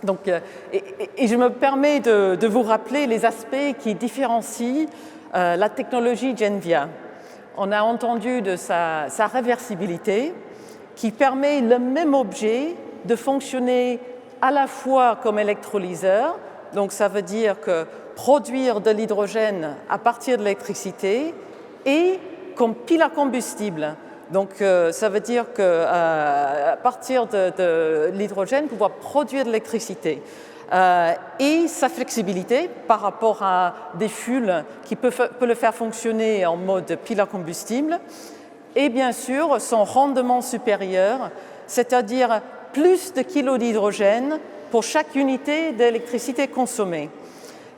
Donc, et je me permets de vous rappeler les aspects qui différencient la technologie Genvia. On a entendu de sa réversibilité qui permet le même objet de fonctionner à la fois comme électrolyseur. Donc ça veut dire que produire de l'hydrogène à partir de l'électricité et comme pile à combustible. Donc ça veut dire qu'à partir de l'hydrogène, pouvoir produire de l'électricité. Et sa flexibilité par rapport à des fuels qui peut le faire fonctionner en mode pile à combustible. Et bien sûr, son rendement supérieur, c'est-à-dire plus de kilos d'hydrogène pour chaque unité d'électricité consommée.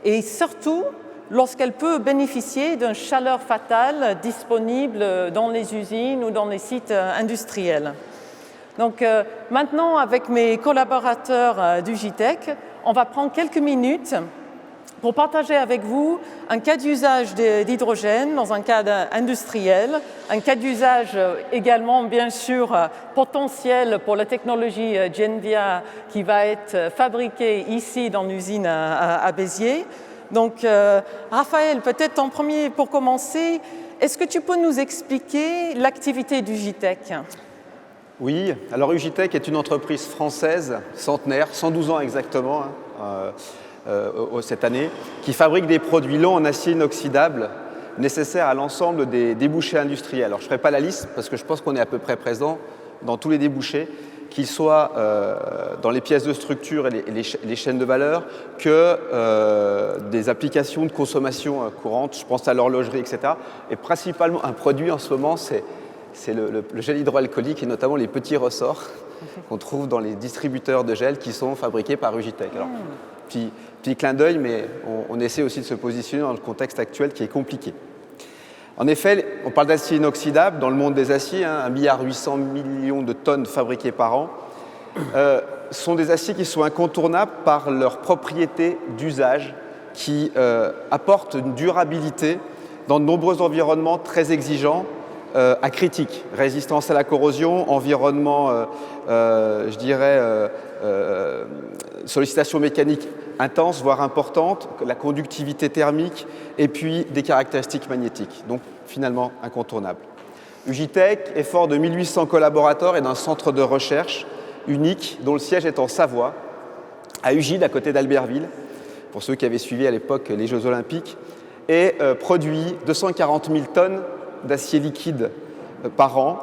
Et surtout, lorsqu'elle peut bénéficier d'une chaleur fatale disponible dans les usines ou dans les sites industriels. Donc maintenant, avec mes collaborateurs d'Ugitech, on va prendre quelques minutes pour partager avec vous un cas d'usage d'hydrogène dans un cadre industriel, un cas d'usage également bien sûr potentiel pour la technologie Genvia qui va être fabriquée ici dans l'usine à Béziers. Donc Raphaël, peut-être en premier pour commencer, est-ce que tu peux nous expliquer l'activité d'Ugitech ? Oui, alors Ugitech est une entreprise française, centenaire, 112 ans exactement, cette année, qui fabrique des produits longs en acier inoxydable nécessaires à l'ensemble des débouchés industriels. Alors je ne ferai pas la liste parce que je pense qu'on est à peu près présent dans tous les débouchés, qu'ils soient dans les pièces de structure et les chaînes de valeur, que des applications de consommation courante, je pense à l'horlogerie, etc. Et principalement, un produit en ce moment, c'est le gel hydroalcoolique et notamment les petits ressorts qu'on trouve dans les distributeurs de gel qui sont fabriqués par Ugitech. Alors, petit clin d'œil, mais on essaie aussi de se positionner dans le contexte actuel qui est compliqué. En effet, on parle d'acier inoxydable dans le monde des aciers, 1,8 milliard de tonnes fabriquées par an. Sont des aciers qui sont incontournables par leurs propriétés d'usage, qui apportent une durabilité dans de nombreux environnements très exigeants, acritiques. Résistance à la corrosion, environnement, je dirais, sollicitation mécanique intense, voire importante, la conductivité thermique, et puis des caractéristiques magnétiques. Donc, finalement, incontournable. Ugitech est fort de 1800 collaborateurs et d'un centre de recherche unique, dont le siège est en Savoie, à Ugide, à côté d'Albertville, pour ceux qui avaient suivi à l'époque les Jeux Olympiques, et produit 240 000 tonnes d'acier liquide par an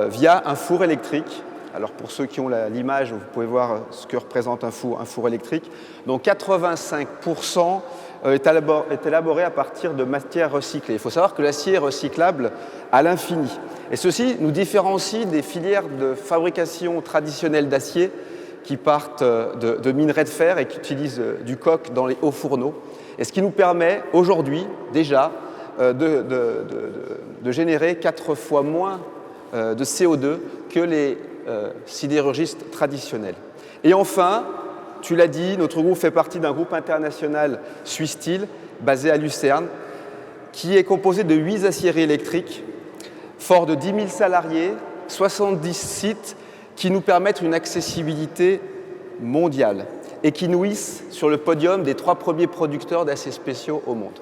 via un four électrique. Alors pour ceux qui ont l'image, vous pouvez voir ce que représente un four électrique. Donc 85% est élaboré à partir de matières recyclées. Il faut savoir que l'acier est recyclable à l'infini. Et ceci nous différencie des filières de fabrication traditionnelle d'acier qui partent de minerais de fer et qui utilisent du coke dans les hauts fourneaux. Et ce qui nous permet aujourd'hui déjà de générer 4 fois moins de CO2 que les sidérurgistes traditionnels. Et enfin, tu l'as dit, notre groupe fait partie d'un groupe international Swiss Steel, basé à Lucerne, qui est composé de 8 aciéries électriques, fort de 10 000 salariés, 70 sites, qui nous permettent une accessibilité mondiale et qui nous hissent sur le podium des 3 premiers producteurs d'aciers spéciaux au monde.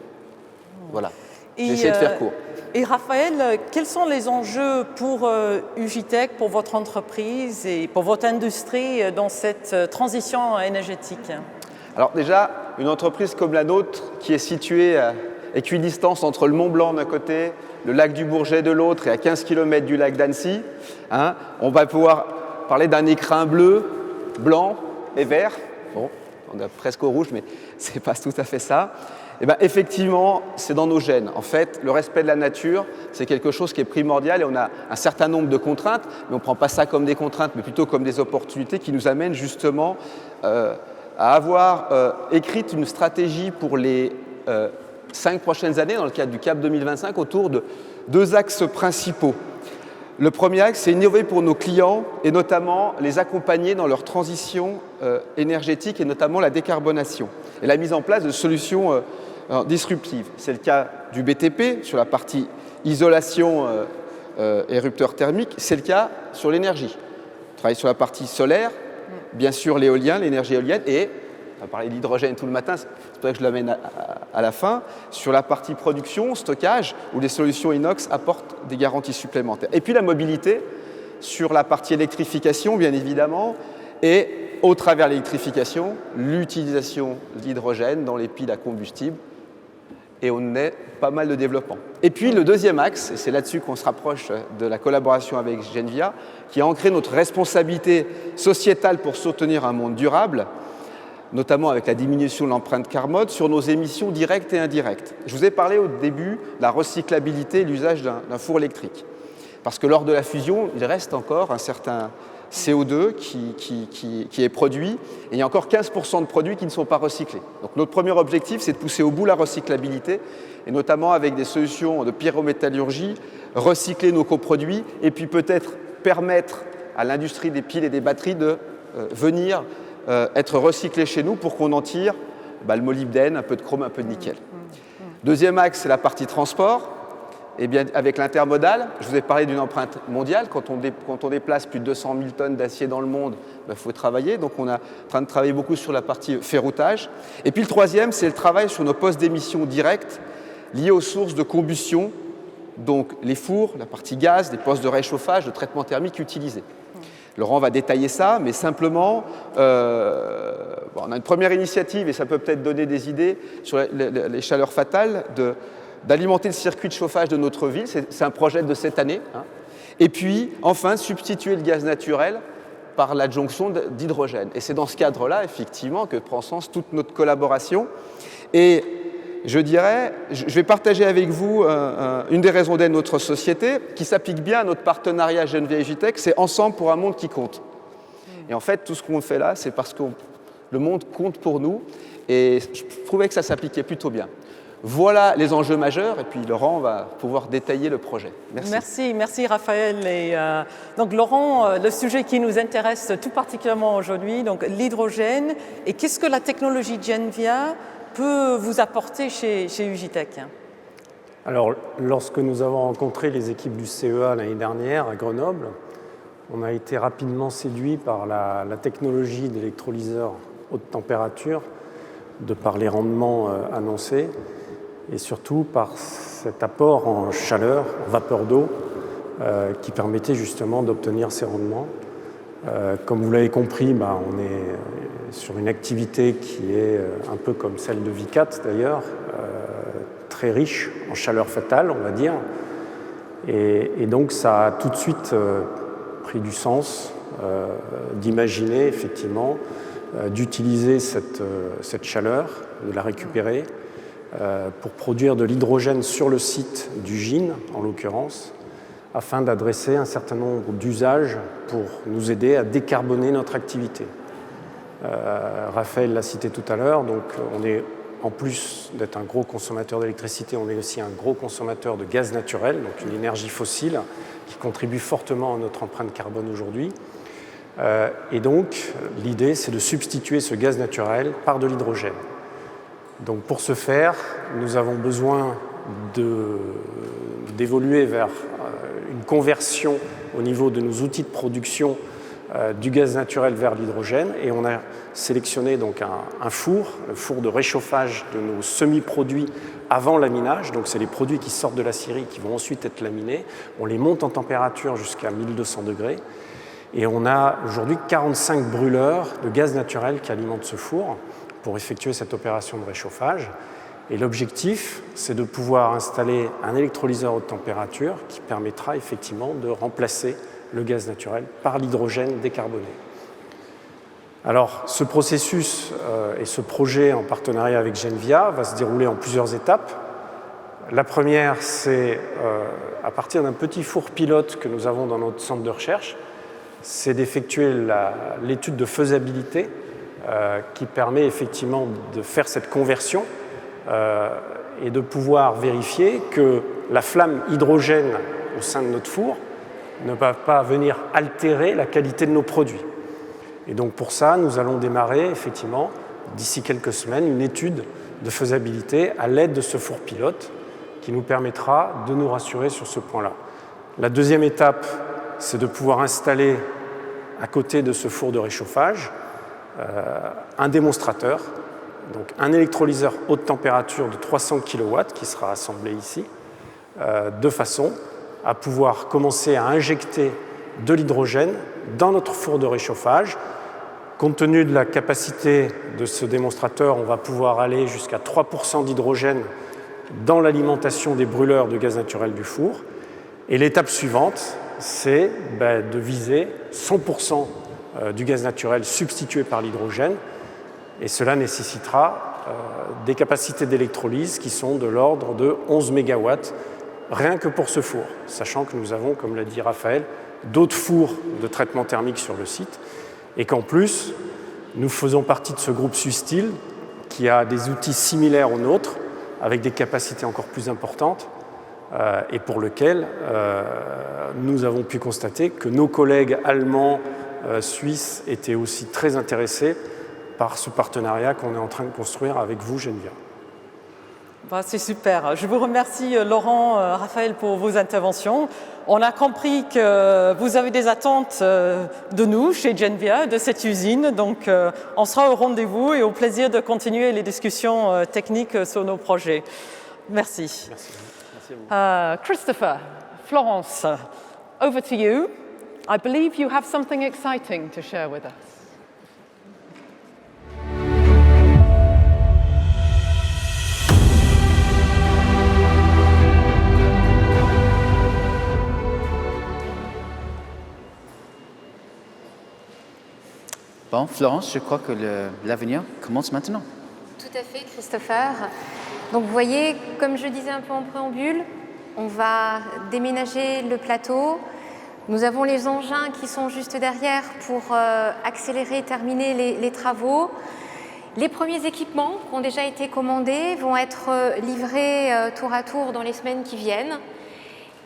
Voilà, j'ai essayé de faire court. Et Raphaël, quels sont les enjeux pour Ugitech, pour votre entreprise et pour votre industrie dans cette transition énergétique? Alors déjà, une entreprise comme la nôtre qui est située à équidistance entre le Mont Blanc d'un côté, le lac du Bourget de l'autre et à 15 km du lac d'Annecy, on va pouvoir parler d'un écrin bleu, blanc et vert. Bon, on est presque au rouge, mais ce n'est pas tout à fait ça. Eh bien, effectivement, c'est dans nos gènes. En fait, le respect de la nature, c'est quelque chose qui est primordial et on a un certain nombre de contraintes, mais on ne prend pas ça comme des contraintes, mais plutôt comme des opportunités qui nous amènent justement à avoir écrit une stratégie pour les 5 prochaines années, dans le cadre du CAP 2025, autour de 2 axes principaux. Le premier axe, c'est innover pour nos clients et notamment les accompagner dans leur transition énergétique et notamment la décarbonation et la mise en place de solutions disruptives. C'est le cas du BTP sur la partie isolation et rupteur thermique, c'est le cas sur l'énergie. On travaille sur la partie solaire, bien sûr l'éolien, l'énergie éolienne et on va parler d'hydrogène tout le matin, c'est pour ça que je l'amène à la fin, sur la partie production, stockage, où les solutions inox apportent des garanties supplémentaires. Et puis la mobilité, sur la partie électrification, bien évidemment, et au travers l'électrification, l'utilisation d'hydrogène dans les piles à combustible, et on est pas mal de développement. Et puis le deuxième axe, et c'est là-dessus qu'on se rapproche de la collaboration avec Genvia, qui a ancré notre responsabilité sociétale pour soutenir un monde durable, notamment avec la diminution de l'empreinte carbone, sur nos émissions directes et indirectes. Je vous ai parlé au début de la recyclabilité et l'usage d'un four électrique. Parce que lors de la fusion, il reste encore un certain CO2 qui est produit, et il y a encore 15% de produits qui ne sont pas recyclés. Donc notre premier objectif, c'est de pousser au bout la recyclabilité, et notamment avec des solutions de pyrométallurgie, recycler nos coproduits, et puis peut-être permettre à l'industrie des piles et des batteries de venir être recyclé chez nous pour qu'on en tire le molybdène, un peu de chrome, un peu de nickel. Deuxième axe, c'est la partie transport. Et bien, avec l'intermodal, je vous ai parlé d'une empreinte mondiale. Quand on déplace plus de 200 000 tonnes d'acier dans le monde, il faut travailler. Donc on est en train de travailler beaucoup sur la partie ferroutage. Et puis le troisième, c'est le travail sur nos postes d'émissions directes liés aux sources de combustion, donc les fours, la partie gaz, les postes de réchauffage, de traitement thermique utilisés. Laurent va détailler ça, mais simplement, on a une première initiative, et ça peut peut-être donner des idées sur les chaleurs fatales, d'alimenter le circuit de chauffage de notre ville. C'est un projet de cette année. Et puis, enfin, substituer le gaz naturel par l'adjonction d'hydrogène. Et c'est dans ce cadre-là, effectivement, que prend sens toute notre collaboration. Et je dirais, je vais partager avec vous une des raisons d'être de notre société, qui s'applique bien à notre partenariat Genvia Ugitech, c'est Ensemble pour un monde qui compte. Et en fait, tout ce qu'on fait là, c'est parce que le monde compte pour nous, et je trouvais que ça s'appliquait plutôt bien. Voilà les enjeux majeurs, et puis Laurent va pouvoir détailler le projet. Merci. Merci Raphaël. Et, donc Laurent, le sujet qui nous intéresse tout particulièrement aujourd'hui, donc l'hydrogène, et qu'est-ce que la technologie Genvia peut vous apporter chez Ugitech? Alors, lorsque nous avons rencontré les équipes du CEA l'année dernière à Grenoble, on a été rapidement séduit par la technologie d'électrolyseur haute température, de par les rendements annoncés, et surtout par cet apport en chaleur, en vapeur d'eau, qui permettait justement d'obtenir ces rendements. Comme vous l'avez compris, on est sur une activité qui est un peu comme celle de Vicat d'ailleurs, très riche en chaleur fatale, on va dire. Et donc ça a tout de suite pris du sens d'imaginer effectivement d'utiliser cette chaleur, de la récupérer pour produire de l'hydrogène sur le site du GIN, en l'occurrence, afin d'adresser un certain nombre d'usages pour nous aider à décarboner notre activité. Raphaël l'a cité tout à l'heure, donc on est, en plus d'être un gros consommateur d'électricité, on est aussi un gros consommateur de gaz naturel, donc une énergie fossile qui contribue fortement à notre empreinte carbone aujourd'hui. Et donc, l'idée, c'est de substituer ce gaz naturel par de l'hydrogène. Donc, pour ce faire, nous avons besoin d'évoluer vers une conversion au niveau de nos outils de production du gaz naturel vers l'hydrogène. Et on a sélectionné donc un four, le four de réchauffage de nos semi-produits avant laminage. Donc, c'est les produits qui sortent de la scierie qui vont ensuite être laminés. On les monte en température jusqu'à 1200 degrés. Et on a aujourd'hui 45 brûleurs de gaz naturel qui alimentent ce four pour effectuer cette opération de réchauffage. Et l'objectif, c'est de pouvoir installer un électrolyseur haute température qui permettra effectivement de remplacer le gaz naturel par l'hydrogène décarboné. Alors, ce processus et ce projet en partenariat avec Genvia va se dérouler en plusieurs étapes. La première, c'est à partir d'un petit four pilote que nous avons dans notre centre de recherche, c'est d'effectuer l'étude de faisabilité qui permet effectivement de faire cette conversion et de pouvoir vérifier que la flamme hydrogène au sein de notre four ne va pas venir altérer la qualité de nos produits. Et donc pour ça, nous allons démarrer effectivement d'ici quelques semaines une étude de faisabilité à l'aide de ce four pilote qui nous permettra de nous rassurer sur ce point-là. La deuxième étape, c'est de pouvoir installer à côté de ce four de réchauffage un démonstrateur, donc un électrolyseur haute température de 300 kW qui sera assemblé ici, de façon à pouvoir commencer à injecter de l'hydrogène dans notre four de réchauffage. Compte tenu de la capacité de ce démonstrateur, on va pouvoir aller jusqu'à 3% d'hydrogène dans l'alimentation des brûleurs de gaz naturel du four. Et l'étape suivante, c'est de viser 100% du gaz naturel substitué par l'hydrogène. Et cela nécessitera des capacités d'électrolyse qui sont de l'ordre de 11 MW, rien que pour ce four, sachant que nous avons, comme l'a dit Raphaël, d'autres fours de traitement thermique sur le site, et qu'en plus, nous faisons partie de ce groupe Sustil qui a des outils similaires aux nôtres, avec des capacités encore plus importantes, et pour lequel nous avons pu constater que nos collègues allemands, suisses étaient aussi très intéressés par ce partenariat qu'on est en train de construire avec vous, Genvia. C'est super. Je vous remercie, Laurent, Raphaël, pour vos interventions. On a compris que vous avez des attentes de nous, chez Genvia, de cette usine. Donc, on sera au rendez-vous et au plaisir de continuer les discussions techniques sur nos projets. Merci. Merci. Merci à vous. Christopher, Florence, over to you. I believe you have something exciting to share with us. Bon, Florence, je crois que l'avenir commence maintenant. Tout à fait, Christopher. Donc vous voyez, comme je disais un peu en préambule, on va déménager le plateau. Nous avons les engins qui sont juste derrière pour accélérer et terminer les travaux. Les premiers équipements qui ont déjà été commandés vont être livrés tour à tour dans les semaines qui viennent.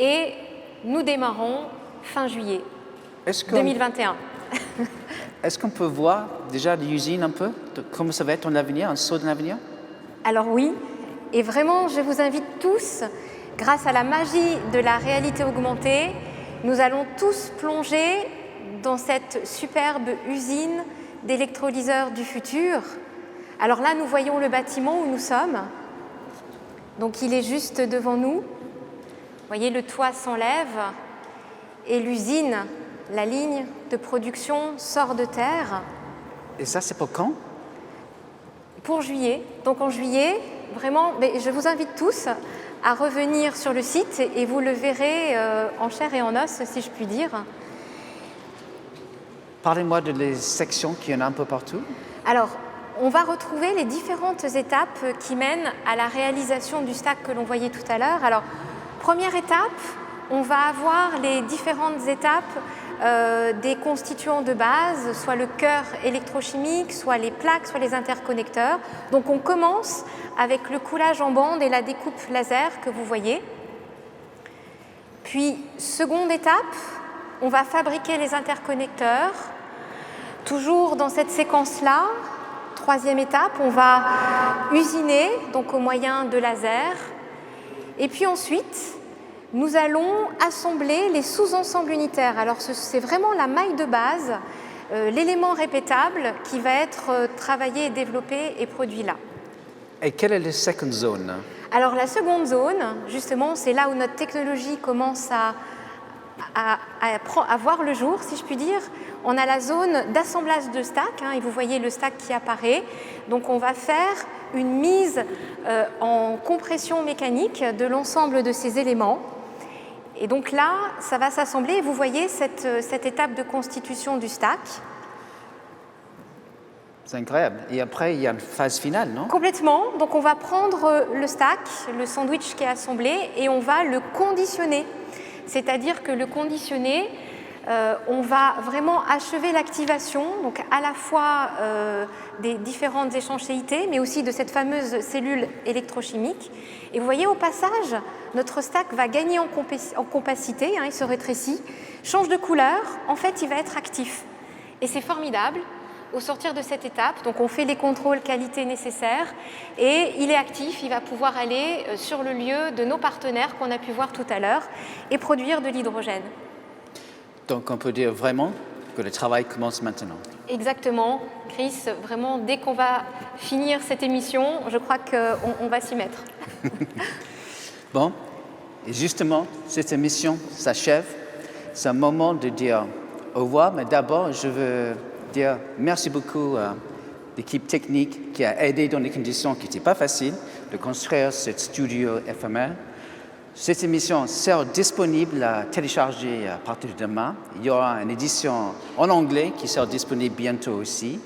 Et nous démarrons fin juillet 2021. Est-ce qu'on peut voir déjà l'usine un peu, comment ça va être en avenir, un saut dans l'avenir? Alors oui, et vraiment je vous invite tous, grâce à la magie de la réalité augmentée, nous allons tous plonger dans cette superbe usine d'électrolyseurs du futur. Alors là, nous voyons le bâtiment où nous sommes. Donc il est juste devant nous. Vous voyez, le toit s'enlève et l'usine, la ligne de production sort de terre. Et ça, c'est pour quand? Pour juillet. Donc en juillet, vraiment, mais je vous invite tous à revenir sur le site et vous le verrez en chair et en os, si je puis dire. Parlez-moi de les sections qu'il y en a un peu partout. Alors, on va retrouver les différentes étapes qui mènent à la réalisation du stack que l'on voyait tout à l'heure. Alors, première étape, on va avoir les différentes étapes des constituants de base, soit le cœur électrochimique, soit les plaques, soit les interconnecteurs. Donc on commence avec le coulage en bande et la découpe laser que vous voyez. Puis, seconde étape, on va fabriquer les interconnecteurs. Toujours dans cette séquence-là, troisième étape, on va usiner, donc au moyen de laser. Et puis ensuite, nous allons assembler les sous-ensembles unitaires. Alors c'est vraiment la maille de base, l'élément répétable qui va être travaillé, développé et produit là. Et quelle est la seconde zone? Alors la seconde zone, justement, c'est là où notre technologie commence à voir le jour, si je puis dire. On a la zone d'assemblage de stack, et vous voyez le stack qui apparaît. Donc on va faire une mise en compression mécanique de l'ensemble de ces éléments. Et donc là, ça va s'assembler. Vous voyez cette étape de constitution du stack. C'est incroyable. Et après, il y a une phase finale, non? Complètement. Donc on va prendre le stack, le sandwich qui est assemblé, et on va le conditionner. C'est-à-dire que le conditionner, on va vraiment achever l'activation, donc à la fois des différentes étanchéités, mais aussi de cette fameuse cellule électrochimique. Et vous voyez, au passage, notre stack va gagner en compacité, il se rétrécit, change de couleur, en fait, il va être actif. Et c'est formidable. Au sortir de cette étape, donc on fait les contrôles qualité nécessaires et il est actif, il va pouvoir aller sur le lieu de nos partenaires qu'on a pu voir tout à l'heure et produire de l'hydrogène. Donc on peut dire vraiment que le travail commence maintenant. Exactement, Chris, vraiment dès qu'on va finir cette émission, je crois qu'on va s'y mettre. Bon, et justement, cette émission s'achève. C'est un moment de dire au revoir, mais d'abord je veux dire merci beaucoup à l'équipe technique qui a aidé dans des conditions qui n'étaient pas faciles de construire ce studio éphémère. Cette émission sera disponible à télécharger à partir de demain. Il y aura une édition en anglais qui sera disponible bientôt aussi.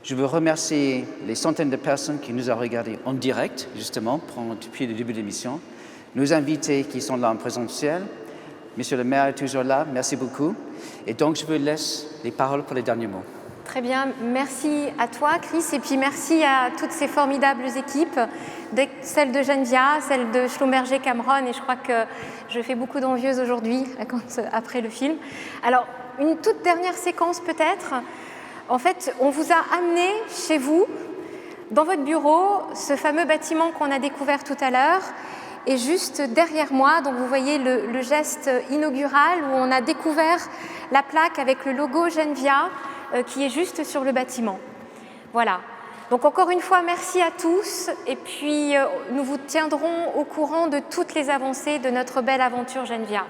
Je veux remercier les centaines de personnes qui nous ont regardés en direct, justement, depuis le début de l'émission. Nos invités qui sont là en présentiel. Monsieur le maire est toujours là, merci beaucoup. Et donc, je vous laisse les paroles pour les derniers mots. Très bien, merci à toi, Chris, et puis merci à toutes ces formidables équipes, celle de Genvia, celle de Schlumberger Cameron, et je crois que je fais beaucoup d'envieuses aujourd'hui, après le film. Alors, une toute dernière séquence peut-être. En fait, on vous a amené chez vous, dans votre bureau, ce fameux bâtiment qu'on a découvert tout à l'heure. Et juste derrière moi, donc vous voyez le geste inaugural où on a découvert la plaque avec le logo Genvia qui est juste sur le bâtiment. Voilà. Donc encore une fois, merci à tous. Et puis, nous vous tiendrons au courant de toutes les avancées de notre belle aventure Genvia.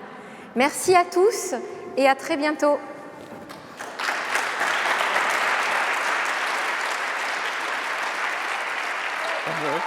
Merci à tous et à très bientôt. Bravo.